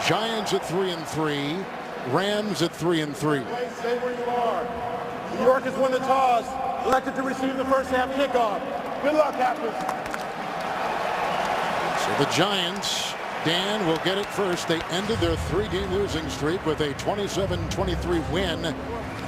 Giants at 3-3. Rams at 3-3. Stay where you are. New York has won the toss. Elected to receive the first half kickoff. Good luck, Captains. So the Giants, Dan, will get it first. They ended their 3-game losing streak with a 27-23 win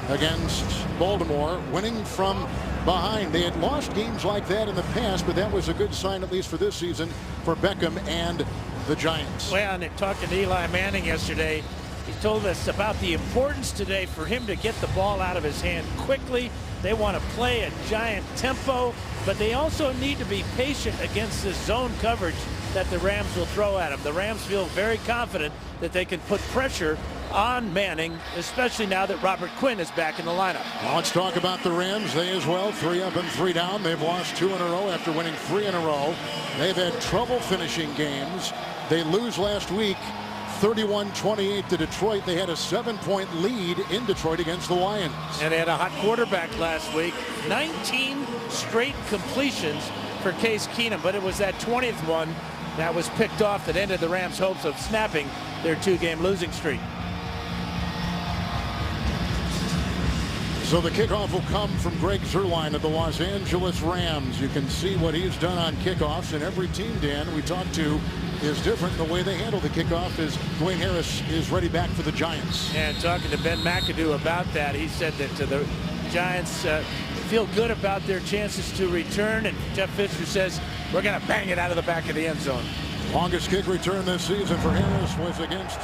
against Baltimore, winning from behind. They had lost games like that in the past, but that was a good sign, at least for this season, for Beckham and the Giants. Well, and talking to Eli Manning yesterday, he told us about the importance today for him to get the ball out of his hand quickly. They want to play a giant tempo, but they also need to be patient against this zone coverage that the Rams will throw at them. The Rams feel very confident that they can put pressure on Manning, especially now that Robert Quinn is back in the lineup. Well, let's talk about the Rams. They as well, 3 up and 3 down. They've lost 2 in a row after winning 3 in a row. They've had trouble finishing games. They lose last week 31-28 to Detroit. They had a 7-point lead in Detroit against the Lions. And they had a hot quarterback last week. 19 straight completions for Case Keenum, but it was that 20th one that was picked off that ended the Rams' hopes of snapping their 2-game losing streak. So the kickoff will come from Greg Zuerlein of the Los Angeles Rams. You can see what he's done on kickoffs, and every team, Dan, we talked to is different. The way they handle the kickoff is Dwayne Harris is ready back for the Giants. And talking to Ben McAdoo about that, he said that the Giants feel good about their chances to return, and Jeff Fisher says we're going to bang it out of the back of the end zone. Longest kick return this season for Harris was against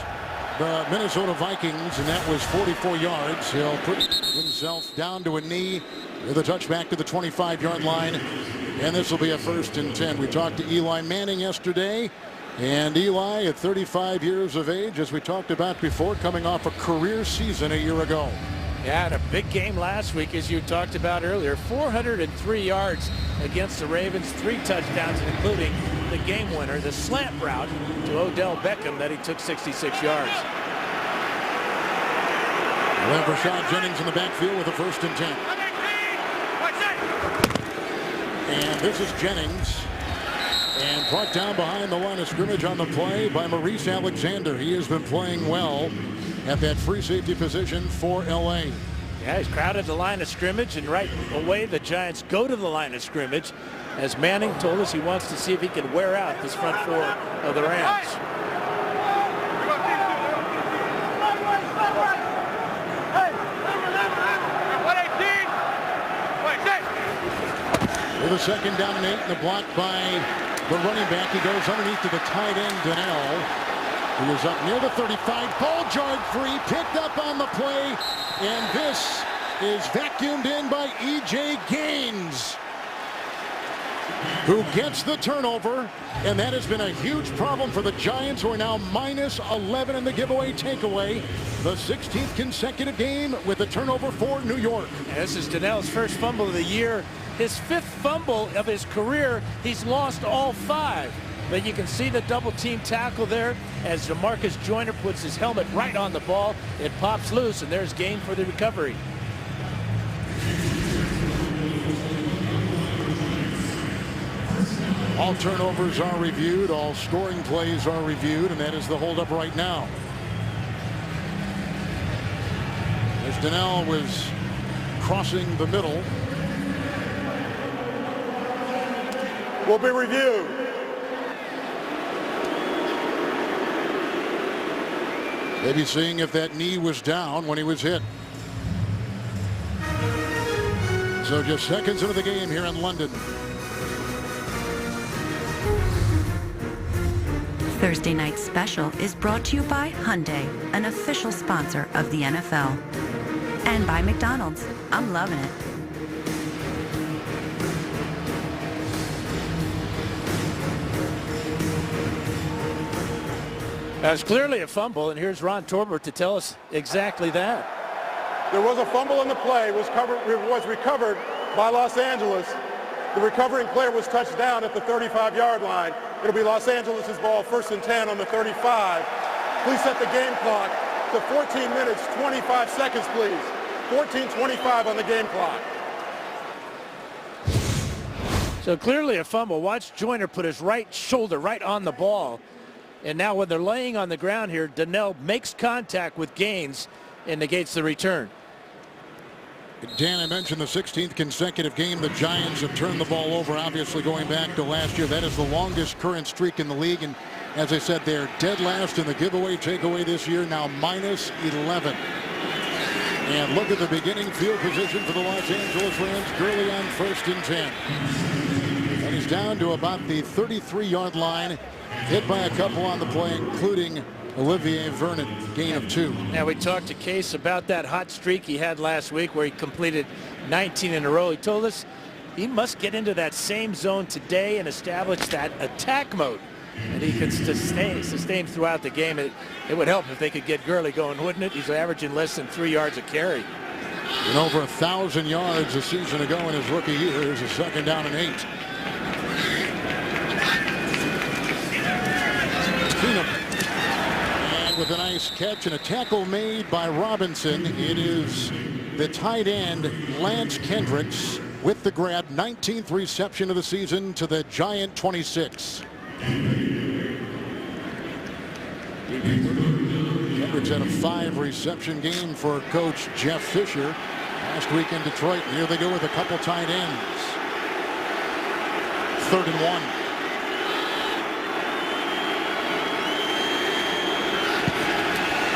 the Minnesota Vikings, and that was 44 yards. He'll put himself down to a knee with a touchback to the 25-yard line, and this will be a 1st and 10. We talked to Eli Manning yesterday, and Eli, at 35 years of age, as we talked about before, coming off a career season a year ago. Yeah, and a big game last week, as you talked about earlier. 403 yards against the Ravens, 3 touchdowns, including the game winner, the slant route to Odell Beckham that he took 66 yards. Then Rashad Jennings in the backfield with a 1st and 10. And this is Jennings. And brought down behind the line of scrimmage on the play by Maurice Alexander. He has been playing well at that free safety position for LA. Yeah, he's crowded the line of scrimmage, and right away the Giants go to the line of scrimmage, as Manning told us he wants to see if he can wear out this front 4 of the Rams. With a 2nd down and 8, and the block by the running back. He goes underneath to the tight end, Donnell. He is up near the 35. Ball jarred free, picked up on the play, and this is vacuumed in by E.J. Gaines, who gets the turnover, and that has been a huge problem for the Giants, who are now minus 11 in the giveaway takeaway. The 16th consecutive game with a turnover for New York. And this is Donnell's first fumble of the year. His 5th fumble of his career. He's lost all 5. But you can see the double team tackle there as DeMarcus Joyner puts his helmet right on the ball. It pops loose, and there's gain for the recovery. All turnovers are reviewed, all scoring plays are reviewed, and that is the holdup right now. As Donnell was crossing the middle. Will be reviewed. Maybe seeing if that knee was down when he was hit. So just seconds into the game here in London. Thursday Night Special is brought to you by Hyundai, an official sponsor of the NFL. And by McDonald's. I'm loving it. That was clearly a fumble, and here's Ron Torbert to tell us exactly that. There was a fumble in the play, was recovered by Los Angeles. The recovering player was touched down at the 35-yard line. It'll be Los Angeles' ball, 1st and 10 on the 35. Please set the game clock to 14 minutes, 25 seconds, please. 14:25 on the game clock. So clearly a fumble. Watch Joyner put his right shoulder right on the ball. And now when they're laying on the ground here, Donnell makes contact with Gaines and negates the return. Dan, I mentioned the 16th consecutive game the Giants have turned the ball over, obviously going back to last year. That is the longest current streak in the league. And as I said, they're dead last in the giveaway takeaway this year, now minus 11. And look at the beginning field position for the Los Angeles Rams. Gurley on 1st and 10. And he's down to about the 33-yard line, hit by a couple on the play, including Olivier Vernon, gain of 2. Now, we talked to Case about that hot streak he had last week where he completed 19 in a row. He told us he must get into that same zone today and establish that attack mode. And he could sustain throughout the game. It would help if they could get Gurley going, wouldn't it? He's averaging less than 3 yards a carry. And over 1,000 yards a season ago in his rookie year. Here's a 2nd down and 8. Keenum. And with a nice catch and a tackle made by Robinson, it is the tight end Lance Kendricks with the grab. 19th reception of the season to the Giant 26. Kendricks had a 5-reception game for coach Jeff Fisher last week in Detroit. And here they go with a couple tight ends. 3rd and 1.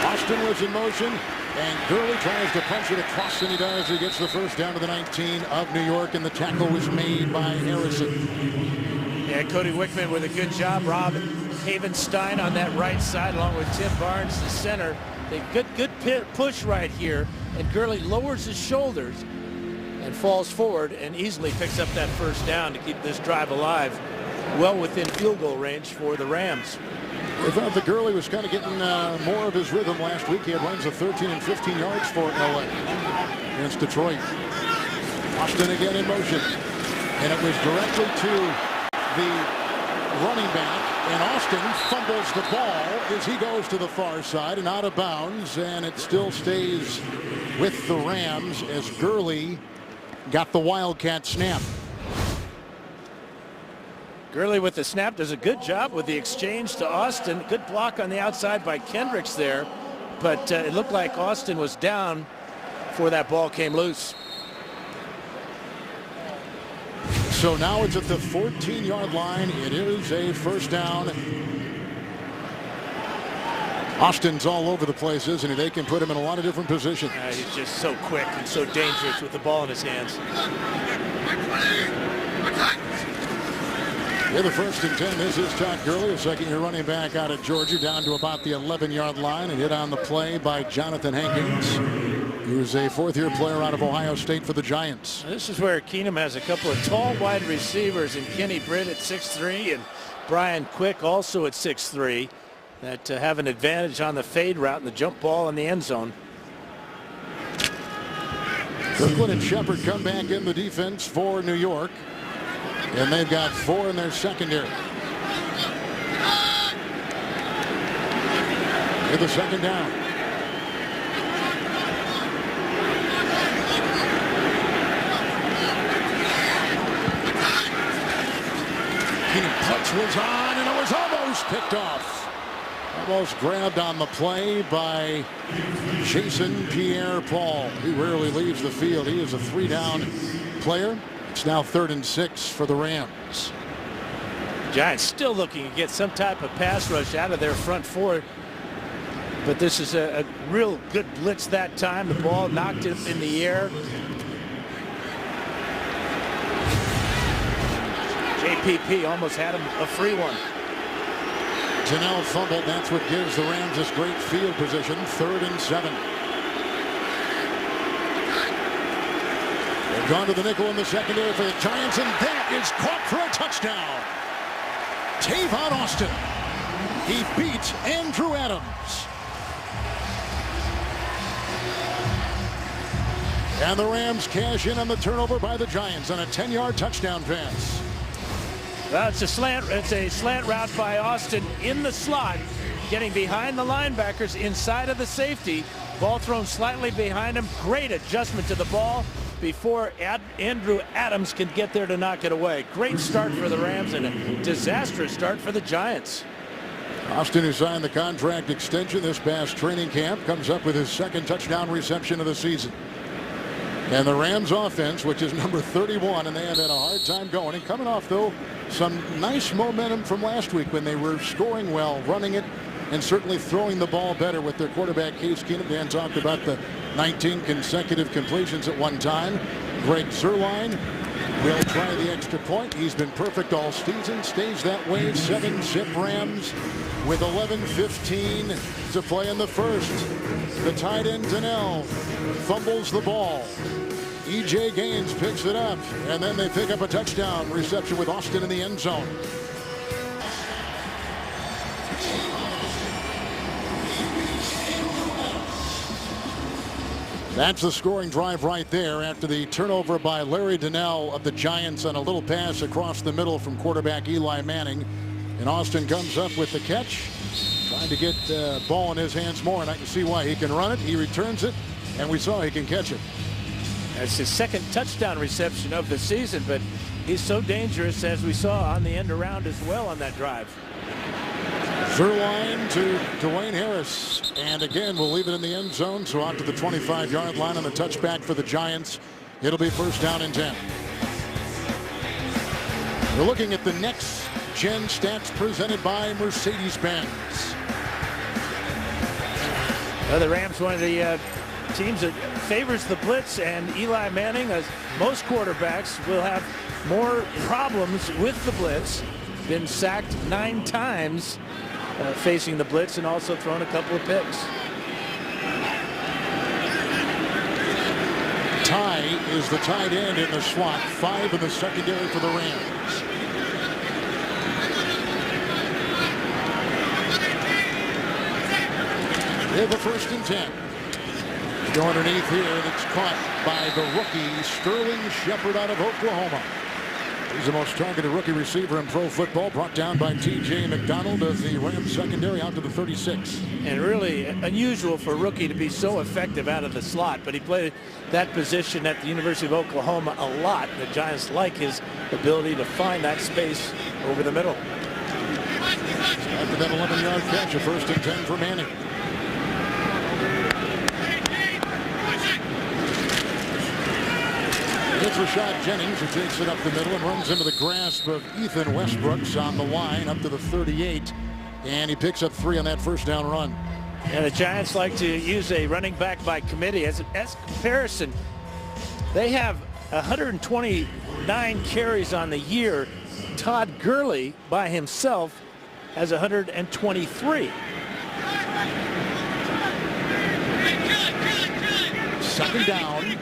Austin was in motion, and Gurley tries to punch it across, and he does. He gets the first down to the 19 of New York, and the tackle was made by Harrison. Yeah, Cody Wickman with a good job. Rob Havenstein on that right side, along with Tim Barnes, the center. They good push right here, and Gurley lowers his shoulders and falls forward and easily picks up that first down to keep this drive alive, well within field goal range for the Rams. I thought that Gurley was kind of getting more of his rhythm last week. He had runs of 13 and 15 yards for LA against Detroit. Austin again in motion, and it was directly to the running back, and Austin fumbles the ball as he goes to the far side and out of bounds, and it still stays with the Rams as Gurley got the Wildcat snap. Gurley with the snap does a good job with the exchange to Austin. Good block on the outside by Kendricks there, but it looked like Austin was down before that ball came loose. So now it's at the 14-yard line. It is a first down. Austin's all over the place, isn't he? They can put him in a lot of different positions. He's just so quick and so dangerous with the ball in his hands. Yeah, the 1st and 10. This is Todd Gurley, a second-year running back out of Georgia, down to about the 11-yard line and hit on the play by Jonathan Hankins, who's a 4th-year player out of Ohio State for the Giants. This is where Keenum has a couple of tall wide receivers in Kenny Britt at 6'3" and Brian Quick also at 6'3", that have an advantage on the fade route and the jump ball in the end zone. Kirkland and Shepard come back in the defense for New York, and they've got 4 in their secondary. With the 2nd down. Keenum punch was on, and it was almost picked off. Almost grabbed on the play by Jason Pierre-Paul. He rarely leaves the field. He is a 3-down player. It's now 3rd and 6 for the Rams. Giants still looking to get some type of pass rush out of their front 4. But this is a real good blitz that time. The ball knocked it in the air. JPP almost had him a free one. Donnell fumbled. That's what gives the Rams this great field position. 3rd and 7. They've gone to the nickel in the secondary for the Giants, and that is caught for a touchdown. Tavon Austin. He beats Andrew Adams. And the Rams cash in on the turnover by the Giants on a 10-yard touchdown pass. Well, it's a slant route by Austin in the slot, getting behind the linebackers inside of the safety. Ball thrown slightly behind him. Great adjustment to the ball before Andrew Adams can get there to knock it away. Great start for the Rams and a disastrous start for the Giants. Austin, who signed the contract extension this past training camp, comes up with his second touchdown reception of the season. And the Rams offense, which is number 31, and they have had a hard time going. And coming off, though, some nice momentum from last week when they were scoring well, running it, and certainly throwing the ball better with their quarterback, Case Keenum. Dan talked about the 19 consecutive completions at one time. Greg Zuerlein will try the extra point. He's been perfect all season, stays that way. 7-zip Rams with 11:15 to play in the first. The tight end Donnell fumbles the ball. E.J. Gaines picks it up, and then they pick up a touchdown reception with Austin in the end zone. That's the scoring drive right there after the turnover by Larry Donnell of the Giants on a little pass across the middle from quarterback Eli Manning. And Austin comes up with the catch, trying to get the ball in his hands more, and I can see why. He can run it, he returns it, and we saw he can catch it. That's his second touchdown reception of the season, but he's so dangerous, as we saw on the end around as well on that drive. Zuerlein to Dwayne Harris, and again we'll leave it in the end zone, so out to the 25-yard line on the touchback for the Giants. It'll be first down and 10. We're looking at the next gen stats presented by Mercedes-Benz. Well, the Rams, one of the teams that favors the blitz, and Eli Manning, as most quarterbacks, will have more problems with the blitz. Been sacked 9 times facing the blitz, and also thrown a couple of picks. Ty is the tight end in the slot, 5 in the secondary for the Rams. They have a first and 10. Go underneath here, and it's caught by the rookie Sterling Shepard out of Oklahoma. He's the most targeted rookie receiver in pro football, brought down by T.J. McDonald as the Rams secondary out to the 36. And really unusual for a rookie to be so effective out of the slot, but he played that position at the University of Oklahoma a lot. The Giants like his ability to find that space over the middle. After that 11-yard catch, a first and 10 for Manning. It's Rashad Jennings who takes it up the middle and runs into the grasp of Ethan Westbrooks on the line up to the 38. And he picks up 3 on that first down run. And the Giants like to use a running back by committee. As comparison, they have 129 carries on the year. Todd Gurley by himself has 123. Second down.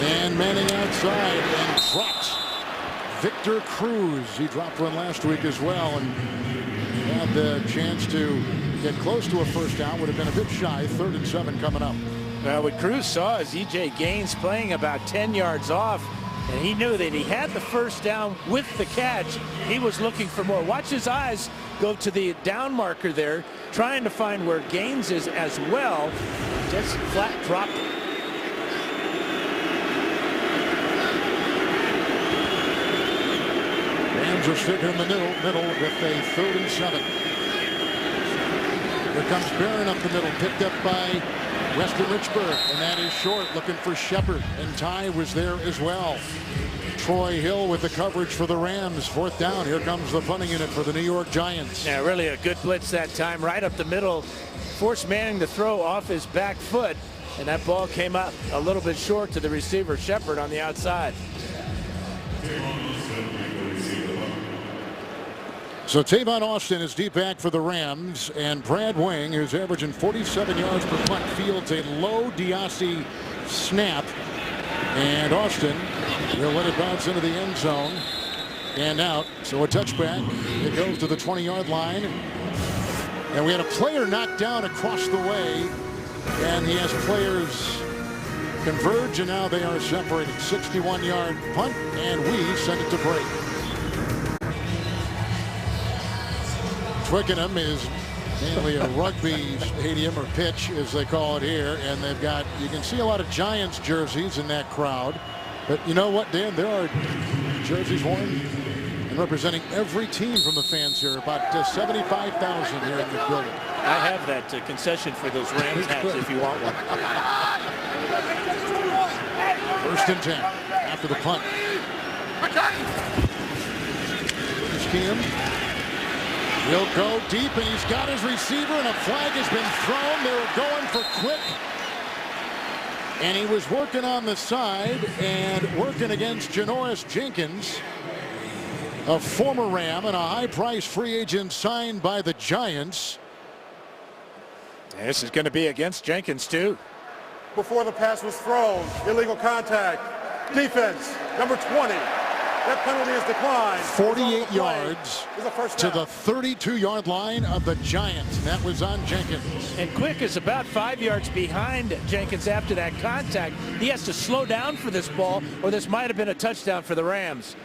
And Manning outside and dropped Victor Cruz. He dropped one last week as well, and he had the chance to get close to a first down. Would have been a bit shy. 3rd and 7 coming up. Well, what Cruz saw is E.J. Gaines playing about 10 yards off, and he knew that he had the first down with the catch. He was looking for more. Watch his eyes go to the down marker there, trying to find where Gaines is as well. Just flat dropped it. Rams are sticking in the middle with a 3rd and 7. Here comes Barron up the middle, picked up by Weston Richburg, and that is short, looking for Shepard, and Ty was there as well. Troy Hill with the coverage for the Rams. 4th down. Here comes the punting unit for the New York Giants. Yeah, really a good blitz that time, right up the middle. Forced Manning to throw off his back foot, and that ball came up a little bit short to the receiver, Shepard, on the outside. So Tavon Austin is deep back for the Rams, and Brad Wing, who's averaging 47 yards per punt, fields a low Diassi snap, and Austin will let it bounce into the end zone and out. So a touchback. It goes to the 20-yard line, and we had a player knocked down across the way, and he has players converge, and now they are separated. 61-yard punt, and we send it to break. Twickenham is mainly a rugby stadium, or pitch as they call it here, and they've got, you can see a lot of Giants jerseys in that crowd. But you know what, Dan? There are jerseys worn and representing every team from the fans here. About 75,000 here in the building. I have that concession for those Rams hats if you want one. First and 10 after the punt. Here's Keenum. He'll go deep, and he's got his receiver, and a flag has been thrown. They were going for Quick. And he was working on the side and working against Janoris Jenkins, a former Ram and a high-priced free agent signed by the Giants. This is going to be against Jenkins, too. Before the pass was thrown, illegal contact. Defense, number 20. That penalty is declined. 48 yards to the 32-yard line of the Giants. And that was on Jenkins. And Quick is about 5 yards behind Jenkins after that contact. He has to slow down for this ball, or this might have been a touchdown for the Rams.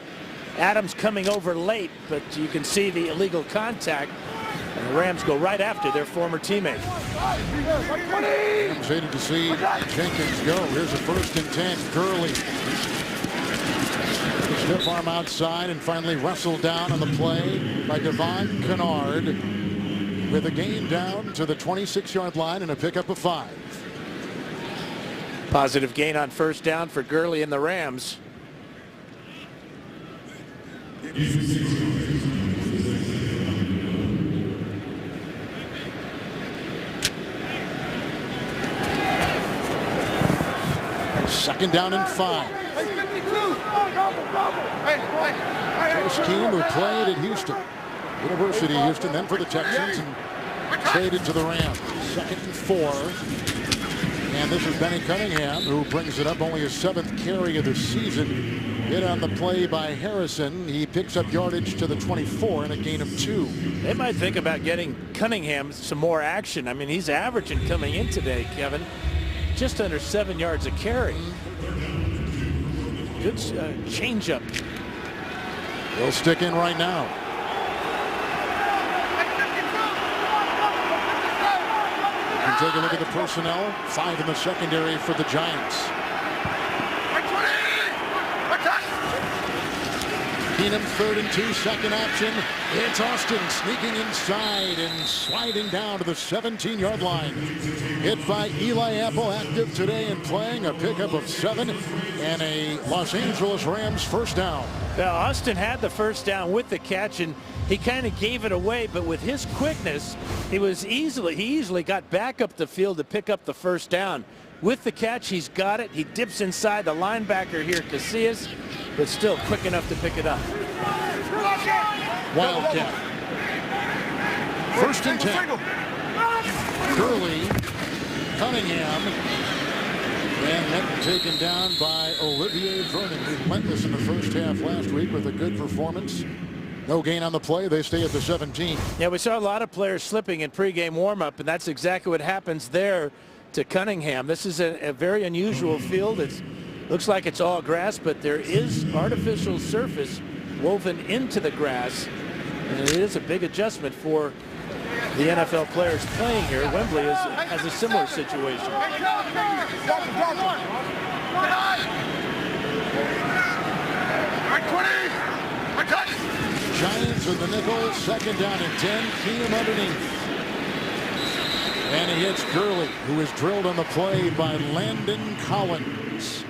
Adams coming over late, but you can see the illegal contact. And the Rams go right after their former teammate. I'm excited to see Jenkins go. Here's a first and 10. Gurley. Stiff arm outside and finally wrestled down on the play by Devon Kennard with a gain down to the 26-yard line and a pickup of 5. Positive gain on first down for Gurley and the Rams. Second down and 5. Here's Keenum, who played at Houston, University of Houston, then for the Texans, and traded to the Rams. Second and 4. And this is Benny Cunningham, who brings it up, only his 7th carry of the season. Hit on the play by Harrison. He picks up yardage to the 24 and a gain of 2. They might think about getting Cunningham some more action. I mean, he's averaging coming in today, Kevin, just under 7 yards a carry. Good changeup. They'll stick in right now. You can take a look at the personnel. 5 in the secondary for the Giants. Keenum, 3rd and 2, second option. It's Austin sneaking inside and sliding down to the 17-yard line. Hit by Eli Apple, active today and playing, a pickup of 7 and a Los Angeles Rams first down. Well, Austin had the first down with the catch, and he kind of gave it away, but with his quickness, he easily got back up the field to pick up the first down. With the catch, he's got it. He dips inside the linebacker here, Casillas, but still quick enough to pick it up. Wildcat. First and 10. Gurley, Cunningham, and that taken down by Olivier Vernon, who relentless in the first half last week with a good performance. No gain on the play. They stay at the 17. Yeah, we saw a lot of players slipping in pregame warm-up, and that's exactly what happens there to Cunningham. This is a very unusual field. It looks like it's all grass, but there is artificial surface woven into the grass, and it is a big adjustment for the NFL players playing here. Wembley has a similar situation. Giants with the nickel, second down and 10. Keenum underneath. And he hits Gurley, who is drilled on the play by Landon Collins.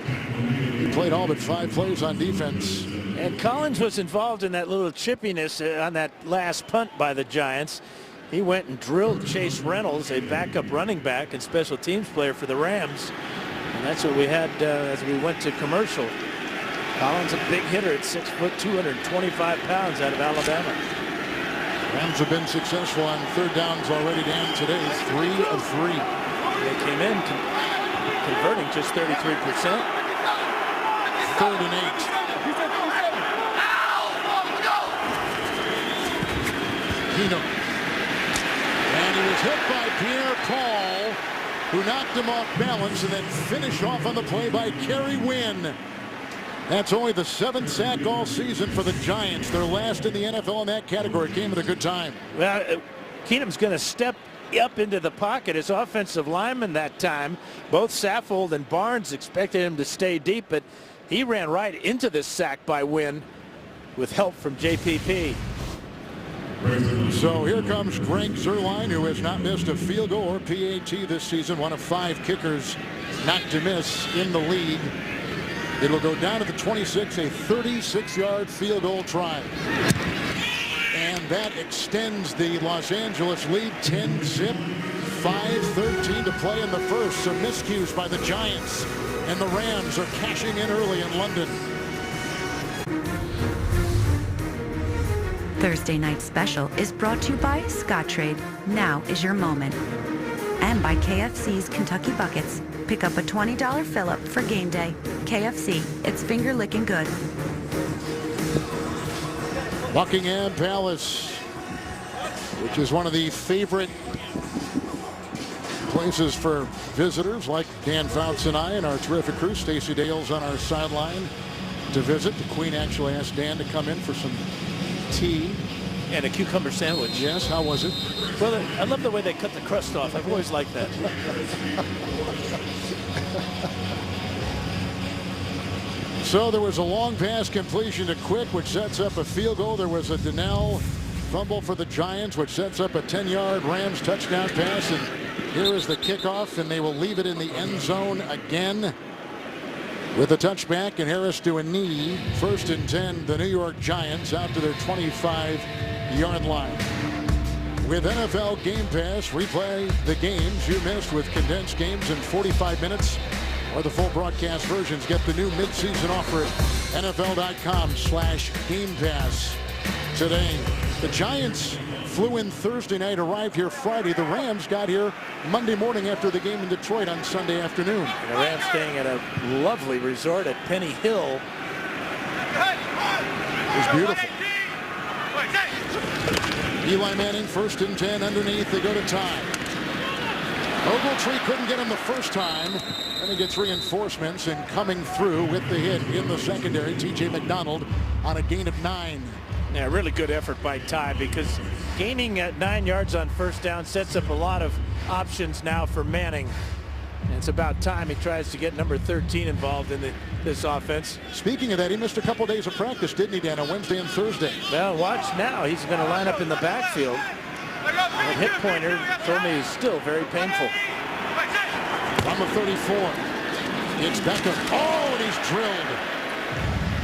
He played all but 5 plays on defense. And Collins was involved in that little chippiness on that last punt by the Giants. He went and drilled Chase Reynolds, a backup running back and special teams player for the Rams. And that's what we had as we went to commercial. Collins, a big hitter at 6 foot, 225 pounds out of Alabama. Rams have been successful on third downs already, Dan, today. 3 of 3. They came in converting just 33%. 3rd and 8. Keenum. And he was hit by Pierre Paul, who knocked him off balance and then finished off on the play by Kerry Wynn. That's only the 7th sack all season for the Giants. They're last in the NFL in that category. Came at a good time. Well, Keenum's going to step up into the pocket. His offensive lineman that time, both Saffold and Barnes expected him to stay deep, but He ran right into this sack by Wynn with help from JPP. So here comes Greg Zuerlein, who has not missed a field goal or PAT this season, one of 5 kickers not to miss in the league. It'll go down to the 26, a 36-yard field goal try. And that extends the Los Angeles lead 10-zip, 5:13 to play in the first. Some miscues by the Giants, and the Rams are cashing in early in London. Thursday Night Special is brought to you by Scottrade. Now is your moment. And by KFC's Kentucky Buckets. Pick up a $20 fill-up for game day. KFC, it's finger-licking good. Buckingham Palace, which is one of the favorite places for visitors like Dan Fouts and I and our terrific crew. Stacey Dale's on our sideline to visit. The Queen actually asked Dan to come in for some tea. And a cucumber sandwich. Yes, how was it? Well, I love the way they cut the crust off. I've always liked that. So there was a long pass completion to Quick, which sets up a field goal. There was a Donnell fumble for the Giants, which sets up a 10-yard Rams touchdown pass. And here is the kickoff, and they will leave it in the end zone again with a touchback, and Harris to a knee. 1st and 10, the New York Giants out to their 25-yard line. With NFL Game Pass, replay the games you missed with condensed games in 45 minutes. Or the full broadcast versions. Get the new midseason offer at NFL.com/Game Pass today. The Giants flew in Thursday night, arrived here Friday. The Rams got here Monday morning after the game in Detroit on Sunday afternoon. And the Rams staying at a lovely resort at Penny Hill. It was beautiful. Eli Manning, 1st and 10 underneath. They go to tie. Ogletree couldn't get him the first time. Then he gets reinforcements, and coming through with the hit in the secondary, T.J. McDonald on a gain of 9. Yeah, really good effort by Ty, because gaining 9 yards on 1st down sets up a lot of options now for Manning. And it's about time he tries to get number 13 involved in this offense. Speaking of that, he missed a couple days of practice, didn't he, Dan, on Wednesday and Thursday? Well, watch now. He's going to line up in the backfield. That hip pointer told me is still very painful. From the 34, it's Beckham. Oh, and he's drilled.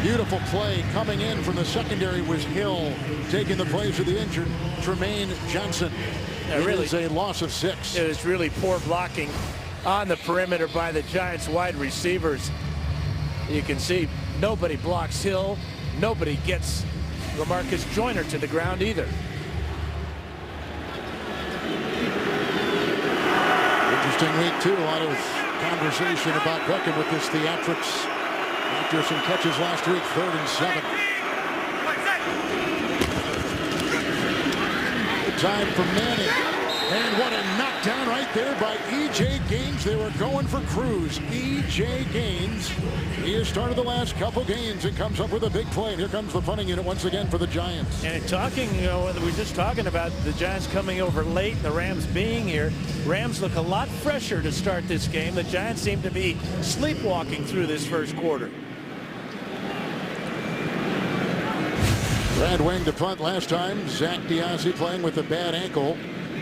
Beautiful play coming in from the secondary was Hill, taking the place of the injured Tremaine Johnson. Yeah, really, is a loss of 6. It was really poor blocking on the perimeter by the Giants wide receivers. You can see nobody blocks Hill. Nobody gets LaMarcus Joyner to the ground either. Interesting week, too. A lot of conversation about Beckham with his theatrics after some catches last week. 3rd and 7. Good time for Manning. And what a knockdown right there by E.J. Gaines. They were going for Cruz. E.J. Gaines. He has started the last couple games and comes up with a big play. And here comes the punting unit once again for the Giants. And talking, we're just talking about the Giants coming over late and the Rams being here. Rams look a lot fresher to start this game. The Giants seem to be sleepwalking through this first quarter. Brad Wing to punt last time. Zach Diazzi playing with a bad ankle.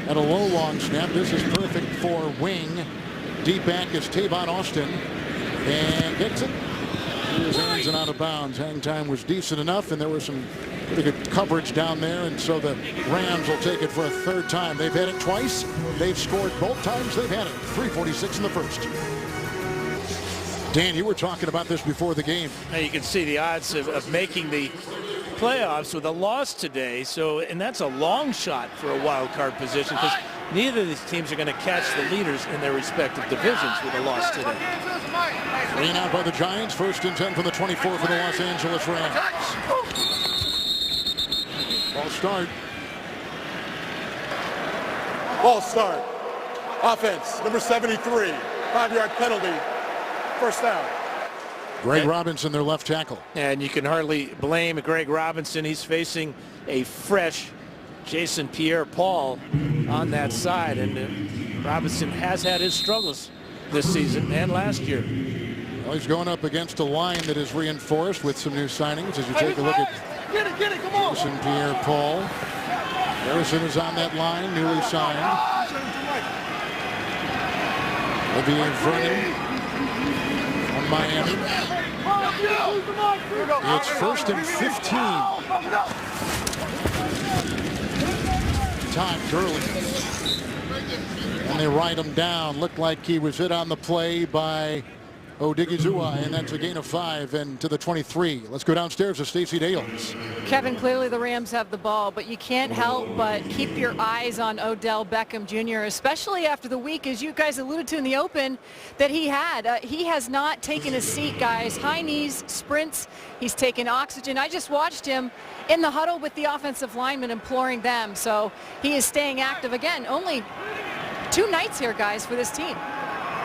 And a low long snap. This is perfect for Wing. Deep back is Tavon Austin. And gets it. His hands and out of bounds. Hang time was decent enough, and there was some pretty good coverage down there. And so the Rams will take it for a 3rd time. They've had it twice. They've scored both times they've had it. 3:46 in the first. Dan, you were talking about this before the game. Now you can see the odds of making the playoffs with a loss today. So, and that's a long shot for a wild card position, because neither of these teams are going to catch the leaders in their respective divisions with a loss today. 3 and out by the Giants. 1st and 10 from the 24 for the Los Angeles Rams. Ball start. Ball start. Offense, number 73. 5-yard penalty. 1st down. Greg Robinson, their left tackle. And you can hardly blame Greg Robinson. He's facing a fresh Jason Pierre-Paul on that side. And Robinson has had his struggles this season and last year. Well, he's going up against a line that is reinforced with some new signings. As you take a look at Jason Pierre-Paul. Harrison is on that line, newly signed. Olivier Vernon from Miami. It's 1st and 15. Todd Gurley. And they ride him down. Looked like he was hit on the play by Odigizua, and that's a gain of 5 and to the 23. Let's go downstairs to Stacey Dales. Kevin, clearly the Rams have the ball, but you can't help but keep your eyes on Odell Beckham Jr., especially after the week, as you guys alluded to in the open, that he had. He has not taken a seat, guys. High knees, sprints. He's taken oxygen. I just watched him in the huddle with the offensive linemen imploring them. So he is staying active. Again, only 2 nights here, guys, for this team.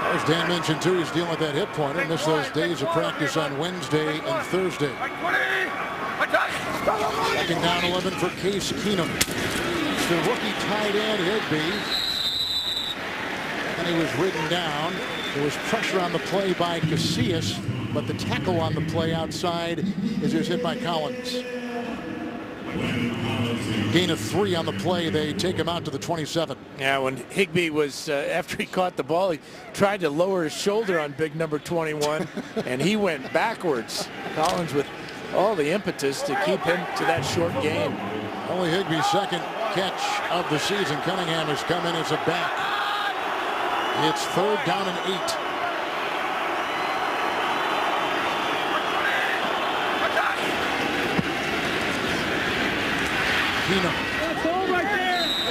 As Dan mentioned, too, he's dealing with that hip pointer. Missed those days of practice on Wednesday and Thursday. Second down 11 for Case Keenum. It's the rookie tight end, Higbee. And he was ridden down. There was pressure on the play by Casillas, but the tackle on the play outside is just hit by Collins. Gain of 3 on the play. They take him out to the 27. Yeah, when Higbee was, after he caught the ball, he tried to lower his shoulder on big number 21, and he went backwards. Collins with all the impetus to keep him to that short gain. Only Higbee's second catch of the season. Cunningham has come in as a back. It's 3rd down and 8.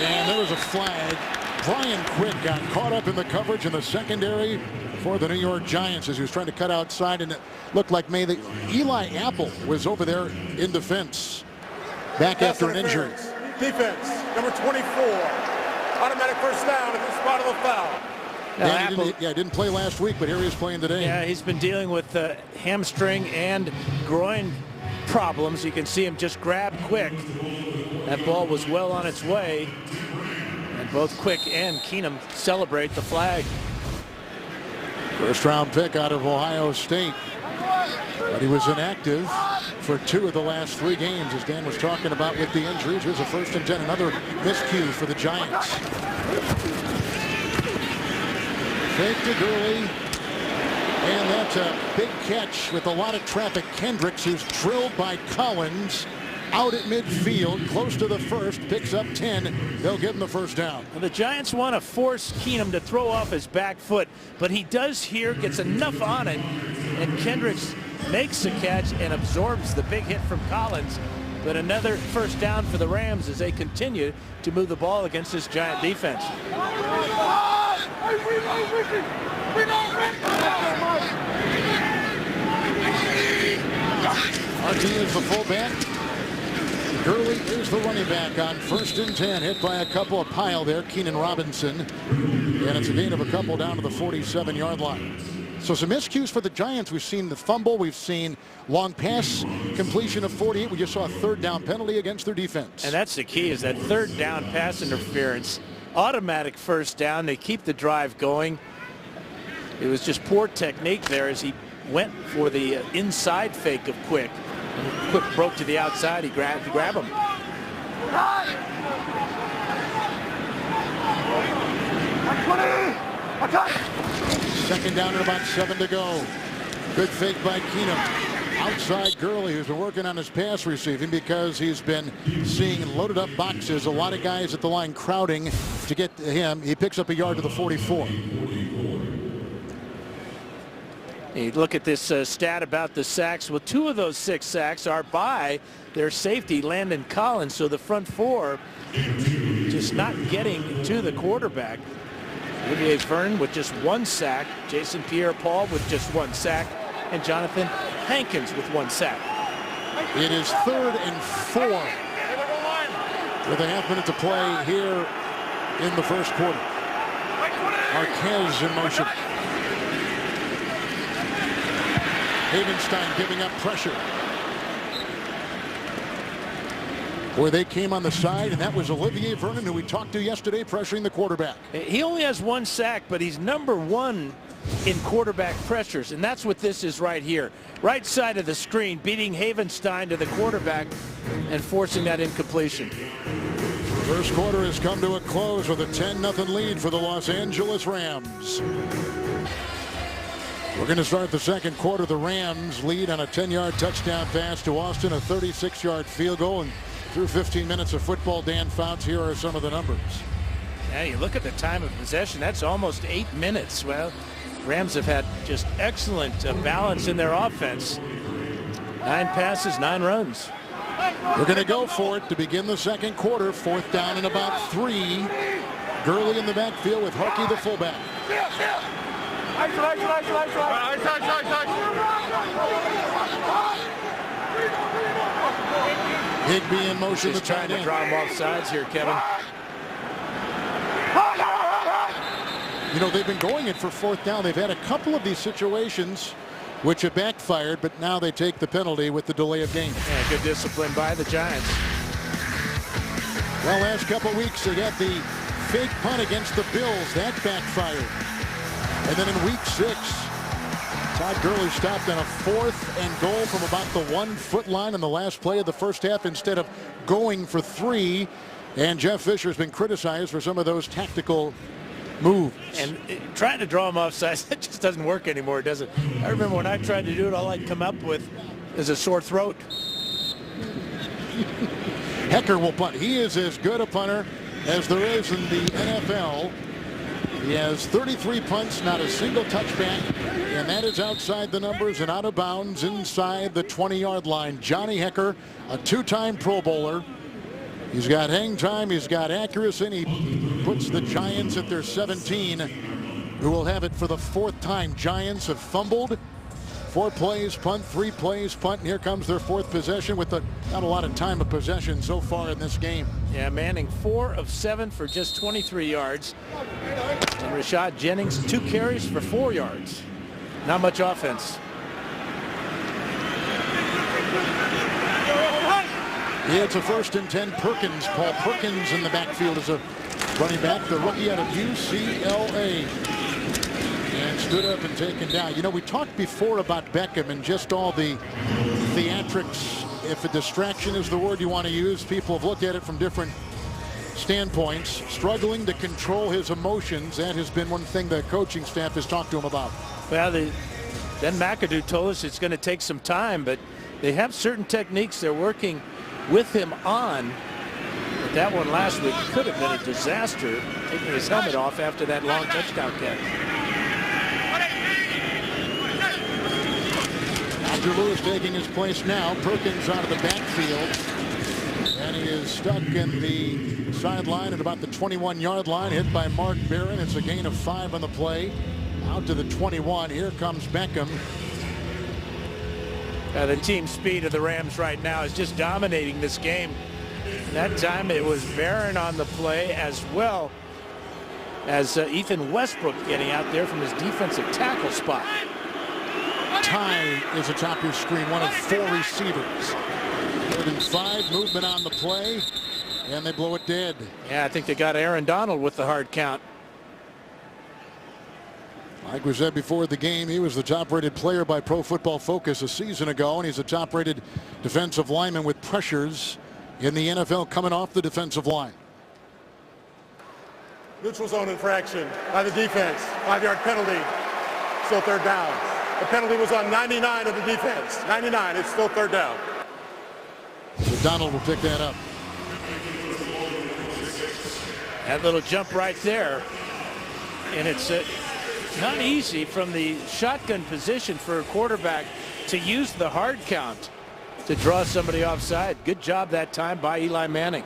And there was a flag. Brian Quick got caught up in the coverage in the secondary for the New York Giants as he was trying to cut outside, and it looked like maybe Eli Apple was over there in defense. Back after an injury. Defense, number 24. Automatic first down at the spot of the foul. He didn't play last week, but here he is playing today. Yeah, he's been dealing with hamstring and groin problems. You can see him just grab Quick. That ball was well on its way, and both Quick and Keenum celebrate the flag. First round pick out of Ohio State, but he was inactive for 2 of the last 3 games, as Dan was talking about with the injuries. Here's a 1st and 10, another miscue for the Giants. Fake to Gurley, and that's a big catch with a lot of traffic. Kendricks, who's drilled by Collins, out at midfield, close to the first, picks up 10. They'll give him the first down. Well, the Giants want to force Keenum to throw off his back foot, but he does here, gets enough on it, and Kendricks makes the catch and absorbs the big hit from Collins. But another first down for the Rams as they continue to move the ball against this Giant defense. Martinez the fullback. Gurley is the running back on 1st and 10. Hit by a couple, of pile there. Keenan Robinson. And it's a gain of a couple down to the 47-yard line. So some miscues for the Giants. We've seen the fumble. We've seen long pass completion of 48. We just saw a 3rd down penalty against their defense. And that's the key, is that 3rd down pass interference. Automatic first down. They keep the drive going. It was just poor technique there as he went for the inside fake of Quick. Quick broke to the outside. He grabbed him. Second down and about 7 to go. Good fake by Keenum. Outside Gurley, who's been working on his pass receiving because he's been seeing loaded up boxes. A lot of guys at the line crowding to get to him. He picks up a yard to the 44. You look at this stat about the sacks. Well, 2 of those 6 sacks are by their safety, Landon Collins. So the front 4 just not getting to the quarterback. Olivier Vernon with just 1 sack. Jason Pierre-Paul with just 1 sack. And Jonathan Hankins with 1 sack. It is 3rd and 4 with a half minute to play here in the first quarter. Marquez in motion. Havenstein giving up pressure. where they came on the side, and that was Olivier Vernon, who we talked to yesterday, pressuring the quarterback. He only has 1 sack, but he's #1 in quarterback pressures, and that's what this is right here. Right side of the screen, beating Havenstein to the quarterback and forcing that incompletion. First quarter has come to a close with a 10-0 lead for the Los Angeles Rams. We're going to start the second quarter. The Rams lead on a 10-yard touchdown pass to Austin, a 36-yard field goal, and through 15 minutes of football, Dan Fouts, here are some of the numbers. Yeah, you look at the time of possession, that's almost 8 minutes. Well, Rams have had just excellent balance in their offense. 9 passes, 9 runs. We're going to go for it to begin the second quarter. 4th down and about 3. Gurley in the backfield with Harkey, the fullback. Higbee in motion. He's trying to draw him off sides here, Kevin. You know, they've been going it for 4th down. They've had a couple of these situations which have backfired, but now they take the penalty with the delay of game. Yeah, good discipline by the Giants. Well, last couple weeks they got the fake punt against the Bills. That backfired. And then in week 6, Todd Gurley stopped on a 4th and goal from about the 1-foot line in the last play of the first half instead of going for 3. And Jeff Fisher has been criticized for some of those tactical moves. And trying to draw him off sides, that just doesn't work anymore, does it? I remember when I tried to do it, all I'd come up with is a sore throat. Hecker will punt. He is as good a punter as there is in the NFL. He has 33 punts, not a single touchback, and that is outside the numbers and out of bounds inside the 20-yard line. Johnny Hecker, a 2-time Pro Bowler. He's got hang time, he's got accuracy, and he puts the Giants at their 17, who will have it for the 4th time. Giants have fumbled. 4 plays, punt, 3 plays, punt, and here comes their 4th possession with not a lot of time of possession so far in this game. Yeah, Manning 4 of 7 for just 23 yards. And Rashad Jennings 2 carries for 4 yards. Not much offense. It's a 1st and 10. Perkins, Paul Perkins in the backfield as a running back, the rookie out of UCLA. And stood up and taken down. You know, we talked before about Beckham and just all the theatrics. If a distraction is the word you want to use, people have looked at it from different standpoints. Struggling to control his emotions, that has been one thing the coaching staff has talked to him about. Well, Ben McAdoo told us it's going to take some time, but they have certain techniques they're working with him on. But that one last week could have been a disaster, taking his helmet off after that long touchdown catch. Andrew Lewis taking his place now. Perkins out of the backfield. And he is stuck in the sideline at about the 21-yard line, hit by Mark Barron. It's a gain of 5 on the play. Out to the 21. Here comes Beckham. The team speed of the Rams right now is just dominating this game. That time it was Barron on the play, as well as Ethan Westbrook getting out there from his defensive tackle spot. Ty is atop your screen, one of 4 receivers. 3rd and 5, movement on the play, and they blow it dead. Yeah, I think they got Aaron Donald with the hard count. Like we said before the game, he was the top-rated player by Pro Football Focus a season ago, and he's a top-rated defensive lineman with pressures in the NFL coming off the defensive line. Neutral zone infraction by the defense. 5-yard penalty. Still 3rd down. The penalty was on 99 of the defense. 99. It's still 3rd down. So Donald will pick that up. That little jump right there. And it's not easy from the shotgun position for a quarterback to use the hard count to draw somebody offside. Good job that time by Eli Manning.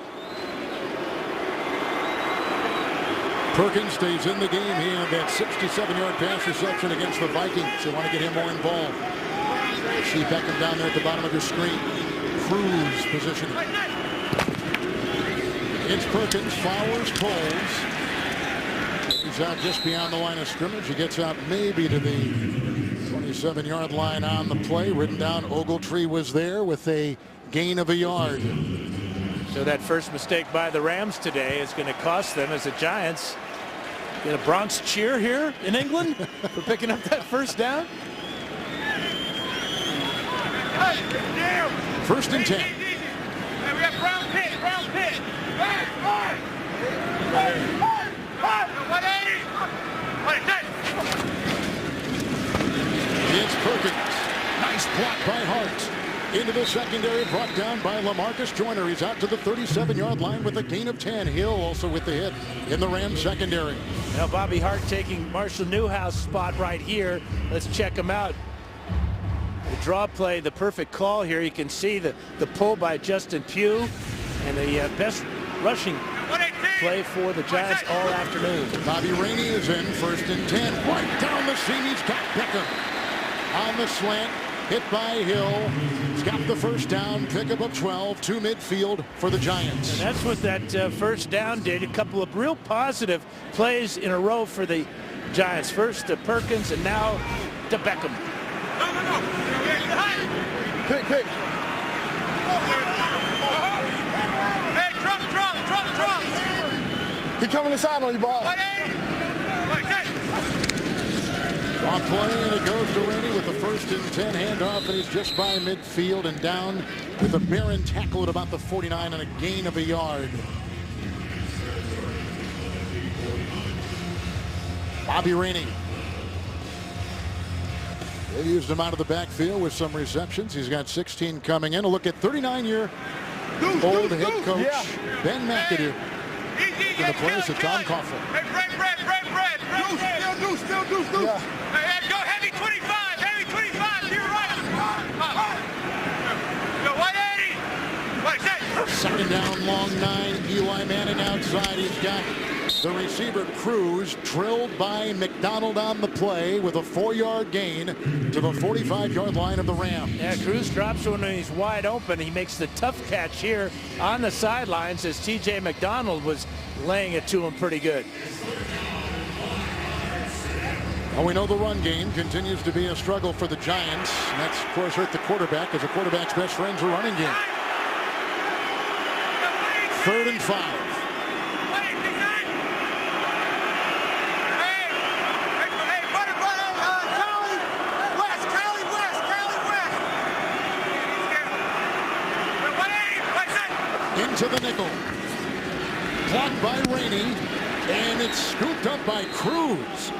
Perkins stays in the game. He had that 67-yard pass reception against the Vikings. They want to get him more involved. See Beckham down there at the bottom of your screen. Cruz positioning. It's Perkins. Flowers pulls. He's out just beyond the line of scrimmage. He gets out maybe to the 27-yard line on the play. Written down, Ogletree was there with a gain of a yard. So that first mistake by the Rams today is going to cost them as the Giants get a Bronx cheer here in England for picking up that first down. First and 10. We got Brown Pitt. It's Perkins. Nice block by Hart. Into the secondary, brought down by LaMarcus Joyner. He's out to the 37-yard line with a gain of 10. Hill also with the hit in the Rams secondary. Now Bobby Hart taking Marshall Newhouse spot right here. Let's check him out. The draw play, the perfect call here. You can see the pull by Justin Pugh and the best rushing play for the Giants all afternoon. Bobby Rainey is in, first and 10. Right down the seam, he's got Beckham. On the slant, hit by Hill. He's got the first down, pickup of 12 to midfield for the Giants. And that's what that first down did. A couple of real positive plays in a row for the Giants. First to Perkins and now to Beckham. Pick. Hey, drop. He coming inside on you, ball. On play, and it goes to Rainey with the first and 10 handoff, and he's just by midfield and down with a barren tackle at about the 49 and a gain of a yard. Bobby Rainey. They used him out of the backfield with some receptions. He's got 16 coming in. A look at 39-year-old head coach Ben McAdoo in the place of Tom Coughlin. Hey, Brad. Still deuce. Yeah. Hey, go heavy 25, to your right. Go 180. Second down, long 9. Eli Manning outside. He's got the receiver Cruz drilled by McDonald on the play with a 4-yard gain to the 45-yard line of the Rams. Yeah, Cruz drops one when he's wide open. He makes the tough catch here on the sidelines as T.J. McDonald was laying it to him pretty good. Well, we know the run game continues to be a struggle for the Giants. And that's, of course, hurt the quarterback, as the quarterback's best friend's a running game. 3rd and 5. Into the nickel. Blocked by Rainey, and it's scooped up by Cruz.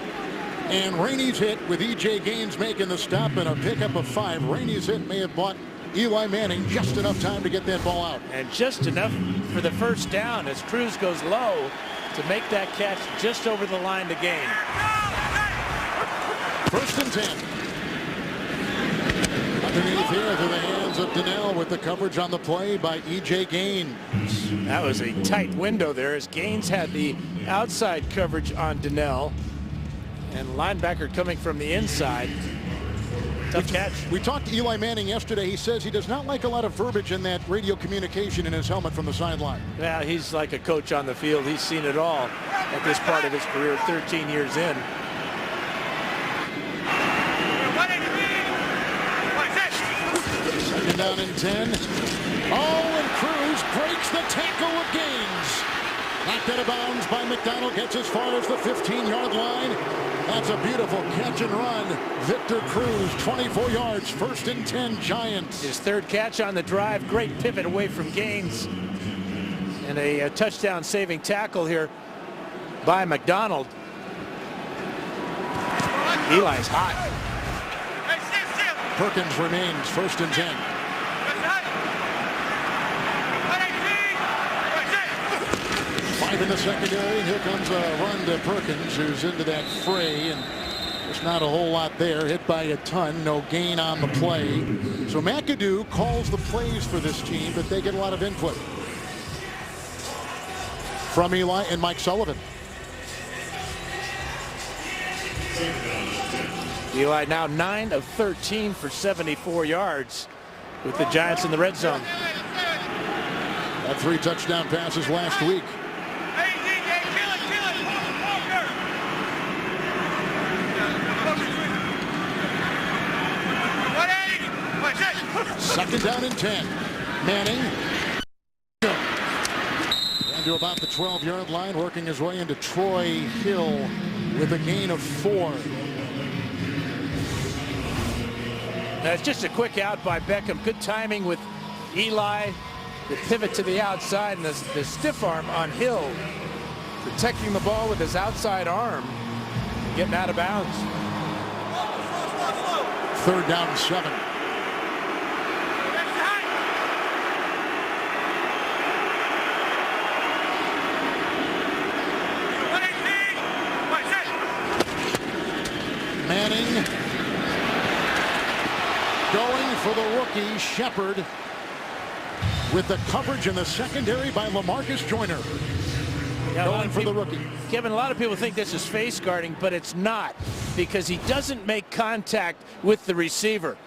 And Rainey's hit with E.J. Gaines making the stop and a pickup of 5. Rainey's hit may have bought Eli Manning just enough time to get that ball out. And just enough for the first down as Cruz goes low to make that catch just over the line to gain. 1st and 10. Underneath here to the hands of Donnell with the coverage on the play by E.J. Gaines. That was a tight window there as Gaines had the outside coverage on Donnell. And linebacker coming from the inside. Tough catch. We talked to Eli Manning yesterday. He says he does not like a lot of verbiage in that radio communication in his helmet from the sideline. Yeah, he's like a coach on the field. He's seen it all at this part of his career, 13 years in. Second down and 10. Oh, and Cruz breaks the tackle of Gaines. Knocked out of bounds by McDonald. Gets as far as the 15-yard line. That's a beautiful catch and run. Victor Cruz, 24 yards, 1st and 10 Giants. His 3rd catch on the drive. Great pivot away from Gaines. And a touchdown saving tackle here by McDonald. Eli's hot. Perkins remains 1st and 10. 5 in the secondary, and here comes a run to Perkins, who's into that fray, and there's not a whole lot there. Hit by a ton, no gain on the play. So McAdoo calls the plays for this team, but they get a lot of input from Eli and Mike Sullivan. Eli now 9 of 13 for 74 yards with the Giants in the red zone. Had 3 touchdown passes last week. Second down and 10. Manning. to about the 12-yard line, working his way into Troy Hill with a gain of 4. That's just a quick out by Beckham. Good timing with Eli. The pivot to the outside and the stiff arm on Hill. Protecting the ball with his outside arm. Getting out of bounds. 3rd down and 7. Manning going for the rookie Shepard with the coverage in the secondary by LaMarcus Joyner. Yeah, Going for the rookie. Kevin, a lot of people think this is face guarding, but it's not, because he doesn't make contact with the receiver.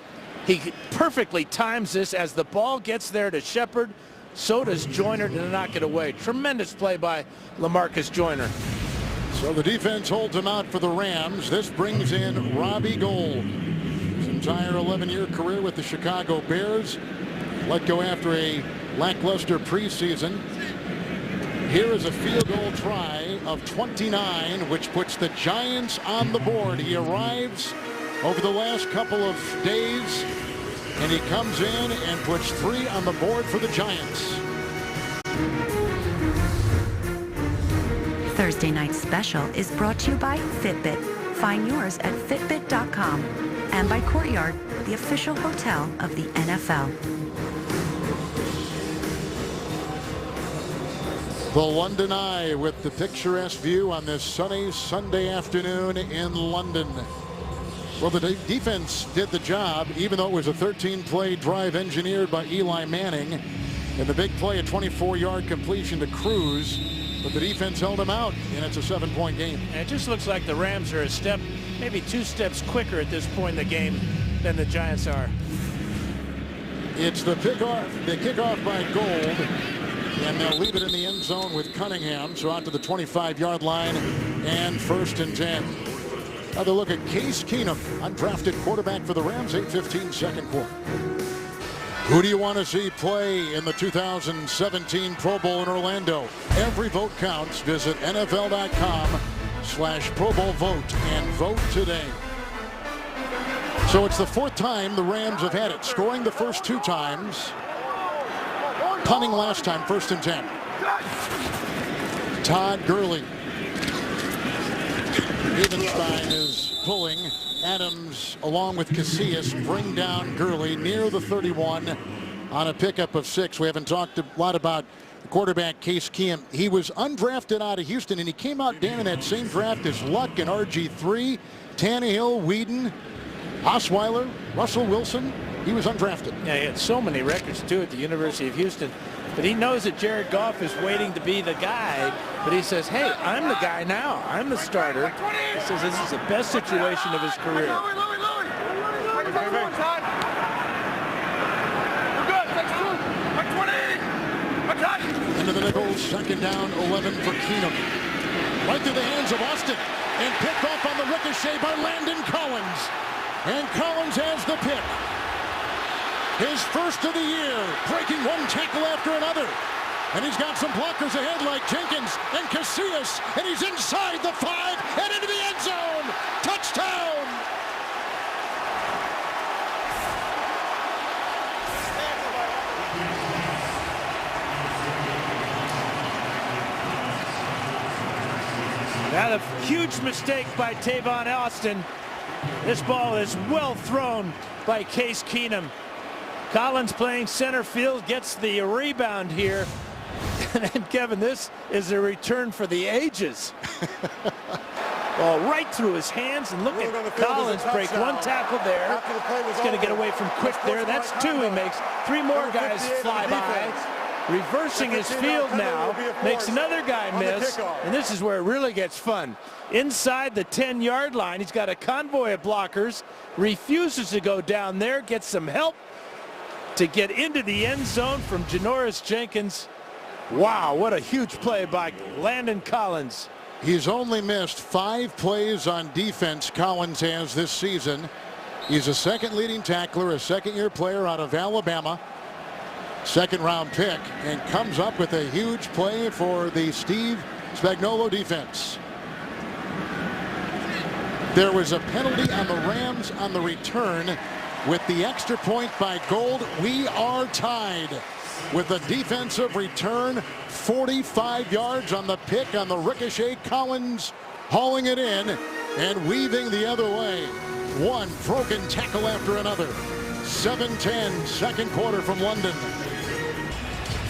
He perfectly times this as the ball gets there to Shepard. So does Joyner to knock it away. Tremendous play by LaMarcus Joyner. So the defense holds him out for the Rams. This brings in Robbie Gould. His entire 11-year career with the Chicago Bears. Let go after a lackluster preseason. Here is a field goal try of 29, which puts the Giants on the board. He arrives over the last couple of days, and he comes in and puts 3 on the board for the Giants. Thursday Night Special is brought to you by Fitbit. Find yours at Fitbit.com. And by Courtyard, the official hotel of the NFL. The London Eye with the picturesque view on this sunny Sunday afternoon in London. Well, the defense did the job, even though it was a 13-play drive engineered by Eli Manning. And the big play, a 24-yard completion to Cruz. But the defense held him out, and it's a 7-point game. And it just looks like the Rams are a step, maybe 2 steps quicker at this point in the game than the Giants are. It's the kickoff by Gould. And they'll leave it in the end zone with Cunningham. So out to the 25-yard line and 1st and 10. Another look at Case Keenum, undrafted quarterback for the Rams, 8:15 second quarter. Who do you want to see play in the 2017 Pro Bowl in Orlando? Every vote counts. Visit NFL.com/Pro Bowl vote and vote today. So it's the 4th time the Rams have had it, scoring the first 2 times. Punting last time, 1st and 10. Todd Gurley. Evenstein is pulling. Adams, along with Casillas, bring down Gurley near the 31 on a pickup of 6. We haven't talked a lot about the quarterback, Case Keenum. He was undrafted out of Houston, and he came out, Dan, in that same draft as Luck and RG3, Tannehill, Whedon, Osweiler, Russell Wilson. He was undrafted. Yeah, he had so many records, too, at the University of Houston. But he knows that Jared Goff is waiting to be the guy. But he says, hey, I'm the guy now. I'm the starter. He says this is the best situation of his career. Into the nickel, 2nd down, 11 for Keenum. Right through the hands of Austin. And picked off on the ricochet by Landon Collins. And Collins has the pick. His first of the year, breaking one tackle after another. And he's got some blockers ahead like Jenkins and Casillas. And he's inside the 5 and into the end zone. Touchdown! Now, a huge mistake by Tavon Austin. This ball is well thrown by Case Keenum. Collins playing center field, gets the rebound here. And Kevin, this is a return for the ages. Ball right through his hands, and look at Collins break one tackle there. He's going to get away from Quick there. That's 2 he makes. 3 more guys fly by. Reversing his field now, makes another guy miss, and this is where it really gets fun. Inside the 10-yard line, he's got a convoy of blockers, refuses to go down there, gets some help to get into the end zone from Janoris Jenkins. Wow, what a huge play by Landon Collins. He's only missed 5 plays on defense, Collins has this season. He's a 2nd leading tackler, a 2nd-year player out of Alabama. second-round pick, and comes up with a huge play for the Steve Spagnuolo defense. There was a penalty on the Rams on the return. With the extra point by Gold, we are tied with a defensive return. 45 yards on the pick on the ricochet. Collins hauling it in and weaving the other way. One broken tackle after another. 7-10 second quarter from London.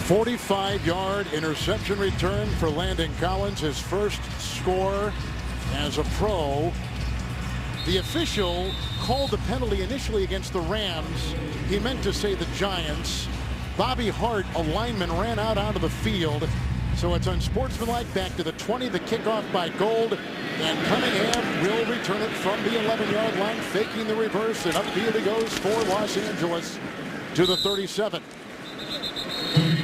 45-yard interception return for Landon Collins, his first score as a pro. The official called the penalty initially against the Rams. He meant to say the Giants. Bobby Hart, a lineman, ran out onto the field. So it's unsportsmanlike. Back to the 20. The kickoff by Gold. And Cunningham will return it from the 11-yard line, faking the reverse. And upfield he goes for Los Angeles to the 37.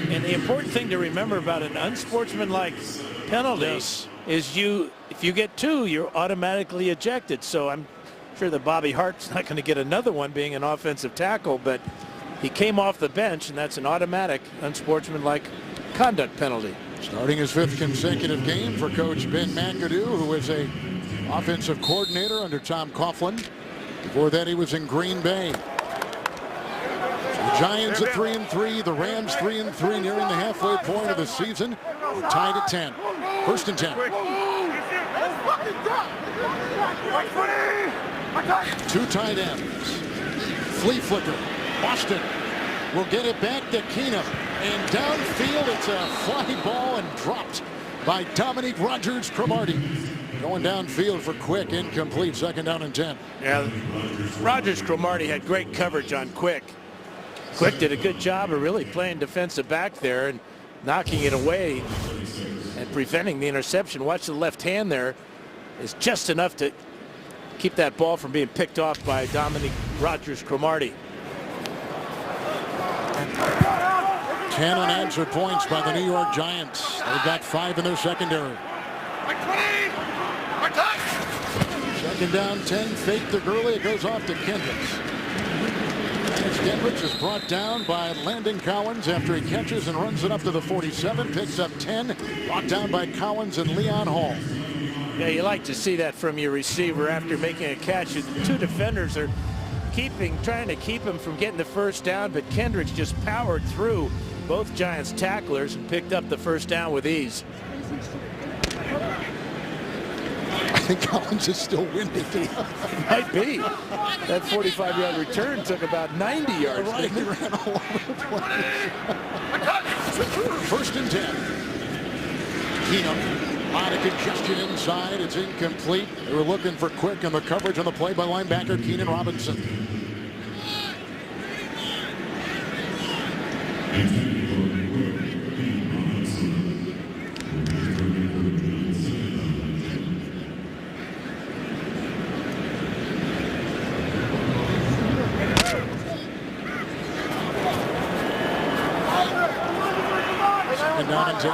And the important thing to remember about an unsportsmanlike penalty is if you get two, you're automatically ejected. So I'm sure that Bobby Hart's not going to get another one being an offensive tackle, but he came off the bench, and that's an automatic unsportsmanlike conduct penalty. Starting his 5th consecutive game for Coach Ben McAdoo, who is a offensive coordinator under Tom Coughlin. Before that, he was in Green Bay. The Giants at 3-3, the Rams 3-3, nearing the halfway point of the season. Tied at 10. 1st and 10. 2 tight ends. Flea flicker. Boston will get it back to Keenum. And downfield, it's a fly ball and dropped by Dominique Rodgers-Cromartie. Going downfield for Quick, incomplete, 2nd down and 10. Yeah, Rodgers-Cromartie had great coverage on Quick. Quick did a good job of really playing defensive back there and knocking it away and preventing the interception. Watch the left hand there. Is just enough to keep that ball from being picked off by Dominique Rodgers-Cromartie. 10 unanswered points by the New York Giants. They've got 5 in their secondary. 2nd down, 10. Fake to Gurley. It goes off to Kendricks. Kendricks is brought down by Landon Collins after he catches and runs it up to the 47. Picks up 10. Brought down by Collins and Leon Hall. Yeah, you like to see that from your receiver after making a catch. The 2 defenders are trying to keep him from getting the 1st down, but Kendricks just powered through both Giants tacklers and picked up the 1st down with ease. I think Collins is still windy. Might be. That 45-yard return took about 90 yards. Right, he ran all over the place. 1st and 10. Keenum. On a congestion inside, it's incomplete. They were looking for Quick, and the coverage on the play by linebacker Keenan Robinson. And down and 10.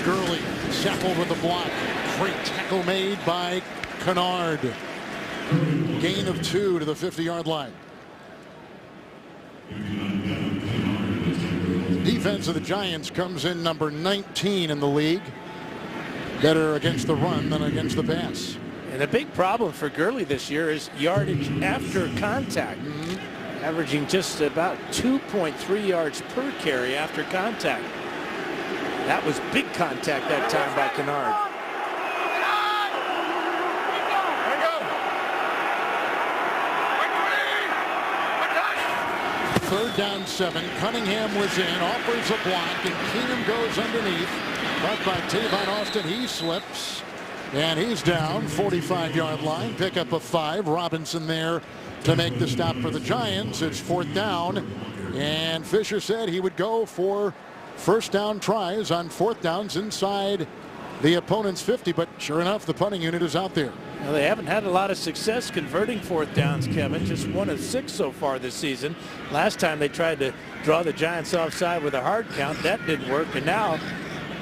Gurley shackled with the block. Great tackle made by Kennard. Gain of 2 to the 50-yard line. Defense of the Giants comes in number 19 in the league. Better against the run than against the pass. And a big problem for Gurley this year is yardage after contact. Averaging just about 2.3 yards per carry after contact. That was big contact that time by Kennard. 3rd down 7. Cunningham was in, offers a block, and Keenum goes underneath. Caught by Tavon Austin. He slips, and he's down. 45-yard line. Pickup of 5. Robinson there to make the stop for the Giants. It's 4th down, and Fisher said he would go for 1st down tries on 4th downs inside the opponent's 50, but sure enough, the punting unit is out there. Well, they haven't had a lot of success converting 4th downs, Kevin. Just 1 of 6 so far this season. Last time they tried to draw the Giants offside with a hard count. That didn't work, and now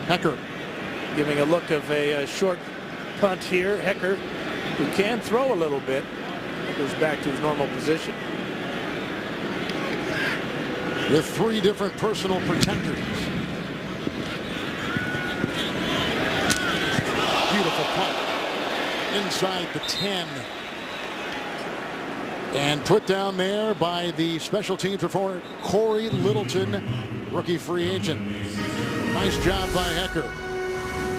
Hecker giving a look of a short punt here. Hecker, who can throw a little bit. Goes back to his normal position. With 3 different personal protectors. Beautiful punt. Inside the 10. And put down there by the special teams performer, Corey Littleton, rookie free agent. Nice job by Hecker,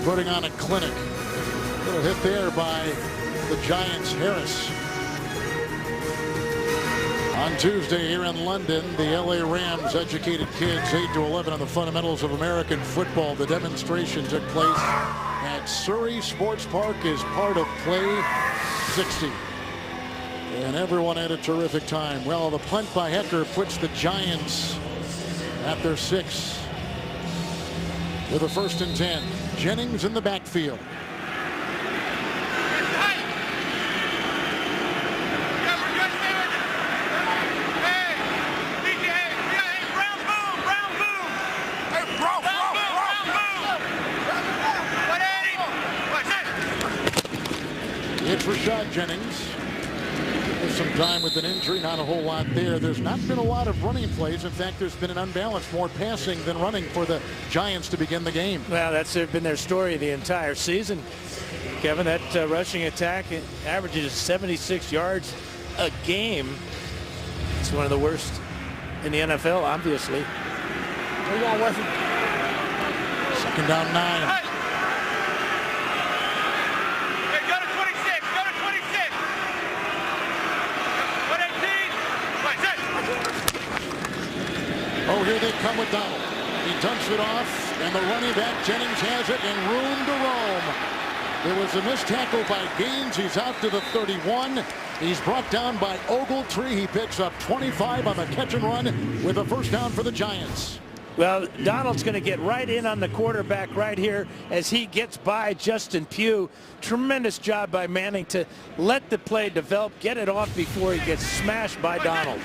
putting on a clinic. Little hit there by the Giants' Harris. On Tuesday here in London, the LA Rams educated kids 8 to 11 on the fundamentals of American football. The demonstration took place at Surrey Sports Park as part of Play 60. And everyone had a terrific time. Well, the punt by Hecker puts the Giants at their 6 with a 1st and 10. Jennings in the backfield. It's Rashad Jennings. There's some time with an injury, not a whole lot there. There's not been a lot of running plays. In fact, there's been an unbalance, more passing than running for the Giants to begin the game. Well, that's been their story the entire season. Kevin, that rushing attack averages 76 yards a game. It's one of the worst in the NFL, obviously. Second down 9. Oh, here they come with Donald. He dumps it off, and the running back, Jennings, has it and room to roam. There was a missed tackle by Gaines. He's out to the 31. He's brought down by Ogletree. He picks up 25 on the catch and run with a 1st down for the Giants. Well, Donald's going to get right in on the quarterback right here as he gets by Justin Pugh. Tremendous job by Manning to let the play develop, get it off before he gets smashed by Donald.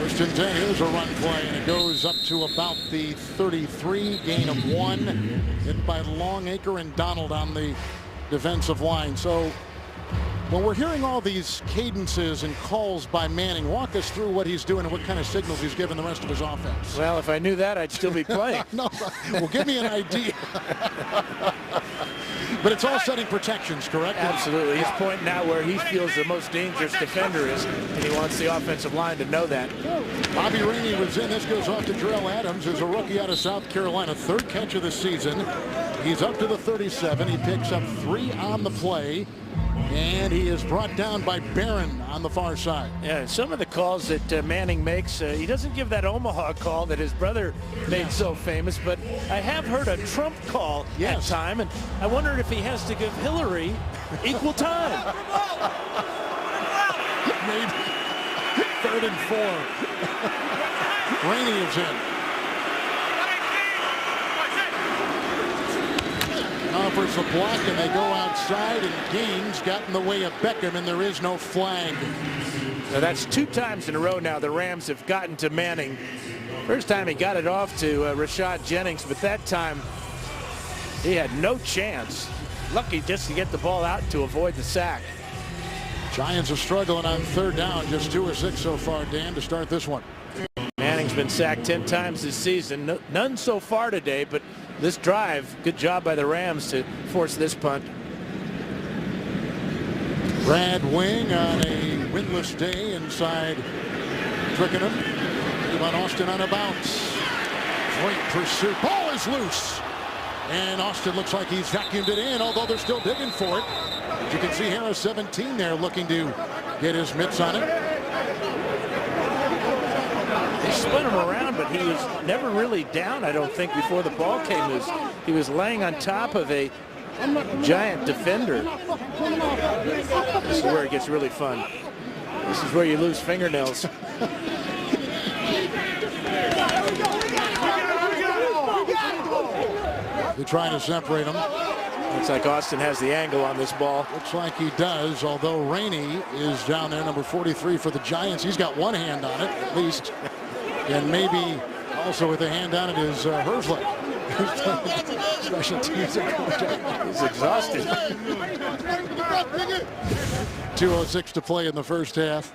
1st and 10. Here's a run play, and it goes up to about the 33. Gain of 1. Hit by Longacre and Donald on the defensive line. So when we're hearing all these cadences and calls by Manning, walk us through what he's doing and what kind of signals he's giving the rest of his offense. Well, if I knew that, I'd still be playing. No, well, give me an idea. But it's all setting protections, correct? Absolutely. He's pointing out where he feels the most dangerous defender is, and he wants the offensive line to know that. Bobby Rainey was in. This goes off to Terrell Adams, who's a rookie out of South Carolina. 3rd catch of the season. He's up to the 37. He picks up 3 on the play. And he is brought down by Barron on the far side. Yeah, some of the calls that Manning makes, he doesn't give that Omaha call that his brother made so famous, but I have heard a Trump call at time, and I wondered if he has to give Hillary equal time. Maybe 3rd and 4. Rainey is in. Offers the block, and they go outside, and Gaines got in the way of Beckham, and there is no flag. Now that's 2 times in a row now the Rams have gotten to Manning. First time he got it off to Rashad Jennings, but that time he had no chance. Lucky just to get the ball out to avoid the sack. Giants are struggling on 3rd down, just 2 of 6 so far, Dan, to start this one. Manning's been sacked 10 times this season. None so far today, but this drive, good job by the Rams to force this punt. Brad Wing on a winless day inside Twickenham. Devon Austin on a bounce. Great pursuit. Ball is loose. And Austin looks like he's vacuumed it in, although they're still digging for it. As you can see, Harris 17 there looking to get his mitts on it. They spun him around, but he was never really down, I don't think, before the ball came loose. He was laying on top of a giant defender. This is where it gets really fun. This is where you lose fingernails. They're trying to separate them. Looks like Austin has the angle on this ball. Looks like he does, although Rainey is down there, number 43 for the Giants. He's got one hand on it, at least. And maybe also with a hand on it is Herzlich. Special teams. He's exhausted. 2:06 to play in the first half.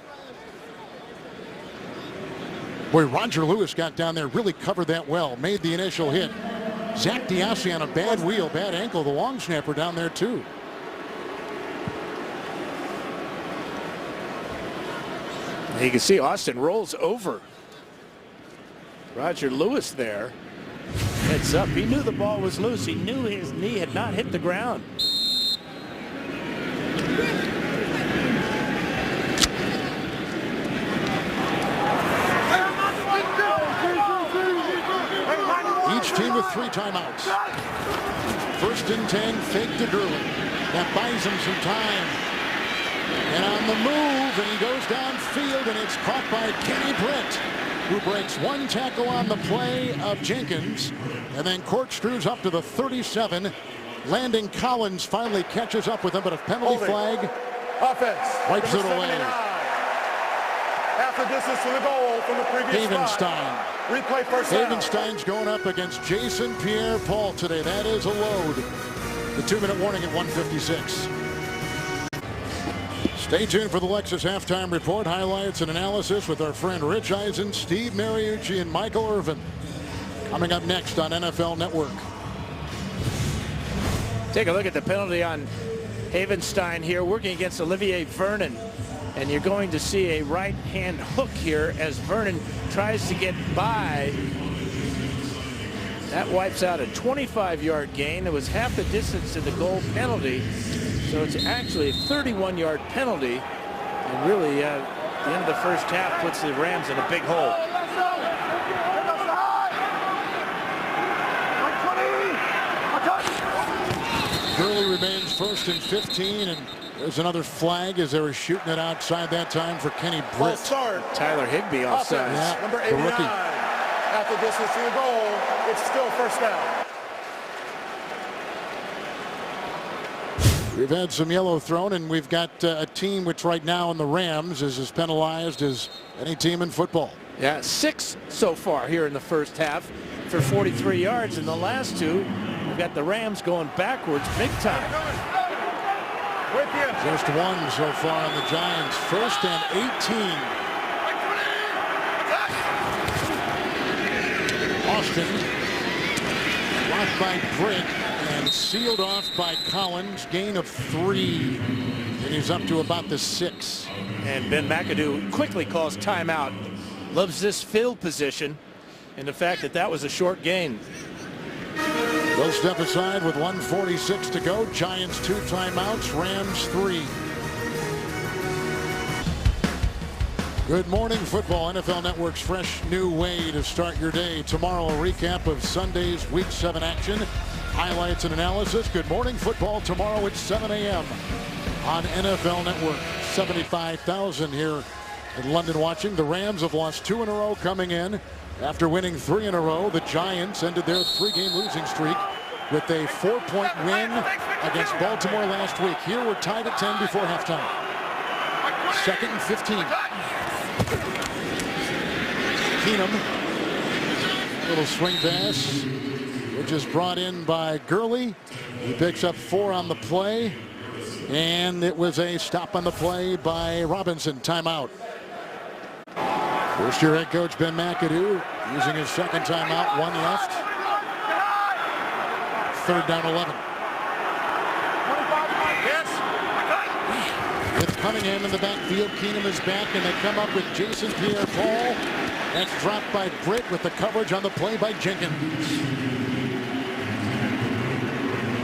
Boy, Roger Lewis got down there, really covered that well, made the initial hit. Zach Diassi on a bad wheel, bad ankle, the long snapper down there too. You can see Austin rolls over. Roger Lewis there. Heads up. He knew the ball was loose. He knew his knee had not hit the ground. Each team with 3 timeouts. First and 10, fake to Gurley. That buys him some time. And on the move, and he goes downfield, and it's caught by Kenny Britt, who breaks 1 tackle on the play of Jenkins, and then corkscrews up to the 37. Landon Collins finally catches up with him, but a penalty flag Offense. wipes it away. Half the distance to the goal from the previous Havenstein. Replay first down. Havenstein's going up against Jason Pierre-Paul today. That is a load. The 2-minute warning at 1:56. Stay tuned for the Lexus Halftime Report. Highlights and analysis with our friend Rich Eisen, Steve Mariucci, and Michael Irvin. Coming up next on NFL Network. Take a look at the penalty on Havenstein here, working against Olivier Vernon. And you're going to see a right-hand hook here as Vernon tries to get by. That wipes out a 25-yard gain. It was half the distance to the goal penalty. So it's actually a 31-yard penalty. And really, the end of the first half puts the Rams in a big hole. Gurley remains first and 15, and there's another flag as they were shooting it outside that time for Kenny Britt. Tyler Higbee offside. Yeah, Number the 89. rookie. At the distance to the goal, it's still first down. We've had some yellow thrown, and we've got a team which right now in the Rams is as penalized as any team in football. Yeah, 6 so far here in the first half for 43 yards. And the last 2, we've got the Rams going backwards big time. With you. Just 1 so far on the Giants. First and 18. Austin blocked by Britt and sealed off by Collins. Gain of 3. And he's up to about the 6. And Ben McAdoo quickly calls timeout. Loves this field position and the fact that that was a short gain. They'll step aside with 1:46 to go. Giants 2 timeouts, Rams 3. Good morning football. NFL Network's fresh new way to start your day. Tomorrow, a recap of Sunday's Week 7 action. Highlights and analysis. Good morning football tomorrow at 7 a.m. on NFL Network. 75,000 here in London watching. The Rams have lost 2 in a row coming in. After winning 3 in a row, the Giants ended their 3-game losing streak with a 4-point win against Baltimore last week. Here we're tied at 10 before halftime. 2nd and 15. Keenum. Little swing pass, which is brought in by Gurley. He picks up 4 on the play. And it was a stop on the play by Robinson. Timeout. First-year head coach Ben McAdoo using his 2nd timeout. 1 left. 3rd down 11. With Cunningham in the backfield, Keenum is back, and they come up with Jason Pierre-Paul. That's dropped by Britt with the coverage on the play by Jenkins.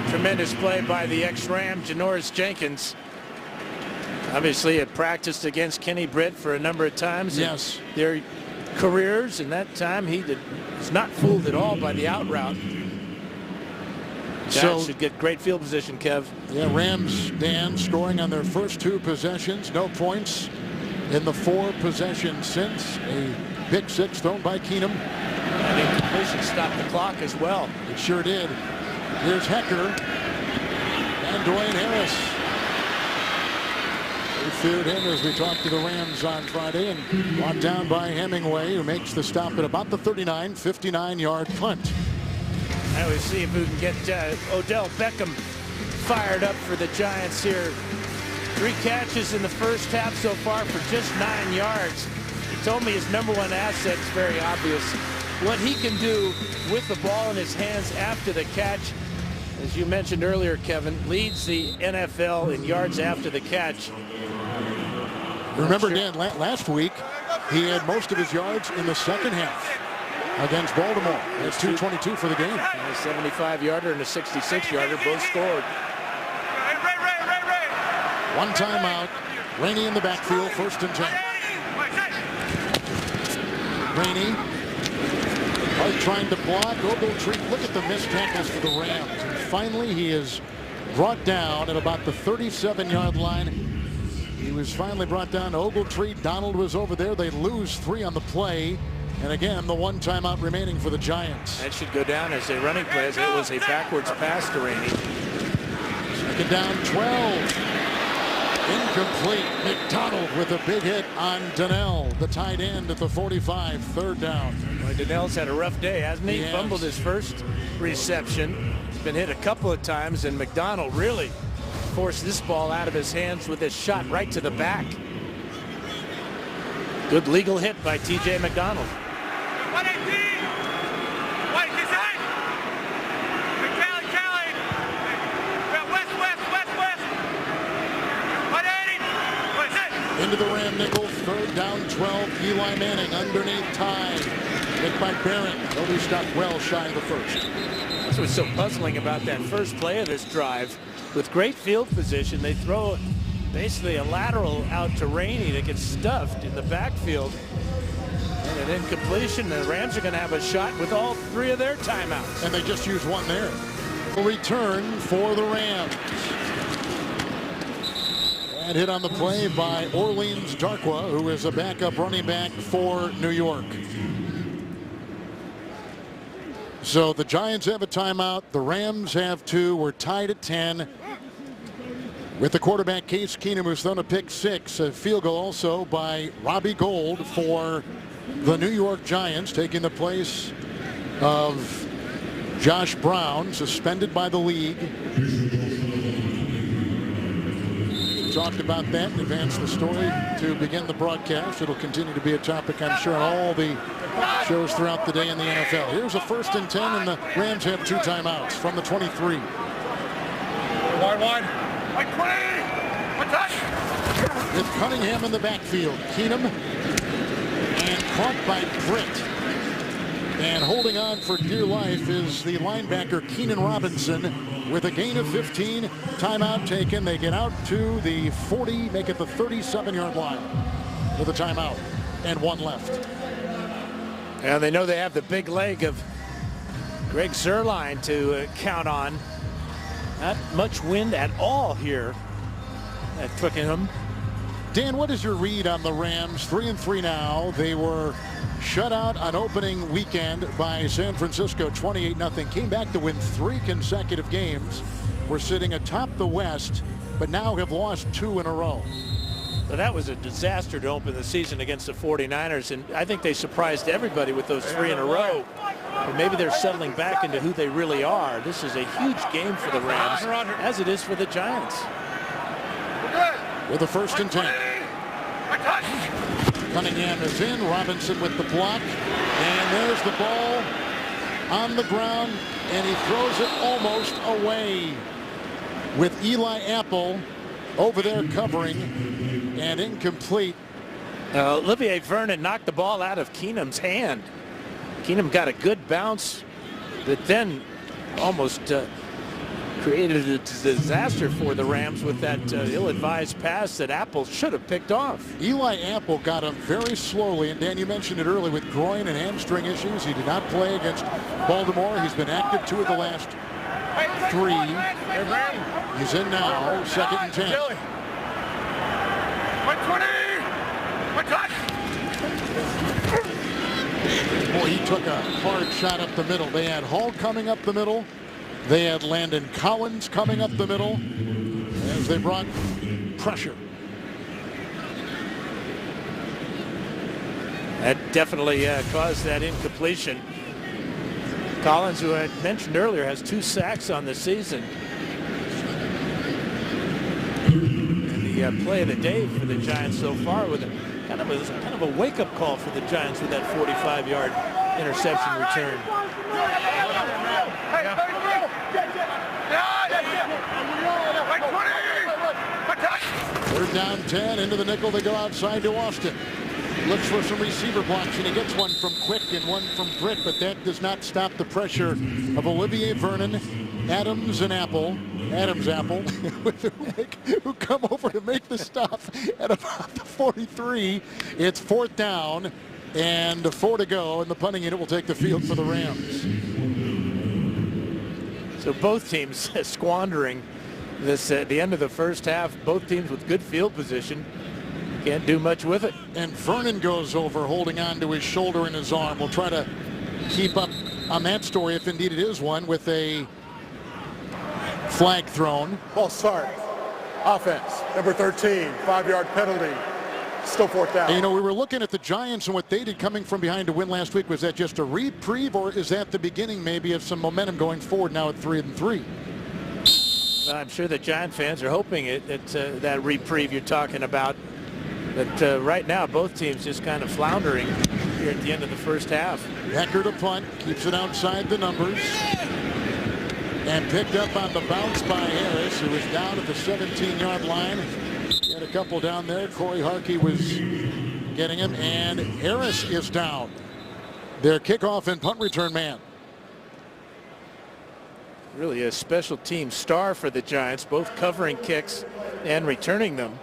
Tremendous play by the ex-Ram, Janoris Jenkins. Obviously, had practiced against Kenny Britt for a number of times in their careers, and that time he was not fooled at all by the out route. Giants should get great field position, Kev. Yeah, Rams, Dan, scoring on their first 2 possessions. No points in the 4 possessions since. A pick 6 thrown by Keenum. And incompletion stopped the clock as well. It sure did. Here's Hecker and Dwayne Harris. We feared him as we talked to the Rams on Friday, and brought down by Hemingway, who makes the stop at about the 39, 59-yard punt. Now we see if we can get Odell Beckham fired up for the Giants here 3 catches in the first half so far for just 9 yards. He told me his number one asset is very obvious. What he can do with the ball in his hands after the catch, as you mentioned earlier, Kevin, leads the NFL in yards after the catch. Remember, Dan, last week, he had most of his yards in the second half against Baltimore. It's 222 for the game. A 75-yarder and a 66-yarder both scored. One timeout. Rainey in the backfield, 1st and 10. Rainey trying to block. Ogletree, look at the missed tackles for the Rams. And finally, he is brought down at about the 37-yard line. He was finally brought down to Ogletree. Donald was over there. They lose 3 on the play. And again, the 1 timeout remaining for the Giants. That should go down as a running play, as it was a backwards pass to Rainey. 2nd down, 12. Incomplete. McDonald with a big hit on Donnell, the tight end at the 45, 3rd down. Well, Donnell's had a rough day, hasn't he? He has. Fumbled his first reception. He's been hit a couple of times, and McDonald really forced this ball out of his hands with his shot right to the back. Good legal hit by T.J. McDonald. 118. What is that? Cali. West. 180. What is it? Into the Ram nickel, 3rd down, 12. Eli Manning underneath Ty. Hit by Barron. Nobody stopped well shy of the 1st. That's what's so puzzling about that first play of this drive. With great field position, they throw basically a lateral out to Rainey that gets stuffed in the backfield. And an incompletion. The Rams are going to have a shot with all 3 of their timeouts. And they just used 1 there. A return for the Rams. And hit on the play by Orleans Darkwa, who is a backup running back for New York. So the Giants have a timeout. The Rams have 2. We're tied at 10. With the quarterback Case Keenum, who's thrown a pick 6. A field goal also by Robbie Gould for the New York Giants, taking the place of Josh Brown, suspended by the league. We talked about that and advanced the story to begin the broadcast. It'll continue to be a topic, I'm sure, on all the shows throughout the day in the NFL. Here's a 1st and 10, and the Rams have 2 timeouts from the 23. Wide. Like 20. One touch. With Cunningham in the backfield. Keenum, and caught by Britt. And holding on for dear life is the linebacker Keenan Robinson with a gain of 15. Timeout taken. They get out to the 40, make it the 37-yard line with a timeout and 1 left. And they know they have the big leg of Greg Zuerlein to count on. Not much wind at all here at Twickenham. Dan, what is your read on the Rams? 3-3 now. They were shut out on opening weekend by San Francisco, 28-0. Came back to win 3 consecutive games. We're sitting atop the West, but now have lost 2 in a row. Well, that was a disaster to open the season against the 49ers, and I think they surprised everybody with those 3 in a row. Or maybe they're settling back into who they really are. This is a huge game for the Rams, as it is for the Giants. With a 1st and 10. Cunningham is in. Robinson with the block. And there's the ball on the ground, and he throws it almost away. With Eli Apple over there covering, and incomplete. Olivier Vernon knocked the ball out of Keenum's hand. Keenum got a good bounce, but then almost created a disaster for the Rams with that ill-advised pass that Apple should have picked off. Eli Apple got him very slowly, and Dan, you mentioned it earlier with groin and hamstring issues. He did not play against Baltimore. He's been active 2 of the last 3. He's in now, 2nd and 10. 120. One touch. Boy, he took a hard shot up the middle. They had Hall coming up the middle. They had Landon Collins coming up the middle as they brought pressure. That definitely caused that incompletion. Collins, who I mentioned earlier, has 2 sacks on the season. And the the play of the day for the Giants so far, with a kind of a wake-up call for the Giants with that 45-yard interception return. Third down 10, into the nickel. They go outside to Austin. Looks for some receiver blocks, and he gets one from Quick and one from Britt, but that does not stop the pressure of Olivier Vernon, Adams, and Apple. who come over to make the stop at about the 43. It's fourth down and 4 to go, and the punting unit will take the field for the Rams. So both teams squandering this at the end of the first half. Both teams with good field position. Can't do much with it. And Vernon goes over, holding on to his shoulder and his arm. We'll try to keep up on that story, if indeed it is one, with a flag thrown. False start. Offense. Number 13. 5-yard penalty. Still fourth down. And, you know, we were looking at the Giants and what they did coming from behind to win last week. Was that just a reprieve, or is that the beginning maybe of some momentum going forward now at 3-3? Well, I'm sure the Giant fans are hoping that reprieve you're talking about. But right now, both teams just kind of floundering here at the end of the first half. Hecker to punt, keeps it outside the numbers. And picked up on the bounce by Harris, who was down at the 17-yard line. He had a couple down there. Corey Harkey was getting him, and Harris is down. Their kickoff and punt return man. Really a special team star for the Giants, both covering kicks and returning them.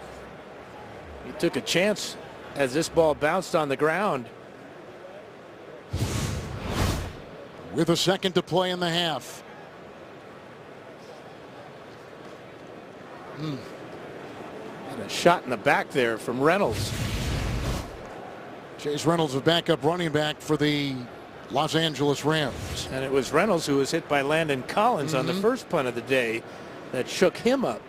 He took a chance as this ball bounced on the ground. With a second to play in the half. And a shot in the back there from Reynolds. Chase Reynolds, a backup running back for the Los Angeles Rams. And it was Reynolds who was hit by Landon Collins on the first punt of the day that shook him up.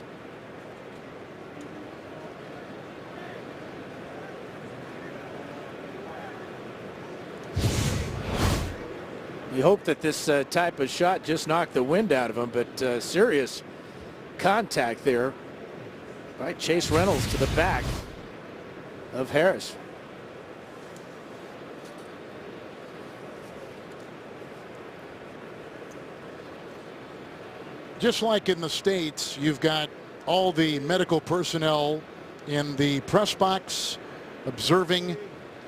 You hope that this type of shot just knocked the wind out of him, but serious contact there by Chase Reynolds to the back of Harris. Just like in the States, you've got all the medical personnel in the press box observing,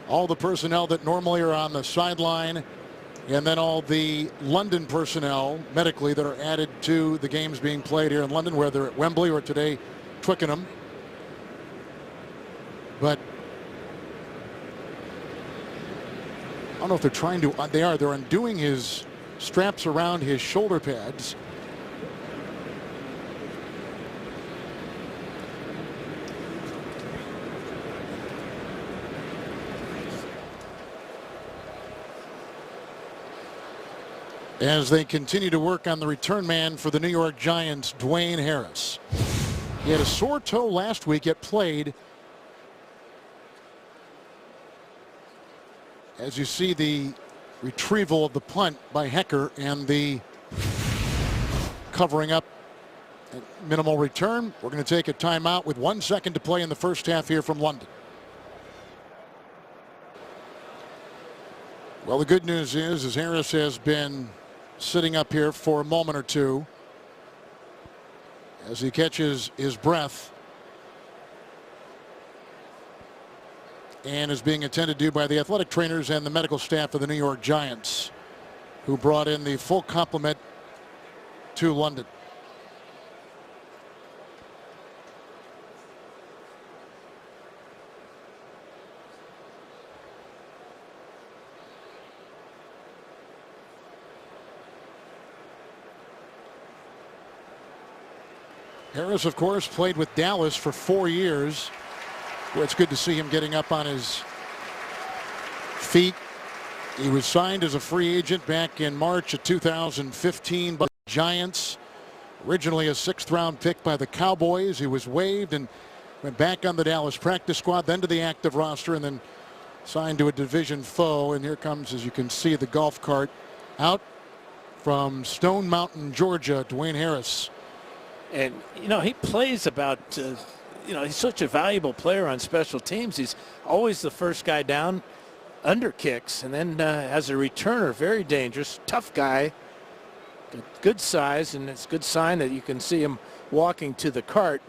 all the personnel that normally are on the sideline, and then all the London personnel medically that are added to the games being played here in London, whether at Wembley or today Twickenham. But I don't know if they're trying to, they're undoing his straps around his shoulder pads. As they continue to work on the return man for the New York Giants, Dwayne Harris. He had a sore toe last week, yet played. As you see the retrieval of the punt by Hecker and the covering up minimal return. We're going to take a timeout with 1 second to play in the first half here from London. Well, the good news is Harris has been sitting up here for a moment or two as he catches his breath and is being attended to by the athletic trainers and the medical staff of the New York Giants, who brought in the full complement to London. Harris, of course, played with Dallas for 4 years. Well, it's good to see him getting up on his feet. He was signed as a free agent back in March of 2015 by the Giants. Originally a 6th-round pick by the Cowboys. He was waived and went back on the Dallas practice squad, then to the active roster, and then signed to a division foe. And here comes, as you can see, the golf cart out from Stone Mountain, Georgia, Dwayne Harris. And, you know, he plays about he's such a valuable player on special teams. He's always the first guy down under kicks, and then as a returner, very dangerous, tough guy, good size, and it's a good sign that you can see him walking to the cart.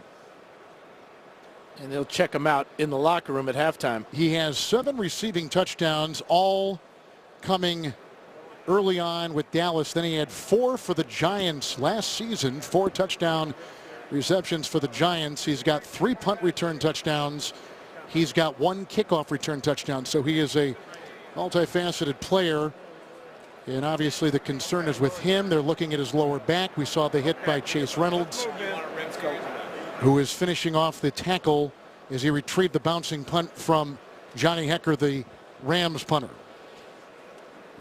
And they'll check him out in the locker room at halftime. He has 7 receiving touchdowns, all coming early on with Dallas. Then he had 4 for the Giants last season, 4 touchdown receptions for the Giants. He's got 3 punt return touchdowns. He's got 1 kickoff return touchdown. So he is a multifaceted player. And obviously the concern is with him. They're looking at his lower back. We saw the hit by Chase Reynolds, who is finishing off the tackle as he retrieved the bouncing punt from Johnny Hecker, the Rams punter.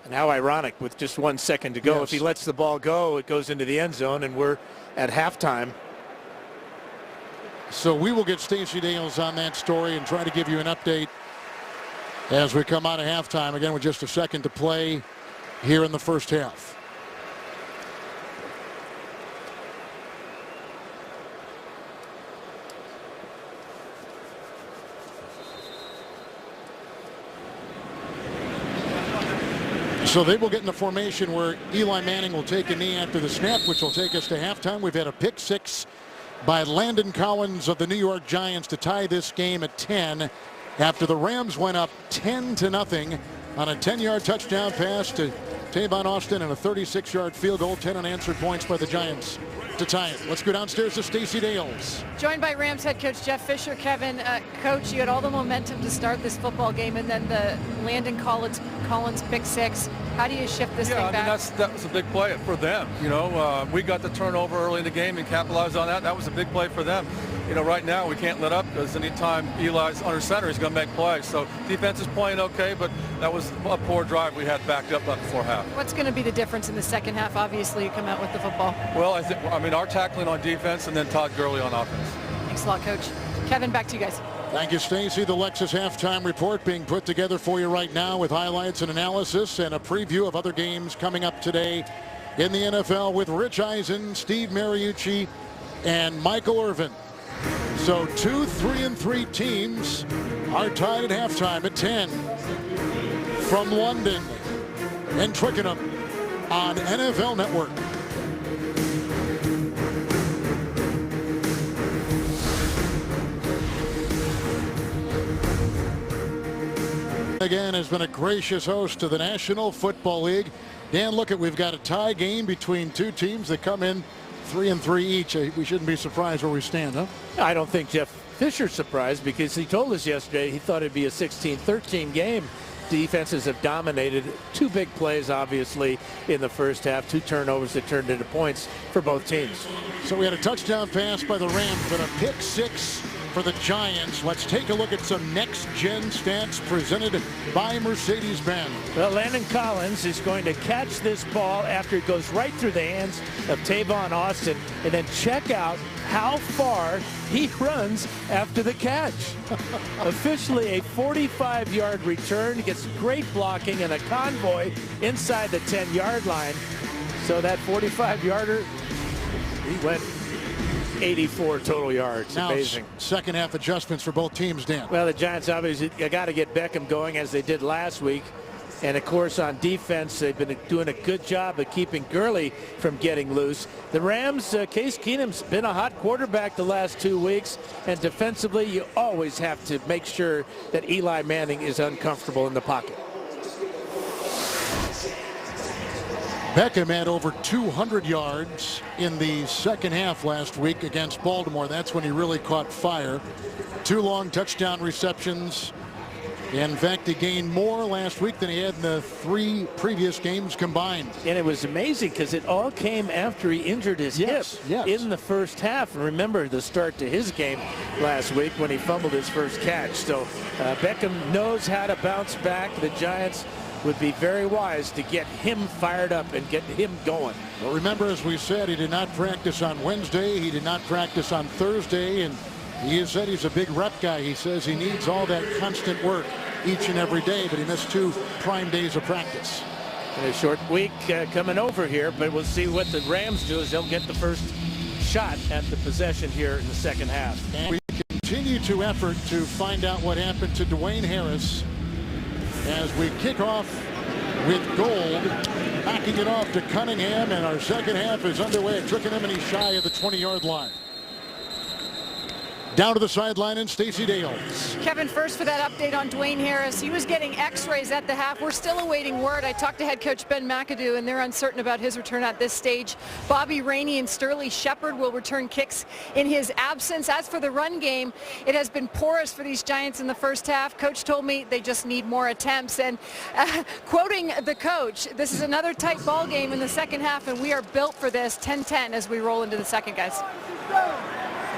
And how ironic, with just 1 second to go. Yes. If he lets the ball go, it goes into the end zone, and we're at halftime. So we will get Stacey Dales on that story and try to give you an update as we come out of halftime, again with just a second to play here in the first half. So they will get in the formation where Eli Manning will take a knee after the snap, which will take us to halftime. We've had a pick 6 by Landon Collins of the New York Giants to tie this game at 10 after the Rams went up 10-0 on a 10-yard touchdown pass to Tavon Austin and a 36-yard field goal, 10 unanswered points by the Giants to tie it. Let's go downstairs to Stacey Dales. Joined by Rams head coach Jeff Fisher. Kevin, coach, you had all the momentum to start this football game, and then the Landon Collins pick 6. How do you shift this thing back? That was a big play for them. We got the turnover early in the game and capitalized on that. That was a big play for them. Right now we can't let up, because anytime Eli's under center, he's going to make plays. So defense is playing okay, but that was a poor drive we had backed up before half. What's going to be the difference in the second half? Obviously, you come out with the football. Well, I mean, our tackling on defense, and then Todd Gurley on offense. Thanks a lot, Coach. Kevin, back to you guys. Thank you, Stacey. The Lexus halftime report being put together for you right now with highlights and analysis and a preview of other games coming up today in the NFL with Rich Eisen, Steve Mariucci, and Michael Irvin. So 2 3-3 teams are tied at halftime at 10 from London and Twickenham on NFL Network. Again, has been a gracious host to the National Football League. Dan, look at, we've got a tie game between 2 teams that come in 3-3 each. We shouldn't be surprised where we stand, huh? I don't think Jeff Fisher's surprised, because he told us yesterday he thought it'd be a 16-13 game. Defenses have dominated. 2 big plays, obviously, in the first half. 2 turnovers that turned into points for both teams. So we had a touchdown pass by the Rams, but a pick 6 for the Giants. Let's take a look at some next-gen stats presented by Mercedes-Benz. Well, Landon Collins is going to catch this ball after it goes right through the hands of Tavon Austin, and then check out how far he runs after the catch. Officially a 45-yard return. He gets great blocking and a convoy inside the 10-yard line. So that 45-yarder, he went 84 total yards. Now, amazing. Second half adjustments for both teams, Dan. Well, the Giants obviously got to get Beckham going, as they did last week. And, of course, on defense, they've been doing a good job of keeping Gurley from getting loose. The Rams, Case Keenum's been a hot quarterback the last 2 weeks. And defensively, you always have to make sure that Eli Manning is uncomfortable in the pocket. Beckham had over 200 yards in the second half last week against Baltimore. That's when he really caught fire. 2 long touchdown receptions. In fact, he gained more last week than he had in the 3 previous games combined. And it was amazing, because it all came after he injured his hip in the first half. And remember the start to his game last week when he fumbled his first catch. So Beckham knows how to bounce back. The Giants would be very wise to get him fired up and get him going. Well, remember, as we said, he did not practice on Wednesday. He did not practice on Thursday. And he has said he's a big rep guy. He says he needs all that constant work each and every day, but he missed 2 prime days of practice. A short week coming over here, but we'll see what the Rams do, as they'll get the first shot at the possession here in the second half. And we continue to effort to find out what happened to Dwayne Harris as we kick off with Gold, backing it off to Cunningham, and our second half is underway at Twickenham, and he's shy of the 20-yard line. Down to the sideline in Stacey Dales. Kevin, first for that update on Dwayne Harris. He was getting x-rays at the half. We're still awaiting word. I talked to head coach Ben McAdoo, and they're uncertain about his return at this stage. Bobby Rainey and Sterling Shepard will return kicks in his absence. As for the run game, it has been porous for these Giants in the first half. Coach told me they just need more attempts. And quoting the coach, this is another tight ball game in the second half, and we are built for this. 10-10 as we roll into the second, guys.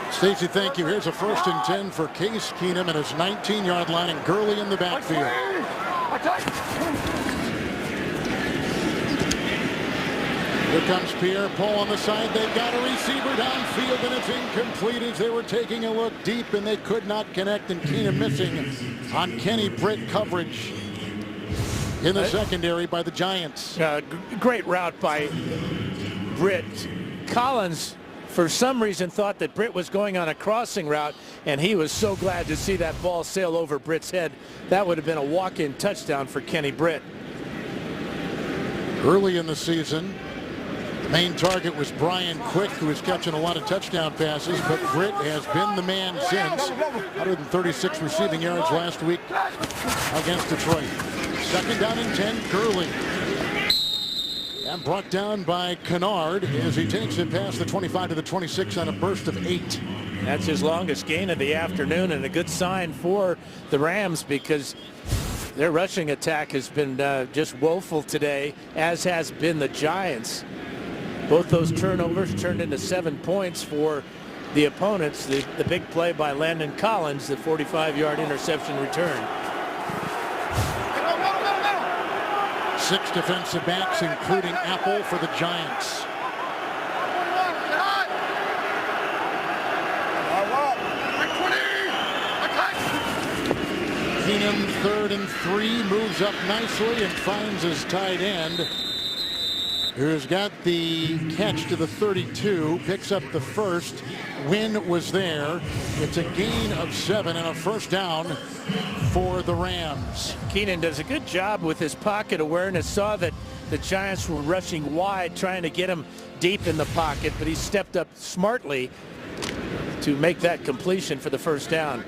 Stacey, thank you. Here's a 1st and 10 for Case Keenum and his 19-yard line, and Gurley in the backfield. Here comes Pierre Paul on the side. They've got a receiver downfield, and it's incomplete as they were taking a look deep, and they could not connect, and Keenum missing on Kenny Britt coverage in the secondary by the Giants. Great route by Britt. Collins, for some reason, thought that Britt was going on a crossing route, and he was so glad to see that ball sail over Britt's head. That would have been a walk-in touchdown for Kenny Britt. Early in the season, the main target was Brian Quick, who was catching a lot of touchdown passes, but Britt has been the man since. 136 receiving yards last week against Detroit. 2nd down and 10, Gurley. And brought down by Kennard as he takes it past the 25 to the 26 on a burst of 8. That's his longest gain of the afternoon, and a good sign for the Rams because their rushing attack has been just woeful today, as has been the Giants. Both those turnovers turned into 7 points for the opponents. The big play by Landon Collins, the 45-yard interception return. 6 defensive backs, including Apple, for the Giants. Keenum, 3rd and 3, moves up nicely and finds his tight end, who's got the catch to the 32, picks up the first. Win was there. It's a gain of 7 and a 1st down for the Rams. Keenan does a good job with his pocket awareness. Saw that the Giants were rushing wide, trying to get him deep in the pocket, but he stepped up smartly to make that completion for the 1st down.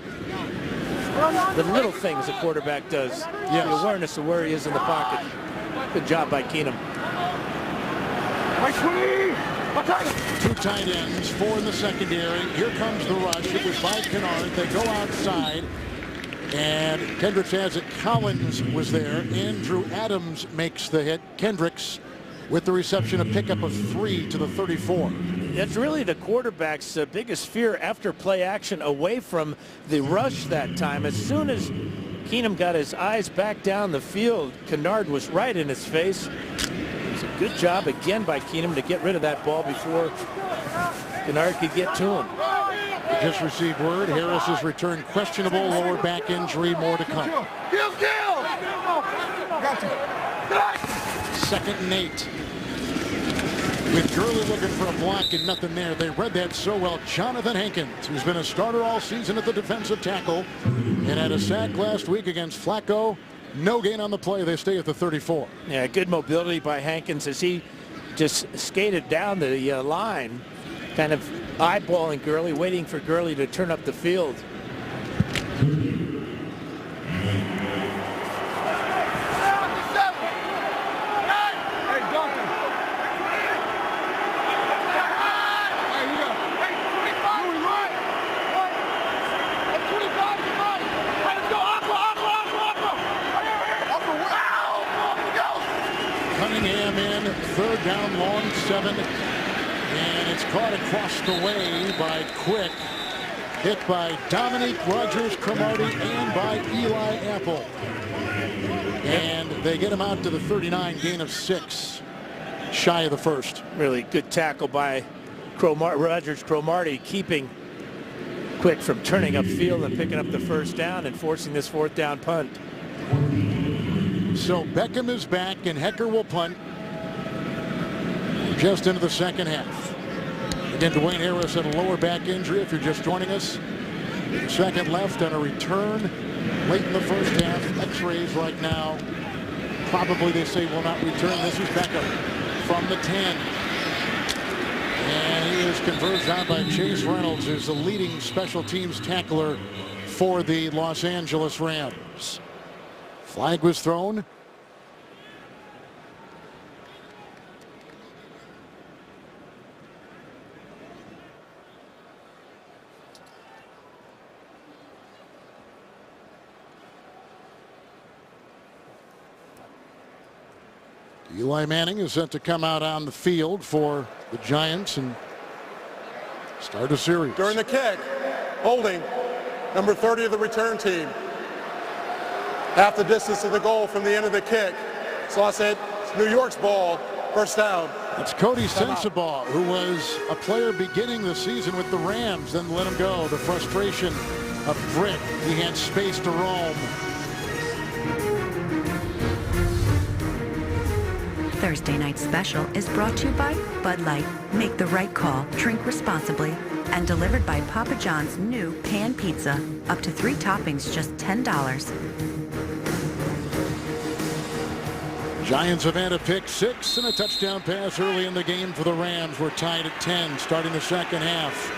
The little things a quarterback does. Yes. The awareness of where he is in the pocket. Good job by Keenum. 2 tight ends, 4 in the secondary. Here comes the rush. It was by Kennard. They go outside, and Kendricks has it. Collins was there. Andrew Adams makes the hit. Kendricks with the reception, a pickup of 3 to the 34. That's really the quarterback's biggest fear after play action, away from the rush that time. As soon as Keenum got his eyes back down the field, Kennard was right in his face. It's a good job again by Keenum to get rid of that ball before Kennard could get to him. We just received word. Harris is returned questionable, lower back injury, more to come. 2nd and 8. With Gurley looking for a block and nothing there. They read that so well. Jonathan Hankins, who's been a starter all season at the defensive tackle and had a sack last week against Flacco. No gain on the play. They stay at the 34. Yeah, good mobility by Hankins as he just skated down the line, kind of eyeballing Gurley, waiting for Gurley to turn up the field. Cunningham in, 3rd down, long 7, and it's caught across the way by Quick, hit by Dominique Rodgers-Cromartie and by Eli Apple, and they get him out to the 39, gain of 6, shy of the 1st. Really good tackle by Rodgers-Cromartie, keeping Quick from turning upfield and picking up the 1st down and forcing this 4th down punt. So Beckham is back, and Hecker will punt just into the second half. Again, Dwayne Harris had a lower back injury. If you're just joining us, Second left and a return late in the first half. X-rays right now. Probably they say will not return. This is Beckham from the 10. And he is converged on by Chase Reynolds, who's the leading special teams tackler for the Los Angeles Rams. Flag was thrown. Eli Manning is set to come out on the field for the Giants and start a series. During the kick, holding number 30 of the return team. Half the distance of the goal from the end of the kick. It's New York's ball, first down. It's Cody Sensabaugh, who was a player beginning the season with the Rams, then let him go. The frustration of Britt. He had space to roam. Thursday Night Special is brought to you by Bud Light. Make the right call, drink responsibly, and delivered by Papa John's new pan pizza. Up to 3 toppings, just $10. Giants have had a pick 6 and a touchdown pass early in the game for the Rams. We're tied at 10 starting the second half.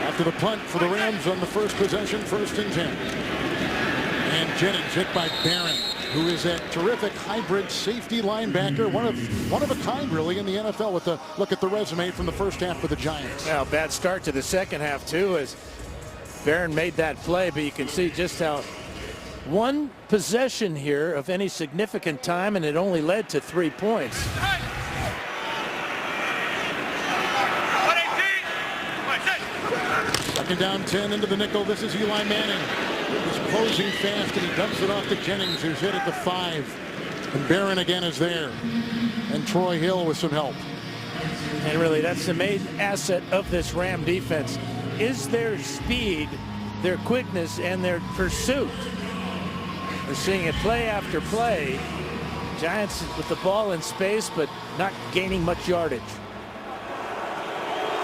After the punt for the Rams on the first possession, 1st and 10. And Jennings hit by Barron, who is a terrific hybrid safety linebacker, one of a kind really in the NFL. With the look at the resume from the first half for the Giants. Well, bad start to the second half too, as Barron made that play, but you can see just how one possession here of any significant time, and it only led to 3 points. Second down 10 into the nickel. This is Eli Manning. He's closing fast, and he dumps it off to Jennings, who's hit at the 5. And Barron again is there. And Troy Hill with some help. And really, that's the main asset of this Ram defense, is their speed, their quickness, and their pursuit. We're seeing it play after play. Giants with the ball in space, but not gaining much yardage.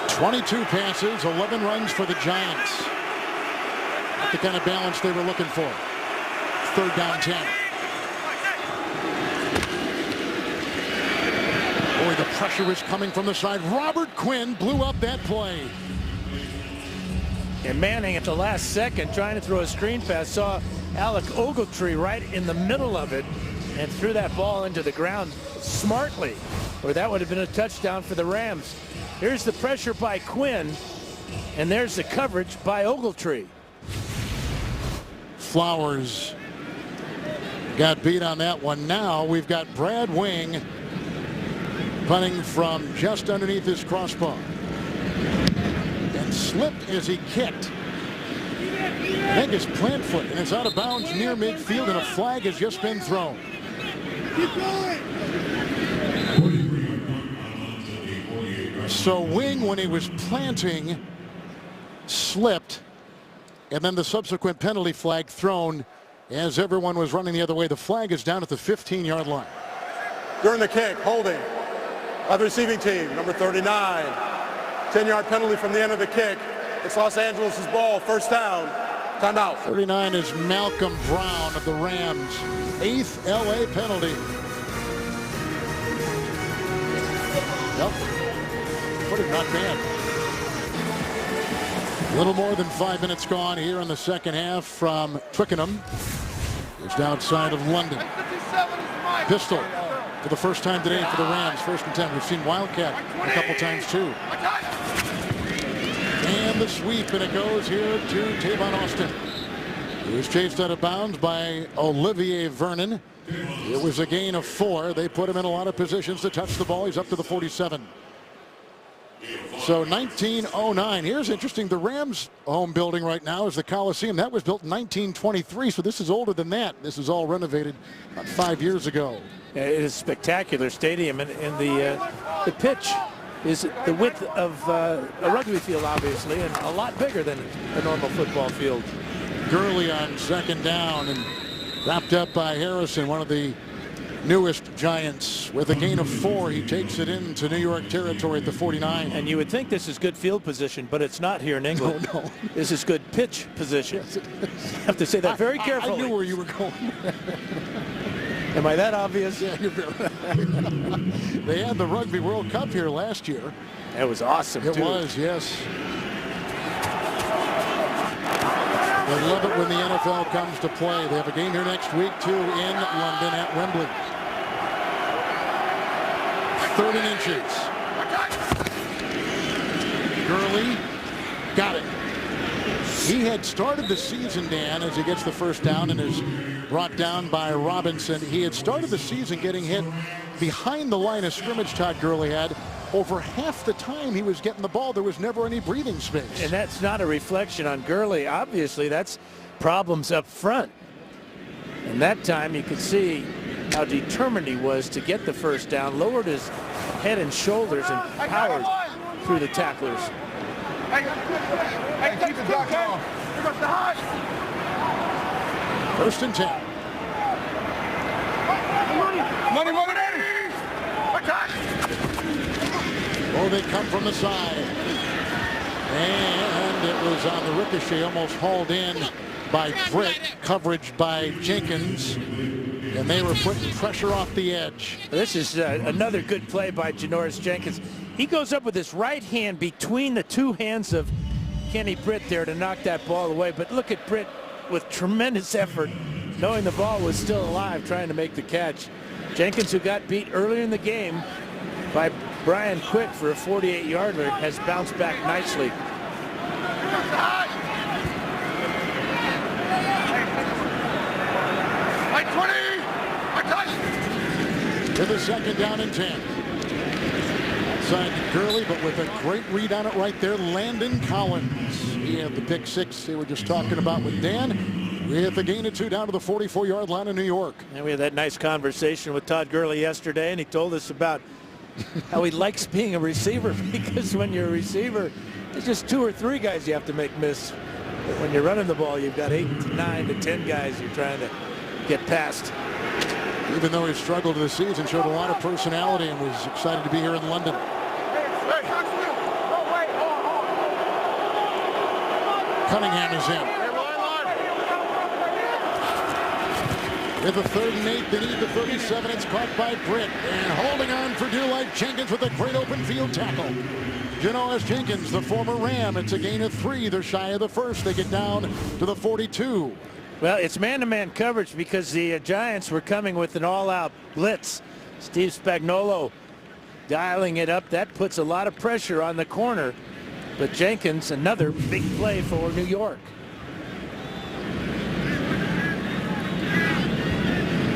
22 passes, 11 runs for the Giants. The kind of balance they were looking for. 3rd down 10. Boy, the pressure is coming from the side. Robert Quinn blew up that play. And Manning at the last second trying to throw a screen pass, saw Alec Ogletree right in the middle of it and threw that ball into the ground smartly, or that would have been a touchdown for the Rams. Here's the pressure by Quinn, and there's the coverage by Ogletree. Flowers got beat on that one. Now we've got Brad Wing punting from just underneath his crossbar and slipped as he kicked. I think it's plant foot, and it's out of bounds near midfield, and a flag has just been thrown. Keep going. So Wing, when he was planting, slipped, and then the subsequent penalty flag thrown as everyone was running the other way. The flag is down at the 15-yard line. During the kick, holding by the receiving team, number 39. 10-yard penalty from the end of the kick. It's Los Angeles' ball, first down. Timeout. 39 is Malcolm Brown of the Rams. 8th LA penalty. Yep. Put it not bad. A little more than 5 minutes gone here in the second half from Twickenham. Just outside of London. Pistol for the first time today for the Rams. 1st and 10. We've seen Wildcat a couple times too. And the sweep, and it goes here to Tavon Austin. He was chased out of bounds by Olivier Vernon. It was a gain of 4. They put him in a lot of positions to touch the ball. He's up to the 47. So 1909. Here's interesting. The Rams home building right now is the Coliseum. That was built in 1923. So this is older than that. This is all renovated about 5 years ago. It is a spectacular stadium, and the pitch is the width of a rugby field, obviously, and a lot bigger than a normal football field. Gurley on second down and wrapped up by Harrison, one of the newest Giants. With a gain of 4, he takes it into New York territory at the 49. And you would think this is good field position, but it's not here in England. No. This is good pitch position. I have to say that very carefully. I knew where you were going. Am I that obvious? Yeah, you're very. They had the Rugby World Cup here last year. That was awesome, It too. was, yes. They love it when the NFL comes to play. They have a game here next week, too, in London at Wembley. 30 inches. Gurley got it. He had started the season, Dan, as he gets the first down and is brought down by Robinson. He had started the season getting hit behind the line of scrimmage. Todd Gurley had. Over half the time he was getting the ball, there was never any breathing space. And that's not a reflection on Gurley. Obviously, that's problems up front. And that time you could see how determined he was to get the first down, lowered his head and shoulders and powered through the tacklers. Hey, keep the doctor off. Here goes the high. 1st and 10. Money. Attack. Oh, they come from the side. And it was on the ricochet, almost hauled in by Britt. Coverage by Jenkins. And they were putting pressure off the edge. This is another good play by Janoris Jenkins. He goes up with his right hand between the two hands of Kenny Britt there to knock that ball away. But look at Britt with tremendous effort, knowing the ball was still alive, trying to make the catch. Jenkins, who got beat earlier in the game by Brian Quick for a 48-yarder, has bounced back nicely. With a 2nd down and 10. Outside to Gurley, but with a great read on it right there, Landon Collins. He had the pick 6 they were just talking about with Dan. We have the gain of 2 down to the 44-yard line of New York. And we had that nice conversation with Todd Gurley yesterday, and he told us about how he likes being a receiver, because when you're a receiver, there's just 2 or 3 guys you have to make miss. But when you're running the ball, you've got 8 to 9 to 10 guys you're trying to get past. Even though he struggled this season, showed a lot of personality and was excited to be here in London. Cunningham is in. With a 3rd and 8, they need the 37. It's caught by Britt. And holding on for dear life, Jenkins with a great open field tackle. Janoris Jenkins, the former Ram. It's a gain of 3. They're shy of the 1st. They get down to the 42. Well, it's man-to-man coverage because the Giants were coming with an all-out blitz. Steve Spagnuolo dialing it up. That puts a lot of pressure on the corner. But Jenkins, another big play for New York.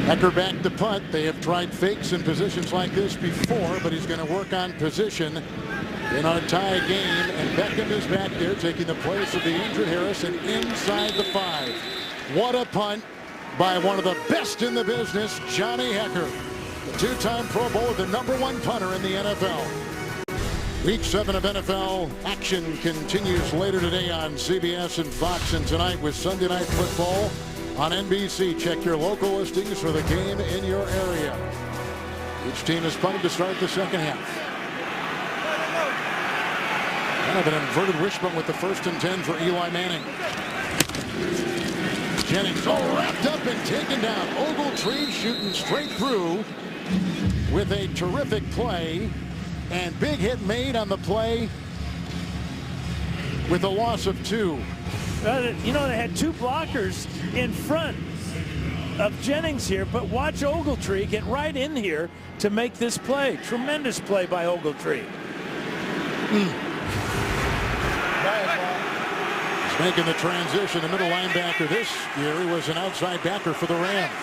Ecker back to punt. They have tried fakes in positions like this before, but he's going to work on position in our tie game. And Beckham is back there taking the place of the injured Harrison inside the 5. What a punt by one of the best in the business, Johnny Hekker. The 2-time Pro Bowler, the #1 punter in the NFL. Week 7 of NFL action continues later today on CBS and Fox, and tonight with Sunday Night Football on NBC. Check your local listings for the game in your area. Each team is punted to start the 2nd half. Kind of an inverted wishbone with the 1st and 10 for Eli Manning. Jennings all wrapped up and taken down. Ogletree shooting straight through with a terrific play, and big hit made on the play with a loss of 2. You know, they had 2 blockers in front of Jennings here, but watch Ogletree get right in here to make this play. Tremendous play by Ogletree. Making the transition, the middle linebacker this year, he was an outside backer for the Rams.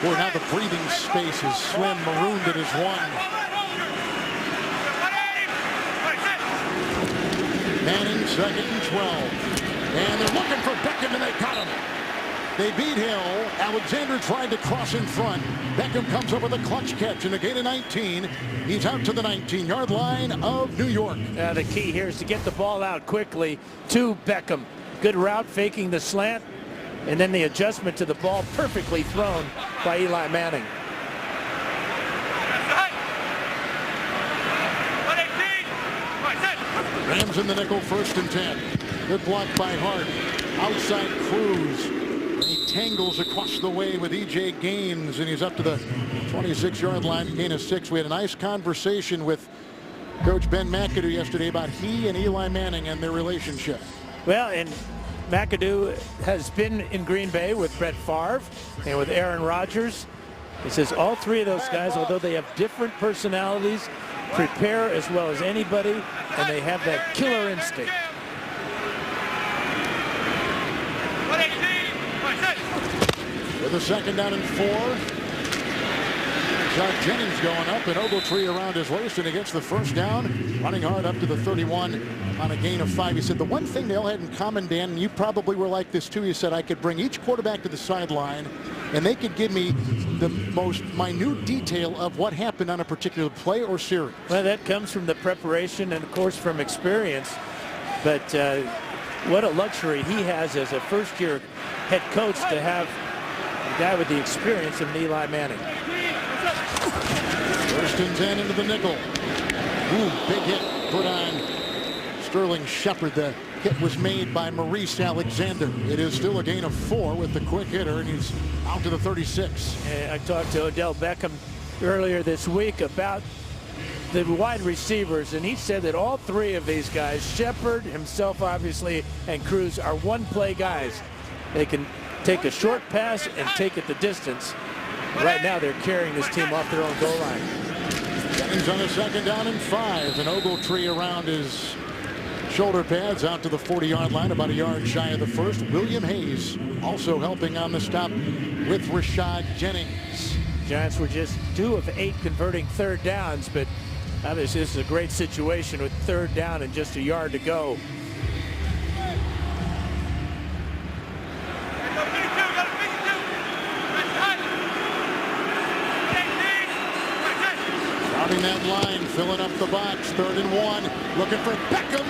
Boy, now the breathing space is slim, marooned at his 1. Manning, 2nd and 12. And they're looking for Beckham, and they got him. They beat Hill. Alexander tried to cross in front. Beckham comes up with a clutch catch and a gain of 19. He's out to the 19-yard line of New York. The key here is to get the ball out quickly to Beckham. Good route, faking the slant. And then the adjustment to the ball perfectly thrown by Eli Manning. Rams in the nickel, 1st and 10. Good block by Hart. Outside Cruz. And he tangles across the way with E.J. Gaines, and he's up to the 26-yard line, gain of 6. We had a nice conversation with Coach Ben McAdoo yesterday about he and Eli Manning and their relationship. Well, and McAdoo has been in Green Bay with Brett Favre and with Aaron Rodgers. He says all three of those guys, although they have different personalities, prepare as well as anybody, and they have that killer instinct. With a 2nd down and 4. Josh Jennings going up, and Ogletree around his waist, and he gets the 1st down, running hard up to the 31 on a gain of 5. He said the one thing they all had in common, Dan, and you probably were like this too, he said I could bring each quarterback to the sideline and they could give me the most minute detail of what happened on a particular play or series. Well, that comes from the preparation and, of course, from experience. But what a luxury he has as a first-year head coach to have a guy with the experience of Eli Manning. 1st and 10 into the nickel. Ooh, big hit put on Sterling Shepard. The hit was made by Maurice Alexander. It is still a gain of 4 with the quick hitter, and he's out to the 36. I talked to Odell Beckham earlier this week about the wide receivers, and he said that all three of these guys, Shepard, himself obviously, and Cruz, are one-play guys. They can take a short pass and take it the distance. Right now they're carrying this team off their own goal line. Jennings on a 2nd down and 5, and Ogletree around his shoulder pads out to the 40-yard line, about a yard shy of the 1st. William Hayes also helping on the stop with Rashad Jennings. Giants were just 2 of 8 converting 3rd downs, but obviously this is a great situation with 3rd down and just a yard to go. Crowding that line, filling up the box, 3rd and 1, looking for Beckham.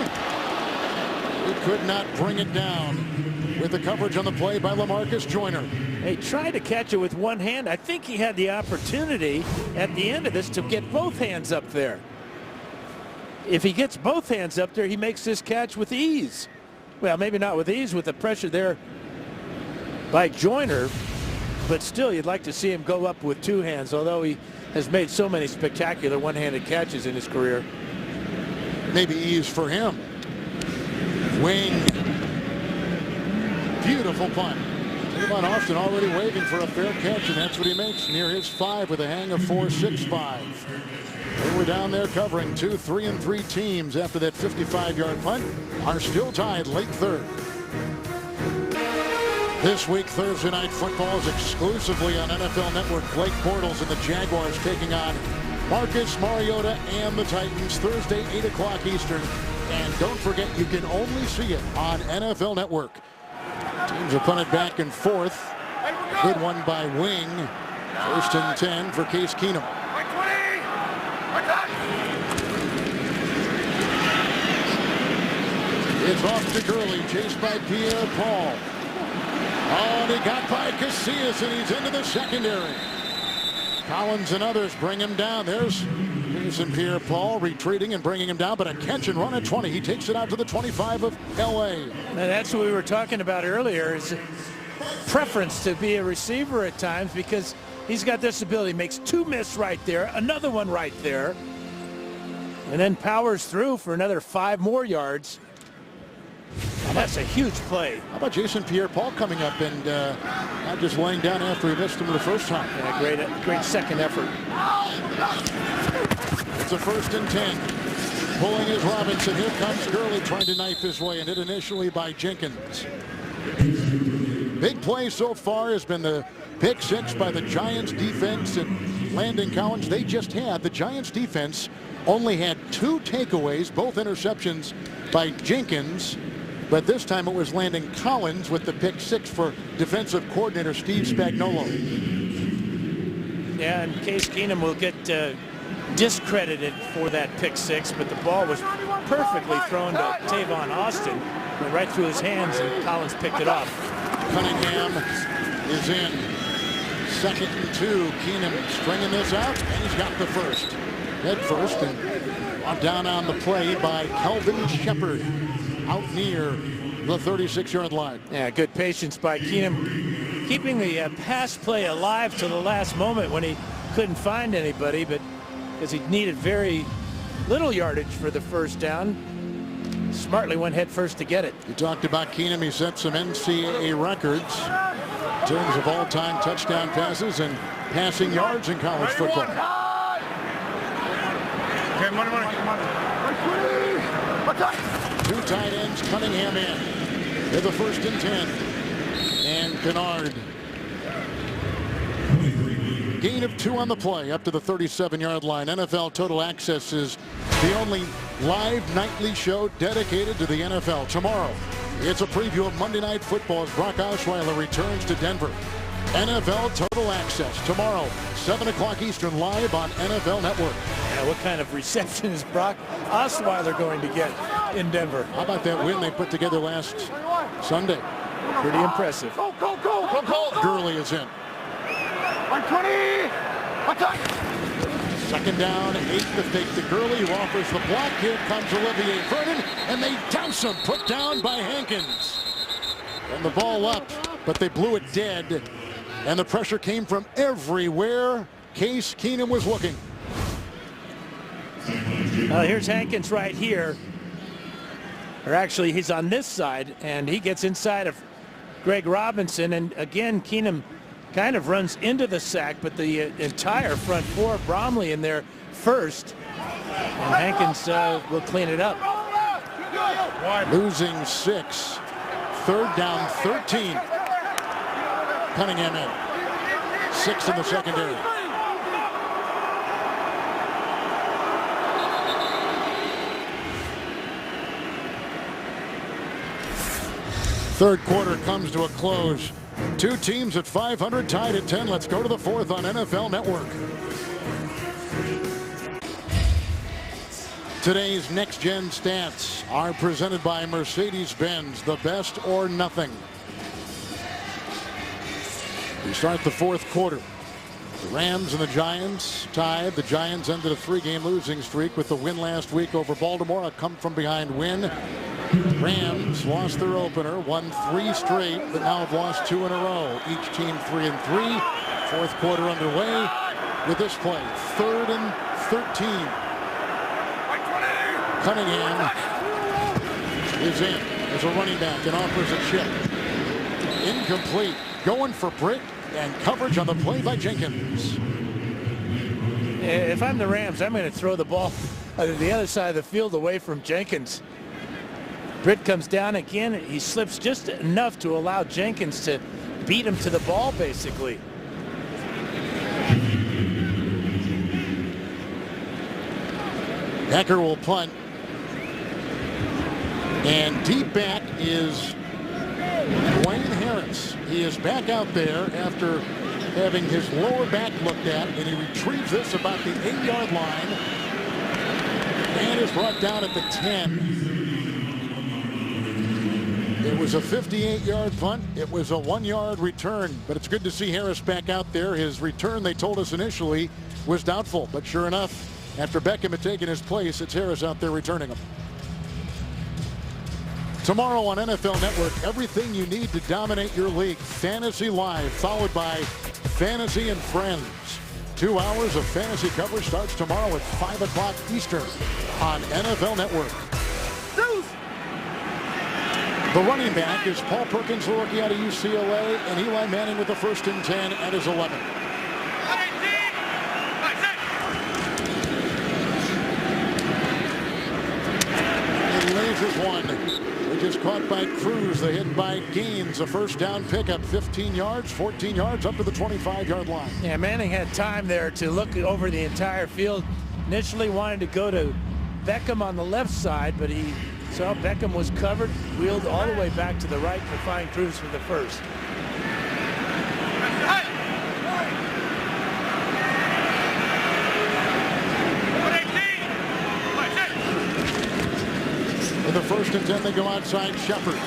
He could not bring it down with the coverage on the play by LaMarcus Joyner. He tried to catch it with one hand. I think he had the opportunity at the end of this to get both hands up there. If he gets both hands up there, he makes this catch with ease. Well, maybe not with ease with the pressure there by Joyner, but still you'd like to see him go up with 2 hands, although he has made so many spectacular one-handed catches in his career. Maybe ease for him. Wing. Beautiful punt. Tavon Austin already waiting for a fair catch, and that's what he makes near his 5 with a hang of 4.65. They were down there covering 2 3-3 teams after that 55-yard punt are still tied late 3rd. This week, Thursday Night Football is exclusively on NFL Network. Blake Bortles and the Jaguars taking on Marcus Mariota and the Titans Thursday, 8 o'clock Eastern. And don't forget, you can only see it on NFL Network. Teams are punted back and forth. Good one by Wing. 1st and 10 for Case Keenum. It's off to Gurley, chased by Pierre-Paul. Oh, and he got by Casillas, and he's into the secondary. Collins and others bring him down. There's Jason Pierre-Paul retreating and bringing him down, but a catch and run at 20. He takes it out to the 25 of L.A. Now that's what we were talking about earlier, is preference to be a receiver at times, because he's got this ability. Makes 2 miss right there, another one right there, and then powers through for another 5 more yards. And that's a huge play. How about Jason Pierre-Paul coming up and not just laying down after he missed him the first time? Yeah, great second effort. It's a 1st and 10. Pulling is Robinson. Here comes Gurley trying to knife his way, and hit initially by Jenkins. Big play so far has been the pick 6 by the Giants defense and Landon Collins. They just had, the Giants defense only had 2 takeaways, both interceptions by Jenkins. But this time it was Landon Collins with the pick 6 for defensive coordinator Steve Spagnuolo. Yeah, and Case Keenum will get discredited for that pick 6, but the ball was perfectly thrown to Tavon Austin. Went right through his hands, and Collins picked it off. Cunningham is in. 2nd and 2. Keenum stringing this out, and he's got the first. Head first, and brought down on the play by Kelvin Shepherd out near the 36-yard line. Yeah, good patience by Keenum, keeping the pass play alive to the last moment when he couldn't find anybody, but because he needed very little yardage for the first down, smartly went head first to get it. You talked about Keenum. He set some NCAA records in terms of all-time touchdown passes and passing yards in college football. Okay, money. 2 tight ends, Cunningham in. They're the 1st and 10. And Kennard. Gain of 2 on the play up to the 37-yard line. NFL Total Access is the only live nightly show dedicated to the NFL. Tomorrow, it's a preview of Monday Night Football as Brock Osweiler returns to Denver. NFL Total Access tomorrow, 7 o'clock Eastern, live on NFL Network. Yeah, what kind of reception is Brock Osweiler going to get in Denver? How about that win they put together last Sunday? Pretty impressive. Go. Gurley is in. 120. Attack. 2nd down, 8 to fake to Gurley, who offers the block. Here comes Olivier Vernon, and they douse him, put down by Hankins. And the ball up, but they blew it dead. And the pressure came from everywhere Case Keenum was looking. Here's Hankins right here. Or actually, he's on this side, and he gets inside of Greg Robinson. And again, Keenum kind of runs into the sack, but the entire front 4, Bromley in there first. And Hankins will clean it up. Losing 6. 3rd down, 13. Cunningham in. 6 in the secondary. Third quarter comes to a close. 2 teams at 500, tied at 10. Let's go to the 4th on NFL Network. Today's Next Gen Stats are presented by Mercedes-Benz, the best or nothing. We start the 4th quarter. The Rams and the Giants tied. The Giants ended a 3-game losing streak with the win last week over Baltimore, a come-from-behind win. Rams lost their opener, won 3 straight, but now have lost 2 in a row. Each team 3-3. 4th quarter underway with this play. 3rd and 13. Cunningham is in as a running back and offers a chip. Incomplete. Going for Britt, and coverage on the play by Jenkins. If I'm the Rams, I'm going to throw the ball to the other side of the field away from Jenkins. Britt comes down again. He slips just enough to allow Jenkins to beat him to the ball, basically. Hecker will punt. And deep back is Dwayne Harris. He is back out there after having his lower back looked at, and he retrieves this about the 8-yard line and is brought down at the 10. It was a 58-yard punt. It was a 1-yard return, but it's good to see Harris back out there. His return, they told us initially, was doubtful, but sure enough, after Beckham had taken his place, it's Harris out there returning him. Tomorrow on NFL Network, everything you need to dominate your league. Fantasy Live, followed by Fantasy and Friends. 2 hours of fantasy coverage starts tomorrow at 5 o'clock Eastern on NFL Network. The running back is Paul Perkins, the rookie out of UCLA, and Eli Manning with the 1st and 10 at his 11. He lasers one. Which is caught by Cruz. The hit by Gaines. A 1st down pickup. 15 yards, 14 yards up to the 25-yard line. Yeah, Manning had time there to look over the entire field. Initially wanted to go to Beckham on the left side, but he saw Beckham was covered, wheeled all the way back to the right to find Cruz for the 1st. In the 1st and 10, they go outside Shepherd.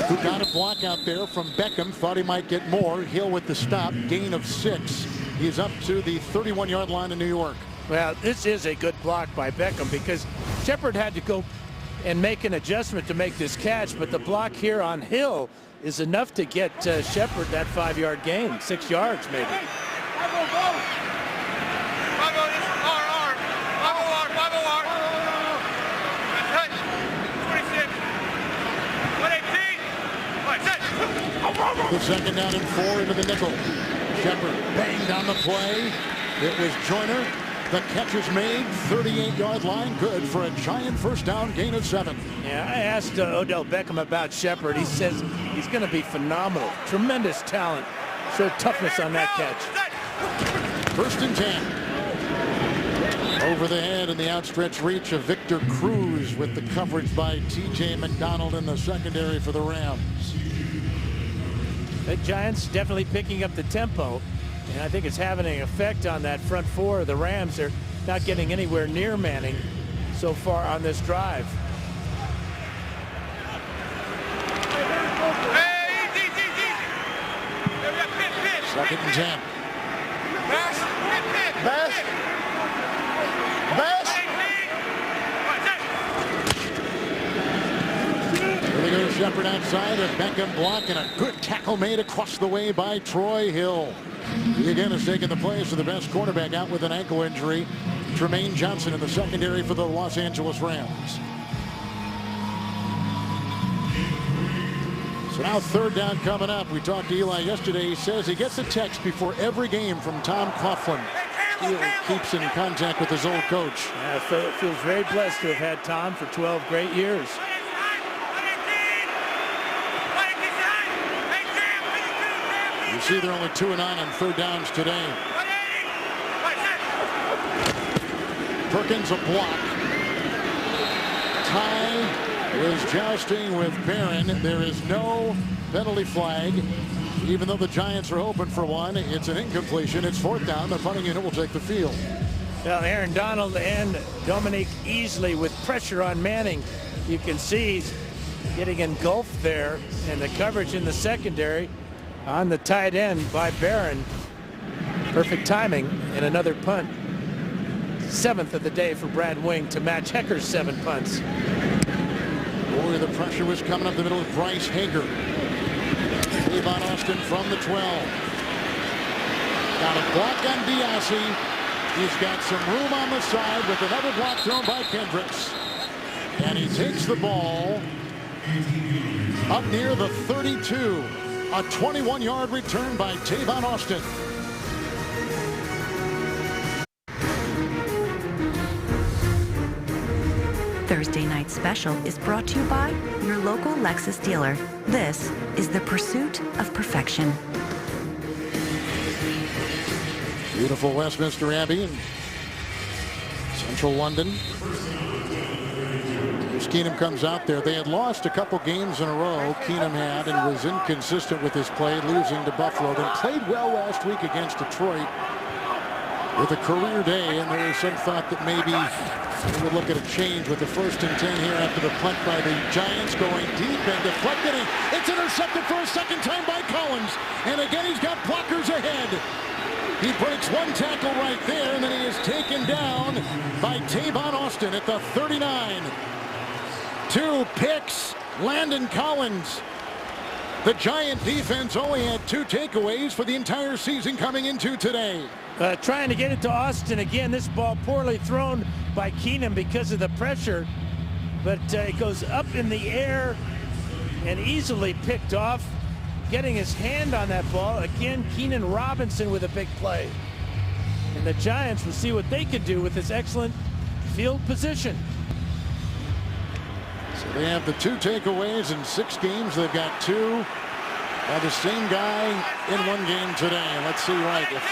who got a block out there from Beckham, thought he might get more. Hill with the stop, gain of 6. He's up to the 31-yard line in New York. Well, this is a good block by Beckham because Shepard had to go and make an adjustment to make this catch, but the block here on Hill is enough to get Shepard that 5-yard gain, 6 yards maybe. The second down and 4 into the nickel. Shepard banged on the play. It was Joyner. The catch is made. 38-yard line, good for a Giant first down, gain of 7. Yeah, I asked Odell Beckham about Shepard. He says he's going to be phenomenal. Tremendous talent. Showed toughness on that catch. First and 10. Over the head and the outstretched reach of Victor Cruz with the coverage by T.J. McDonald in the secondary for the Rams. The Giants definitely picking up the tempo, and I think it's having an effect on that front four of the Rams. They're not getting anywhere near Manning so far on this drive. Second and 10. Bass. Here they go, Shepard outside, a Beckham block, and a good tackle made across the way by Troy Hill. He again has taken the place of the best cornerback out with an ankle injury. Tremaine Johnson in the secondary for the Los Angeles Rams. So now third down coming up. We talked to Eli yesterday. He says he gets a text before every game from Tom Coughlin. He keeps in contact with his old coach. Yeah, feels very blessed to have had Tom for 12 great years. You see they're only 2-9 on third downs today. Perkins a block. Ty is jousting with Barron. There is no penalty flag. Even though the Giants are hoping for one, it's an incompletion. It's fourth down. The punting unit will take the field. Well, Aaron Donald and Dominique Easley with pressure on Manning. You can see he's getting engulfed there, and the coverage in the secondary on the tight end by Barron. Perfect timing and another punt. 7th of the day for Brad Wing to match Hecker's 7 punts. Boy, the pressure was coming up the middle of Bryce Hager. Tavon Austin from the 12. Got a block on Diassi. He's got some room on the side with another block thrown by Kendricks. And he takes the ball up near the 32. A 21-yard return by Tavon Austin. Thursday Night Special is brought to you by your local Lexus dealer. This is the pursuit of perfection. Beautiful Westminster Abbey in central London. As Keenum comes out there, they had lost a couple games in a row. Keenum had, and was inconsistent with his play, losing to Buffalo. Then played well last week against Detroit with a career day, and there was some thought that maybe we would look at a change with the 1st and 10 here after the punt by the Giants going deep and deflected. It's intercepted for a second time by Collins, and again he's got blockers ahead. He breaks one tackle right there, and then he is taken down by Tavon Austin at the 39. 2 picks, Landon Collins. The Giant defense only had 2 takeaways for the entire season coming into today. Trying to get it to Austin again. This ball poorly thrown by Keenum because of the pressure, but it goes up in the air and easily picked off. Getting his hand on that ball again. Keenan Robinson with a big play, and the Giants will see what they could do with this excellent field position. So they have the 2 takeaways in 6 games. They've got 2 by the same guy in one game today. Let's see, right, as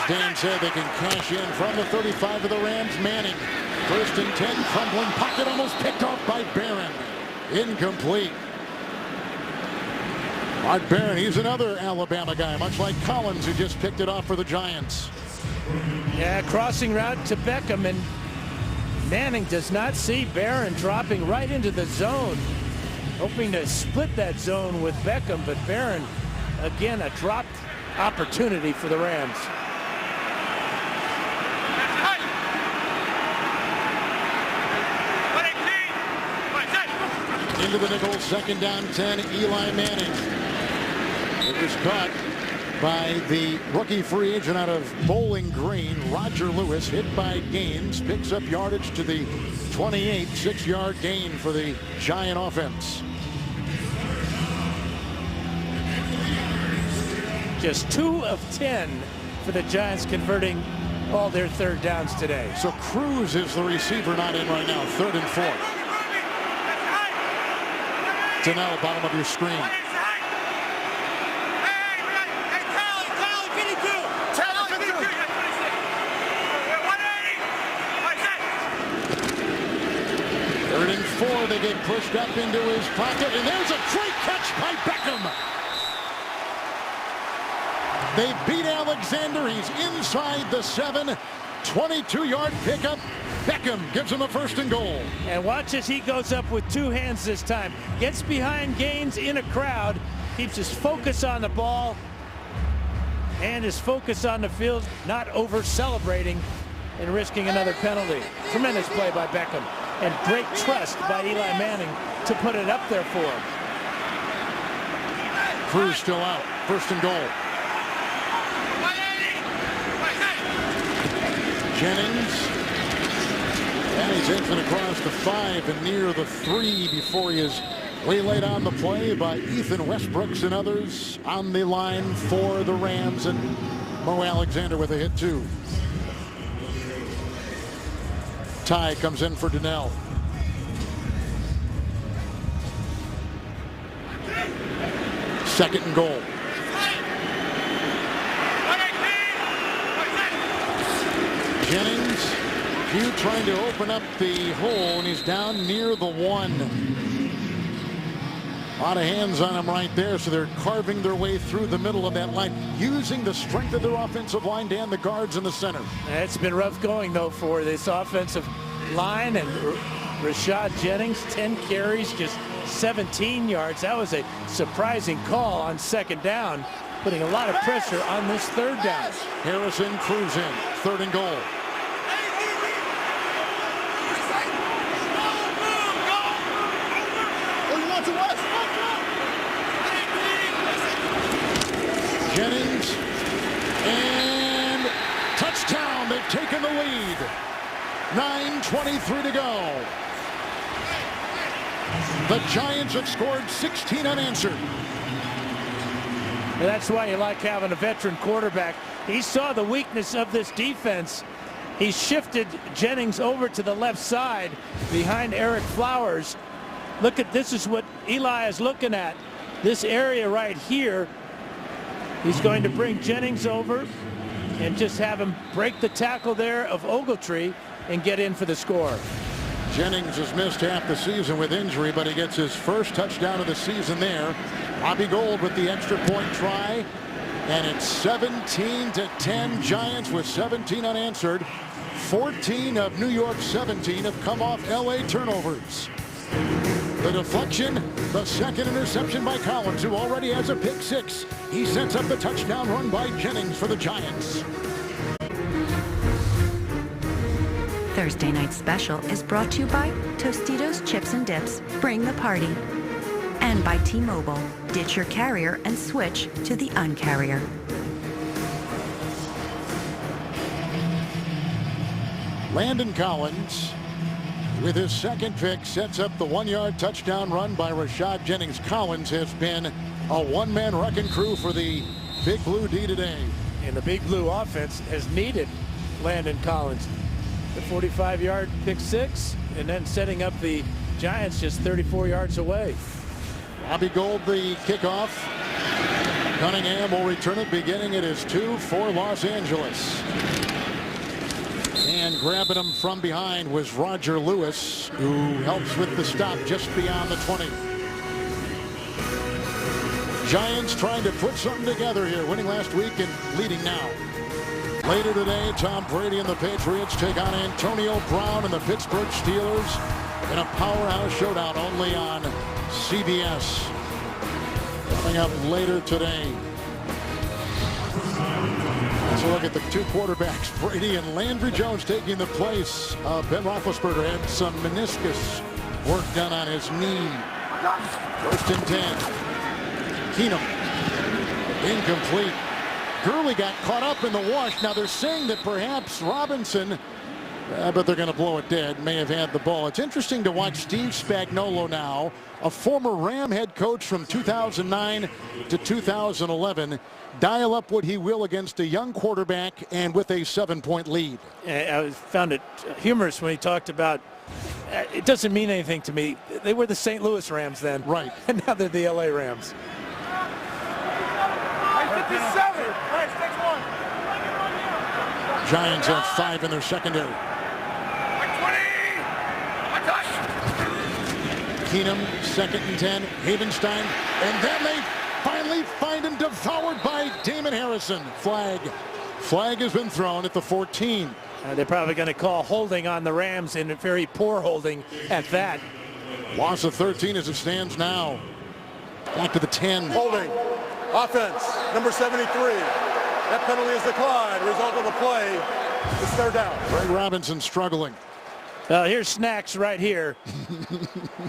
Dan said, they can cash in from the 35 of the Rams. Manning, 1st and 10, crumbling pocket, almost picked off by Barron. Incomplete. Mark Barron, he's another Alabama guy, much like Collins, who just picked it off for the Giants. Yeah, crossing route to Beckham, and Manning does not see Barron dropping right into the zone. hoping to split that zone with Beckham, but Barron, again, a dropped opportunity for the Rams. Into the nickel, second down 10, Eli Manning. It was caught by the rookie free agent out of Bowling Green, Roger Lewis, hit by Gaines, picks up yardage to the 28, 6-yard gain for the Giant offense. Just 2 of 10 for the Giants, converting all their third downs today. So Cruz is the receiver, not in right now, 3rd and 4. Donnell, bottom of your screen. Third and 4, they get pushed up into his pocket, and there's a great catch by Beckham. They beat Alexander. He's inside the 7. 22-yard pickup. Beckham gives him a 1st and goal. And watch as he goes up with 2 hands this time. Gets behind Gaines in a crowd. Keeps his focus on the ball and his focus on the field, not over celebrating and risking another penalty. Tremendous play by Beckham. And great trust by Eli Manning to put it up there for him. Cruz still out. 1st and goal. Jennings. And he's inching across the 5 and near the 3 before he is waylaid on the play by Ethan Westbrooks and others on the line for the Rams, and Mo Alexander with a hit too. Ty comes in for Donnell. Second and goal. Jennings, Hugh trying to open up the hole, and he's down near the 1. A lot of hands on him right there, so they're carving their way through the middle of that line, using the strength of their offensive line and the guards in the center. It's been rough going, though, for this offensive line, and Rashad Jennings, 10 carries, just 17 yards. That was a surprising call on 2nd down, putting a lot of pressure on this 3rd down. Harrison Cruz in, 3rd and goal. Jennings, and touchdown. They've taken the lead. 9:23 to go. The Giants have scored 16 unanswered. And that's why you like having a veteran quarterback. He saw the weakness of this defense. He shifted Jennings over to the left side behind Eric Flowers. Look at this, is what Eli is looking at. This area right here. He's going to bring Jennings over and just have him break the tackle there of Ogletree and get in for the score. Jennings has missed half the season with injury, but he gets his first touchdown of the season there. Bobby Gold with the extra point try, and it's 17-10. Giants with 17 unanswered. 14 of New York's 17 have come off LA turnovers. The deflection, the 2nd interception by Collins, who already has a pick 6. He sets up the touchdown run by Jennings for the Giants. Thursday Night Special is brought to you by Tostitos Chips and Dips. Bring the party. And by T-Mobile. Ditch your carrier and switch to the Un-carrier. Landon Collins, with his 2nd pick, sets up the 1-yard touchdown run by Rashad Jennings. Collins has been a one-man wrecking crew for the Big Blue D today. And the Big Blue offense has needed Landon Collins. The 45-yard pick 6, and then setting up the Giants just 34 yards away. Bobby Gold the kickoff. Cunningham will return it, beginning at his 2 for Los Angeles. And grabbing him from behind was Roger Lewis, who helps with the stop just beyond the 20. Giants trying to put something together here, winning last week and leading now. Later today, Tom Brady and the Patriots take on Antonio Brown and the Pittsburgh Steelers in a powerhouse showdown only on CBS. Coming up later today. Let's look at the two quarterbacks, Brady and Landry Jones, taking the place of Ben Roethlisberger. Had some meniscus work done on his knee. 1st and 10. Keenum. Incomplete. Gurley got caught up in the wash. Now they're saying that perhaps Robinson, but they're going to blow it dead, may have had the ball. It's interesting to watch Steve Spagnuolo now, a former Ram head coach from 2009 to 2011, dial up what he will against a young quarterback and with a 7-point lead. I found it humorous when he talked about it doesn't mean anything to me. They were the St. Louis Rams then. Right. And now they're the LA Rams. 57. Giants have 5 in their secondary. 20. Keenum, 2nd and 10. Havenstein. And then they finally find him devoured by Damon Harrison. Flag has been thrown at the 14. They're probably going to call holding on the Rams, and very poor holding at that. Loss of 13 as it stands now. Back to the 10. Holding. Offense, number 73. That penalty is declined. Result of the play is 3rd down. Greg Robinson struggling. Here's Snacks right here.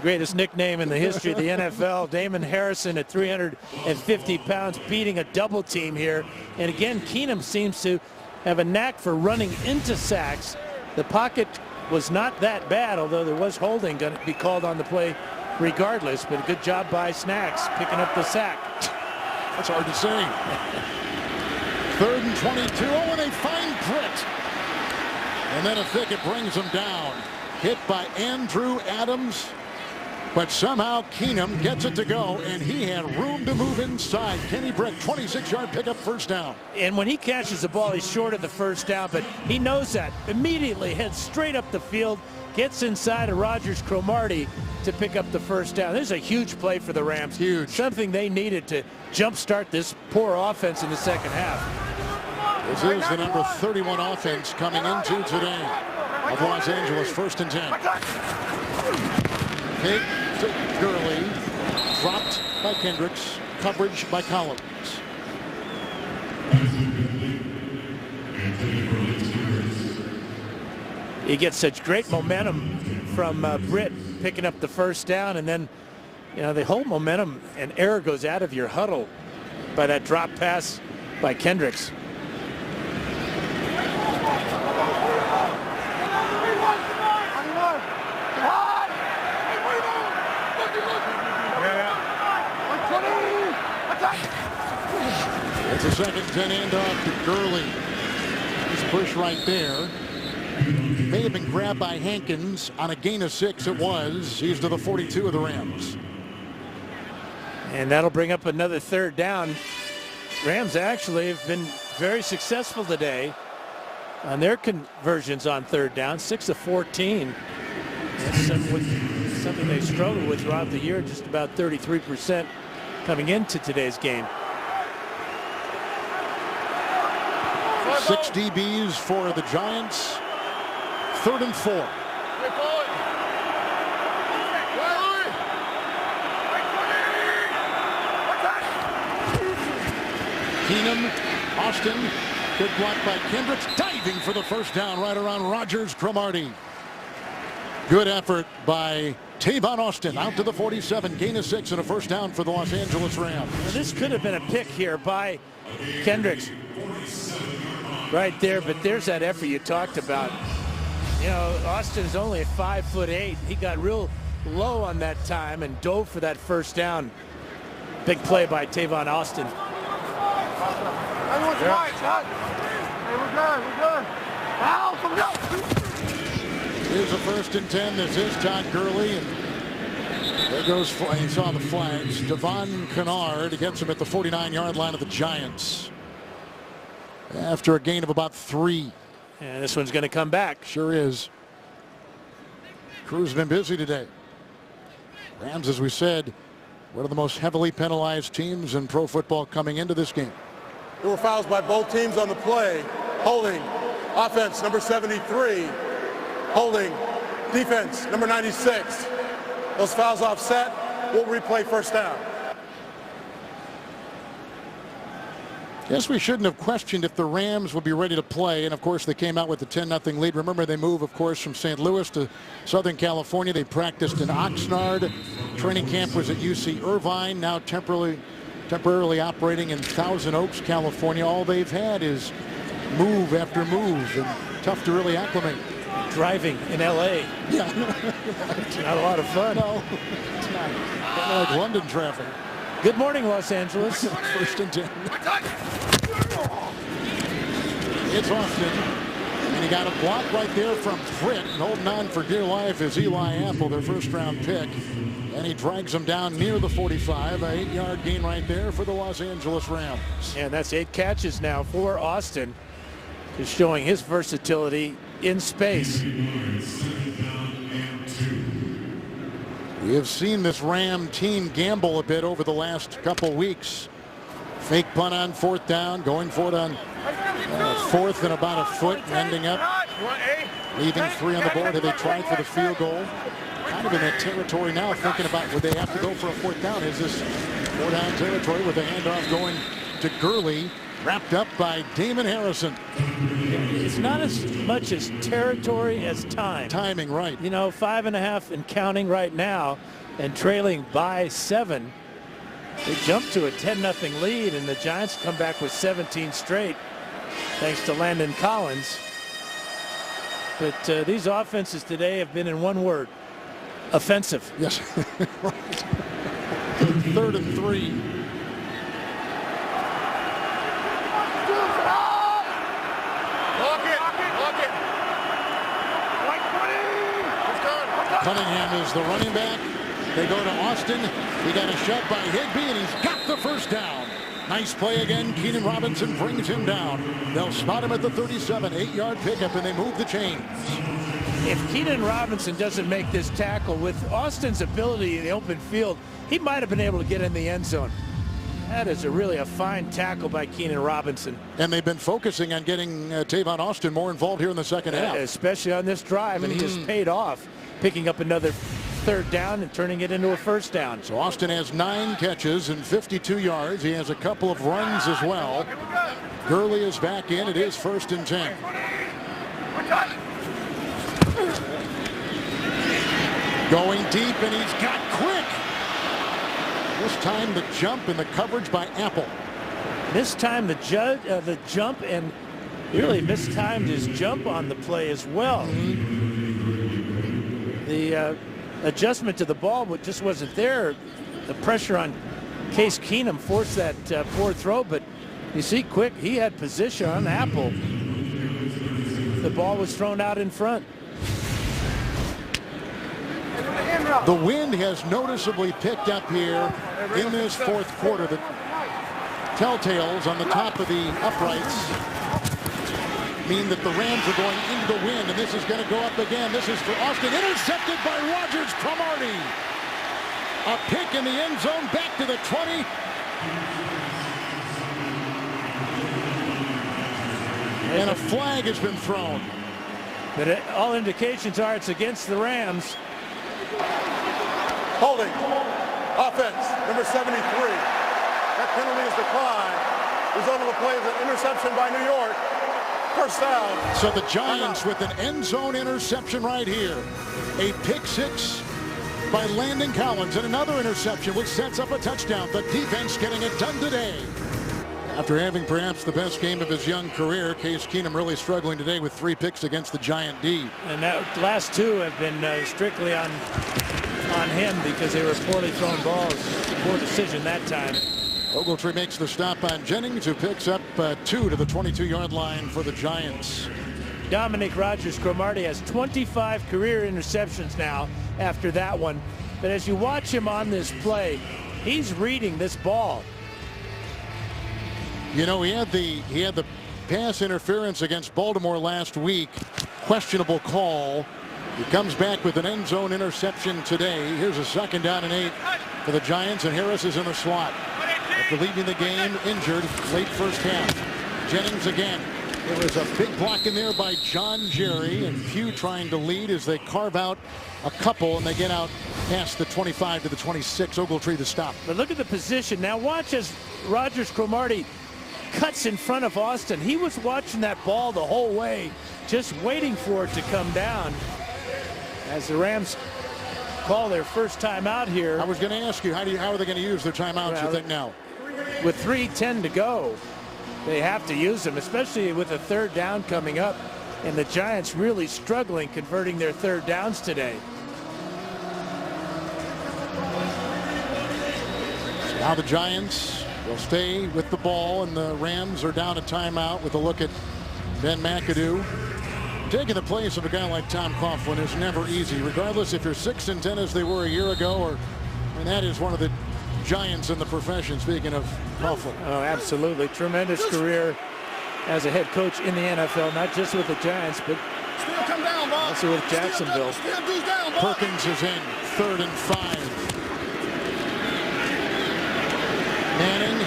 Greatest nickname in the history of the NFL. Damon Harrison at 350 pounds beating a double team here. And again, Keenum seems to have a knack for running into sacks. The pocket was not that bad, although there was holding going to be called on the play regardless. But a good job by Snacks picking up the sack. That's hard to say. 3rd and 22. Oh, and they find Britt. And then a thicket brings him down. Hit by Andrew Adams. But somehow Keenum gets it to go, and he had room to move inside. Kenny Britt, 26-yard pickup, 1st down. And when he catches the ball, he's short of the 1st down, but he knows that. Immediately heads straight up the field, gets inside of Rogers Cromartie to pick up the 1st down. This is a huge play for the Rams. Huge. Something they needed to jumpstart this poor offense in the 2nd half. This is the number 31 offense coming into today of Los Angeles. 1st and 10. Fake to Gurley. Dropped by Kendricks. Coverage by Collins. He gets such great momentum from Britt picking up the 1st down, and then the whole momentum and air goes out of your huddle by that drop pass by Kendricks. It's a 2nd and 10 handoff to Gurley. He's pushed right there. May have been grabbed by Hankins on a gain of 6. It was. He's to the 42 of the Rams. And that'll bring up another 3rd down. Rams actually have been very successful today on their conversions on 3rd down. 6 of 14. That's something they struggled with throughout the year. Just about 33% coming into today's game. 6 DBs for the Giants. 3rd and 4. Keenum, Austin, good block by Kendricks, diving for the 1st down right around Rogers Cromartie. Good effort by Tavon Austin out to the 47, gain of 6 and a 1st down for the Los Angeles Rams. Now, this could have been a pick here by Kendricks right there, but there's that effort you talked about. Austin's only 5'8". He got real low on that time and dove for that 1st down. Big play by Tavon Austin. Everyone's right, Todd. Hey, we're good. Al, come down. Here's a 1st and 10. This is Todd Gurley. And there goes, he saw the flags. Devon Kennard gets him at the 49-yard line of the Giants. After a gain of about 3. And this one's going to come back. Sure is. Crew's been busy today. Rams, as we said, one of the most heavily penalized teams in pro football coming into this game. There were fouls by both teams on the play. Holding. Offense, number 73. Holding. Defense, number 96. Those fouls offset. we'll replay first down. Guess we shouldn't have questioned if the Rams would be ready to play, and of course they came out with the 10-0 lead. Remember, they move, of course, from St. Louis to Southern California. They practiced in Oxnard. Training camp was at UC Irvine, now temporarily operating in Thousand Oaks, California. All they've had is move after move, and tough to really acclimate. Driving in L.A. Yeah. It's not a lot of fun. No, it's not. Kind of like London traffic. Good morning, Los Angeles. First and 10. It's Austin. And he got a block right there from Britt. And holding on for dear life is Eli Apple, their first-round pick. And he drags him down near the 45. An 8-yard gain right there for the Los Angeles Rams. And that's 8 catches now for Austin. Just showing his versatility in space. We have seen this Ram team gamble a bit over the last couple weeks. Fake punt on 4th down, going for it on 4th and about a foot, ending up leaving 3 on the board. Have they tried for the field goal? Kind of in that territory now, thinking about would they have to go for a 4th down? Is this 4th down territory with the handoff going to Gurley, wrapped up by Damon Harrison? It's not as much as territory as time. Timing, right. You know, 5.5 and counting right now, and trailing by 7. They jump to a 10-0 lead, and the Giants come back with 17 straight, thanks to Landon Collins. But these offenses today have been in one word: offensive. Yes. Right. 3rd and 3. Cunningham is the running back. They go to Austin. He got a shot by Higbee, and he's got the first down. Nice play again. Keenan Robinson brings him down. They'll spot him at the 37. 8-yard pickup, and they move the chains. If Keenan Robinson doesn't make this tackle, with Austin's ability in the open field, he might have been able to get in the end zone. That is really a fine tackle by Keenan Robinson. And they've been focusing on getting Tavon Austin more involved here in the second half. Especially on this drive, and he has paid off, picking up another 3rd down and turning it into a 1st down. So Austin has 9 catches and 52 yards. He has a couple of runs as well. Gurley is back in. It is 1st and 10. Going deep, and he's got quick. This time the jump and the coverage by Apple. This time the jump, and really mistimed his jump on the play as well. The adjustment to the ball just wasn't there. The pressure on Case Keenum forced that poor throw, but you see quick, he had position on Apple. The ball was thrown out in front. The wind has noticeably picked up here in this 4th quarter. The telltales on the top of the uprights mean that the Rams are going into the wind, and this is going to go up again. This is for Austin, intercepted by Rogers Cromartie. A pick in the end zone, back to the 20. And a flag has been thrown. But all indications are it's against the Rams. Holding. Offense, number 73. That penalty is declined. Result of the play is an interception by New York. First down. So the Giants with an end zone interception right here. A pick 6 by Landon Collins, and another interception which sets up a touchdown. The defense getting it done today. After having perhaps the best game of his young career, Case Keenum really struggling today with 3 picks against the Giant D. And that last 2 have been strictly on him because they were poorly thrown balls. Poor decision that time. Ogletree makes the stop on Jennings, who picks up 2 to the 22-yard line for the Giants. Dominique Rodgers-Cromartie has 25 career interceptions now after that one. But as you watch him on this play, he's reading this ball. You know, he had the pass interference against Baltimore last week. Questionable call. He comes back with an end zone interception today. Here's a 2nd down and 8 for the Giants, and Harris is in the slot. After leaving the game injured late first half. Jennings again. There was a big block in there by John Jerry, and Pugh trying to lead as they carve out a couple, and they get out past the 25 to the 26. Ogletree the stop. But look at the position. Now watch as Rogers Cromartie cuts in front of Austin. He was watching that ball the whole way, just waiting for it to come down. As the Rams call their first timeout here. I was going to ask you, how are they going to use their timeouts, you think, now? With 3:10 to go, they have to use them, especially with a third down coming up. And the Giants really struggling converting their third downs today. So now the Giants will stay with the ball, and the Rams are down a timeout with a look at Ben McAdoo. Taking the place of a guy like Tom Coughlin is never easy, regardless if you're 6-10 as they were a year ago, and that is one of the giants in the profession, speaking of Coughlin. Oh, absolutely. Tremendous career as a head coach in the NFL, not just with the Giants, but also with Jacksonville. Perkins is in, 3rd and 5. Manning,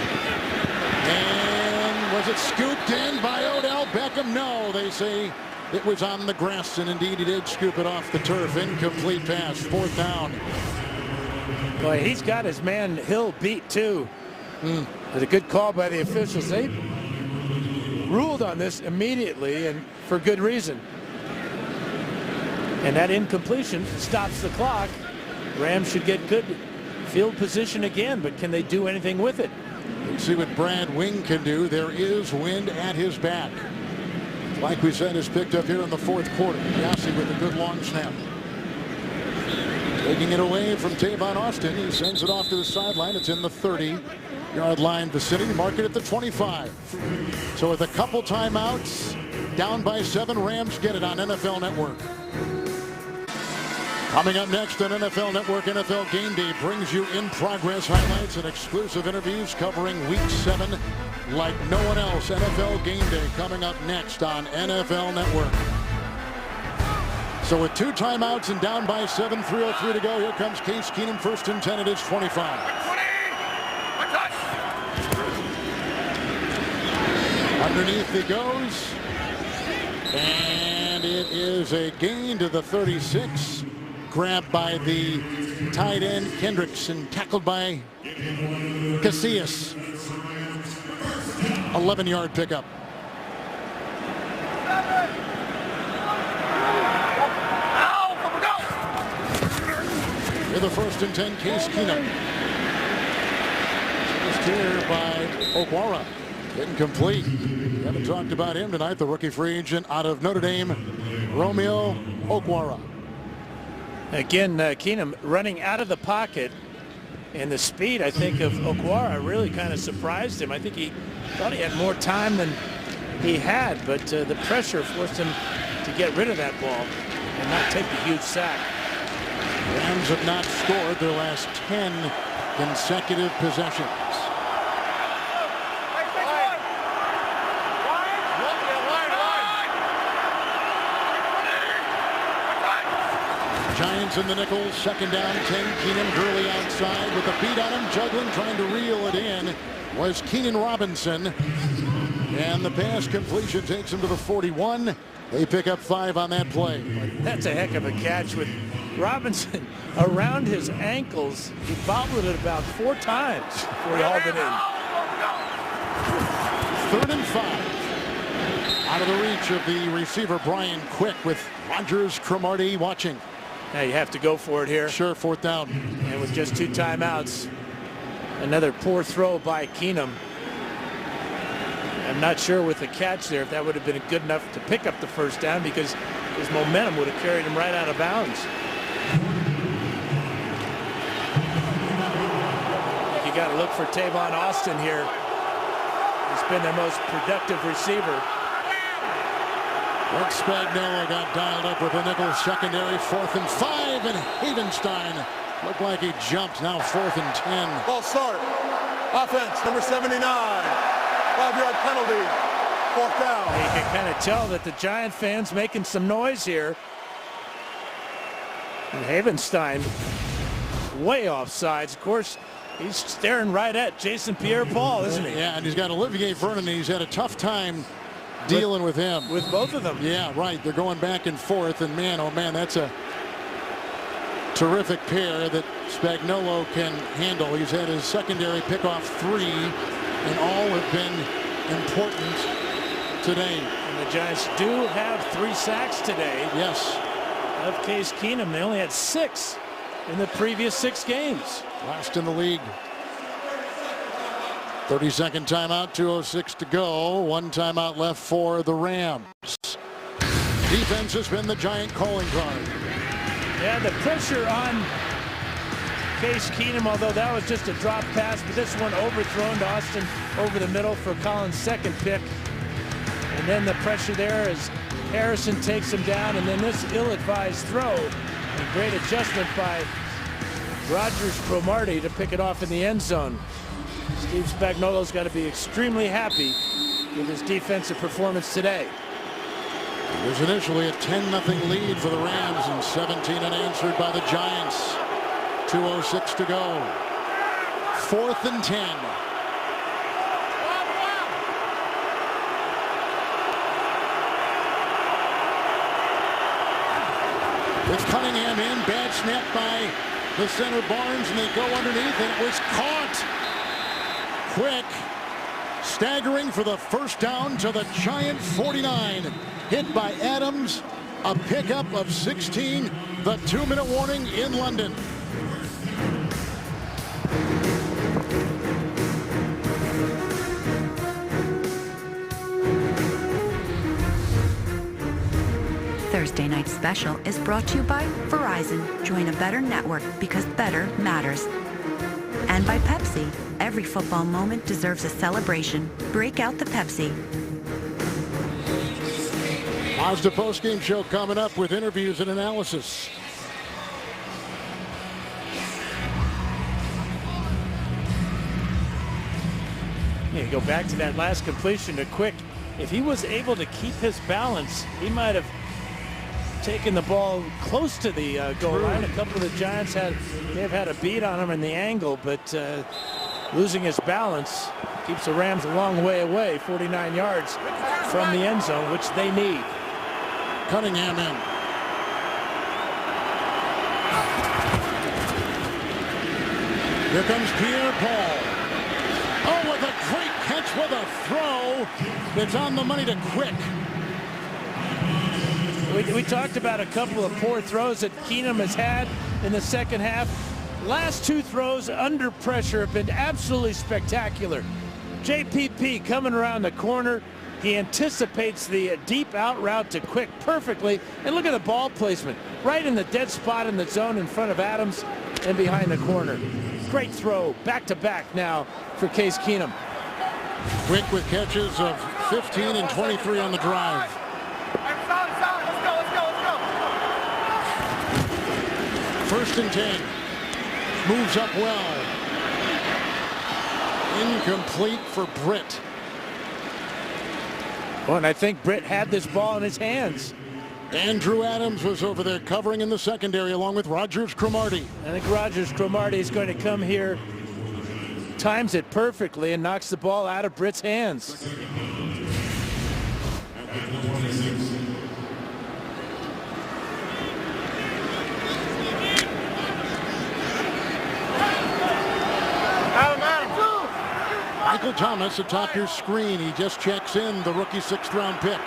and was it scooped in by Odell Beckham? No, they say it was on the grass, and indeed he did scoop it off the turf. Incomplete pass, 4th down. Boy, he's got his man Hill beat too. But a good call by the officials. They ruled on this immediately, and for good reason. And that incompletion stops the clock. Rams should get good field position again, but can they do anything with it? Let's see what Brad Wing can do. There is wind at his back. Like we said, is picked up here in the 4th quarter. Yassi with a good long snap. Taking it away from Tavon Austin. He sends it off to the sideline. It's in the 30-yard line vicinity. Mark it at the 25. So with a couple timeouts, down by 7, Rams get it on NFL Network. Coming up next on NFL Network, NFL Game Day brings you in-progress highlights and exclusive interviews covering Week 7 like no one else. NFL Game Day coming up next on NFL Network. So with 2 timeouts and down by 7, 3:03 to go, here comes Case Keenum, 1st and 10 at his 25. Underneath he goes, and it is a gain to the 36. Grabbed by the tight end Kendrickson, tackled by Casillas. 11-yard pickup. With the 1st and 10, Case Keenum. Just here by Okwara. Incomplete. We haven't talked about him tonight. The rookie free agent out of Notre Dame, Romeo Okwara. Again, Keenum running out of the pocket, and the speed, I think, of Okwara really kind of surprised him. I think he thought he had more time than he had, but the pressure forced him to get rid of that ball and not take the huge sack. Rams have not scored their last 10 consecutive possessions. Giants in the nickel, 2nd down, 10. Keenum, Gurley outside with a beat on him, juggling, trying to reel it in was Keenan Robinson. And the pass completion takes him to the 41. They pick up 5 on that play. That's a heck of a catch with Robinson around his ankles. He bobbled it about 4 times before he hauled it in. 3rd and 5. Out of the reach of the receiver Brian Quick with Rogers Cromartie watching. Now you have to go for it here. Sure, 4th down. And with just 2 timeouts, another poor throw by Keenum. I'm not sure with the catch there if that would have been good enough to pick up the 1st down, because his momentum would have carried him right out of bounds. You got to look for Tavon Austin here. He's been their most productive receiver. Rick Spagnuolo got dialed up with a nickel secondary. 4th and 5, and Havenstein looked like he jumped. Now 4th and 10. Ball start. Offense, number 79. 5-yard penalty. 4th down. You can kind of tell that the Giant fans making some noise here. And Havenstein way off sides. Of course, he's staring right at Jason Pierre-Paul, isn't he? Yeah, and he's got Olivier Vernon. He's had a tough time dealing with him. With both of them. Yeah, right. They're going back and forth, and man, oh man, that's a terrific pair that Spagnuolo can handle. He's had his secondary pickoff 3, and all have been important today. And the Giants do have 3 sacks today. Yes. Of Case Keenum. They only had 6 in the previous 6 games. Last in the league. 30-second timeout, 2:06 to go. 1 timeout left for the Rams. Defense has been the Giant calling card. Yeah, the pressure on Case Keenum, although that was just a drop pass, but this one overthrown to Austin over the middle for Collins' second pick. And then the pressure there as Harrison takes him down, and then this ill-advised throw. A great adjustment by Rogers Cromartie to pick it off in the end zone. Steve Spagnuolo's got to be extremely happy with his defensive performance today. It was initially a 10-0 lead for the Rams and 17 unanswered by the Giants. 2:06 to go. 4th and 10. With Cunningham in, bad snap by the center Barnes, and they go underneath, and it was caught. Quick, staggering for the first down to the Giant 49. Hit by Adams, a pickup of 16. The 2-minute warning in London. Thursday Night Special is brought to you by Verizon. Join a better network because better matters. And by Pepsi. Every football moment deserves a celebration. Break out the Pepsi. Mazda postgame show coming up with interviews and analysis. Yeah, go back to that last completion to Quick. If he was able to keep his balance, he might have taken the ball close to the goal line. A couple of the Giants may have had a beat on him in the angle, but losing his balance keeps the Rams a long way away, 49 yards from the end zone, which they need. Cunningham in. Here comes Pierre-Paul. Oh, with a great catch with a throw. It's on the money to Quick. We talked about a couple of poor throws that Keenum has had in the second half. Last 2 throws under pressure have been absolutely spectacular. JPP coming around the corner. He anticipates the deep out route to Quick perfectly. And look at the ball placement. Right in the dead spot in the zone in front of Adams and behind the corner. Great throw. Back-to-back now for Case Keenum. Quick with catches of 15 and 23 on the drive. First and 10. Moves up well. Incomplete for Britt. Oh, and I think Britt had this ball in his hands. Andrew Adams was over there covering in the secondary along with Rogers Cromartie. I think Rogers Cromartie is going to come here, times it perfectly, and knocks the ball out of Britt's hands. Michael Thomas atop your screen. He just checks in, the rookie 6th-round pick.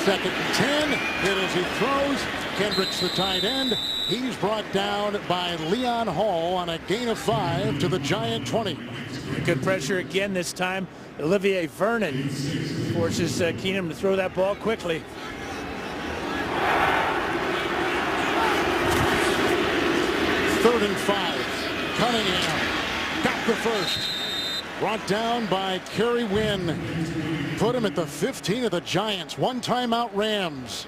2nd and 10. Hit as he throws. Kendricks the tight end. He's brought down by Leon Hall on a gain of 5 to the Giant 20. Good pressure again this time. Olivier Vernon forces Keenum to throw that ball quickly. Third and 5. Cunningham got the first. Brought down by Kerry Wynn. Put him at the 15 of the Giants. 1 timeout Rams.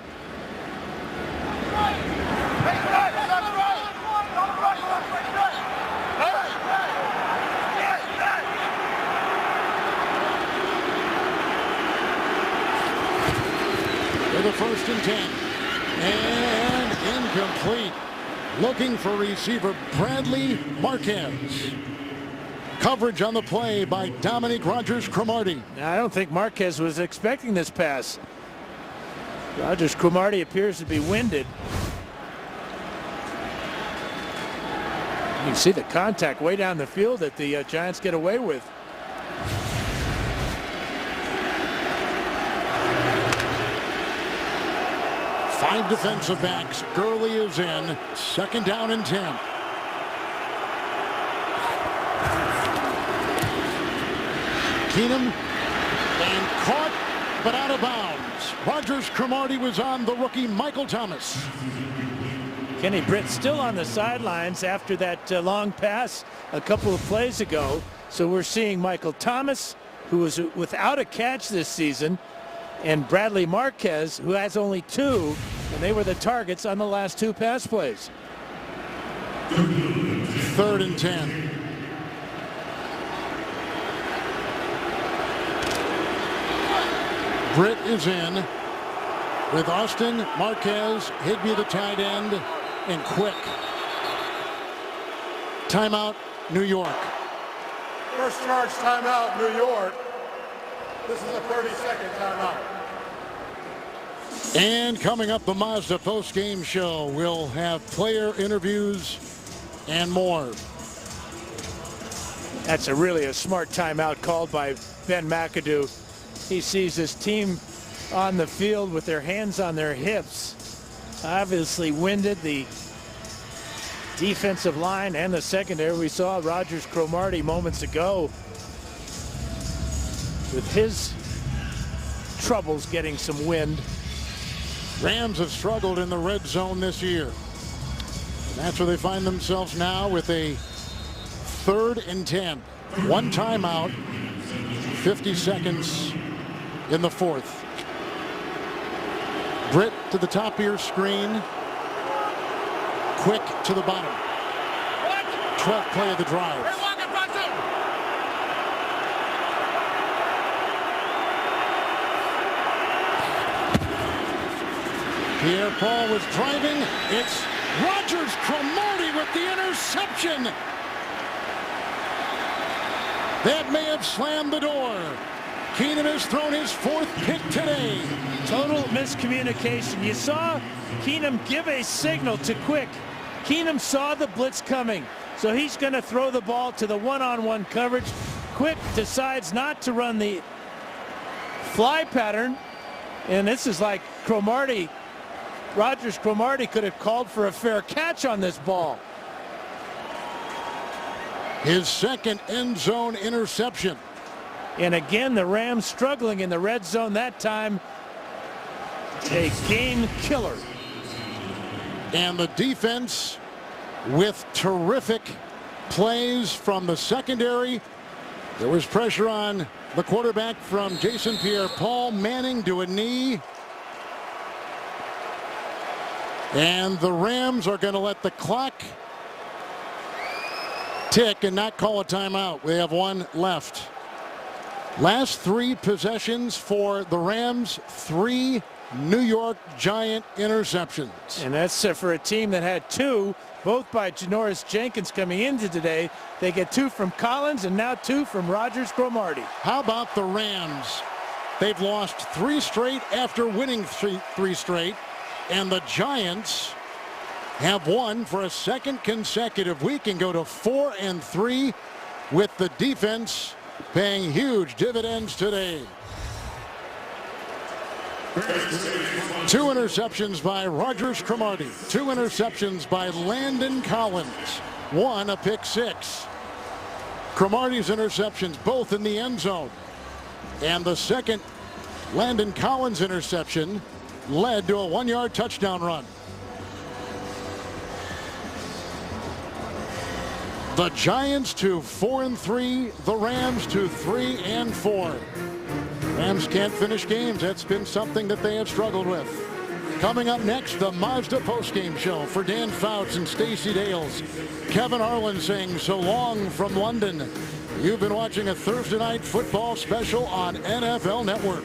With a 1st and 10. And incomplete. Looking for receiver Bradley Marquez. Coverage on the play by Dominique Rogers-Cromartie. Now, I don't think Marquez was expecting this pass. Rogers-Cromartie appears to be winded. You can see the contact way down the field that the Giants get away with. Five defensive backs. Gurley is in. 2nd down and 10. Keenum and caught but out of bounds. Rogers-Cromartie was on the rookie Michael Thomas. Kenny Britt still on the sidelines after that long pass a couple of plays ago. So we're seeing Michael Thomas, who was without a catch this season, and Bradley Marquez, who has only 2, and they were the targets on the last 2 pass plays. 3rd and 10. Britt is in with Austin, Marquez, Higbee the tight end, and Quick. Timeout, New York. First charge timeout, New York. This is a 30-second timeout. And coming up, the Mazda post-game show. We'll have player interviews and more. That's really a smart timeout called by Ben McAdoo. He sees his team on the field with their hands on their hips. Obviously winded. The defensive line and the secondary. We saw Rogers-Cromartie moments ago with his troubles getting some wind. Rams have struggled in the red zone this year. And that's where they find themselves now with a 3rd and 10. 1 timeout, 50 seconds in the 4th. Britt to the top of your screen. Quick to the bottom. 12th play of the drive. Pierre-Paul was driving. It's Rogers-Cromartie with the interception. That may have slammed the door. Keenum has thrown his 4th pick today. Total miscommunication. You saw Keenum give a signal to Quick. Keenum saw the blitz coming, so he's going to throw the ball to the one-on-one coverage. Quick decides not to run the fly pattern, and this is like Cromartie. Rogers-Cromartie could have called for a fair catch on this ball. His 2nd end zone interception. And again, the Rams struggling in the red zone that time. A game killer. And the defense with terrific plays from the secondary. There was pressure on the quarterback from Jason Pierre-Paul. Manning to a knee. And the Rams are going to let the clock tick and not call a timeout. We have 1 left. Last 3 possessions for the Rams, 3 New York Giant interceptions. And that's for a team that had 2, both by Janoris Jenkins coming into today. They get 2 from Collins and now 2 from Rogers-Cromartie. How about the Rams? They've lost 3 straight after winning 3 straight. And the Giants have won for a 2nd consecutive week and go to 4-3 with the defense paying huge dividends today. 2 interceptions by Rogers-Cromartie. 2 interceptions by Landon Collins. 1 a pick 6. Cromartie's interceptions both in the end zone. And the 2nd Landon Collins interception led to a 1-yard touchdown run. The Giants to 4-3, the Rams to 3-4. Rams can't finish games. That's been something that they have struggled with. Coming up next, the Mazda postgame show for Dan Fouts and Stacey Dales. Kevin Harlan saying so long from London. You've been watching a Thursday night football special on NFL Network.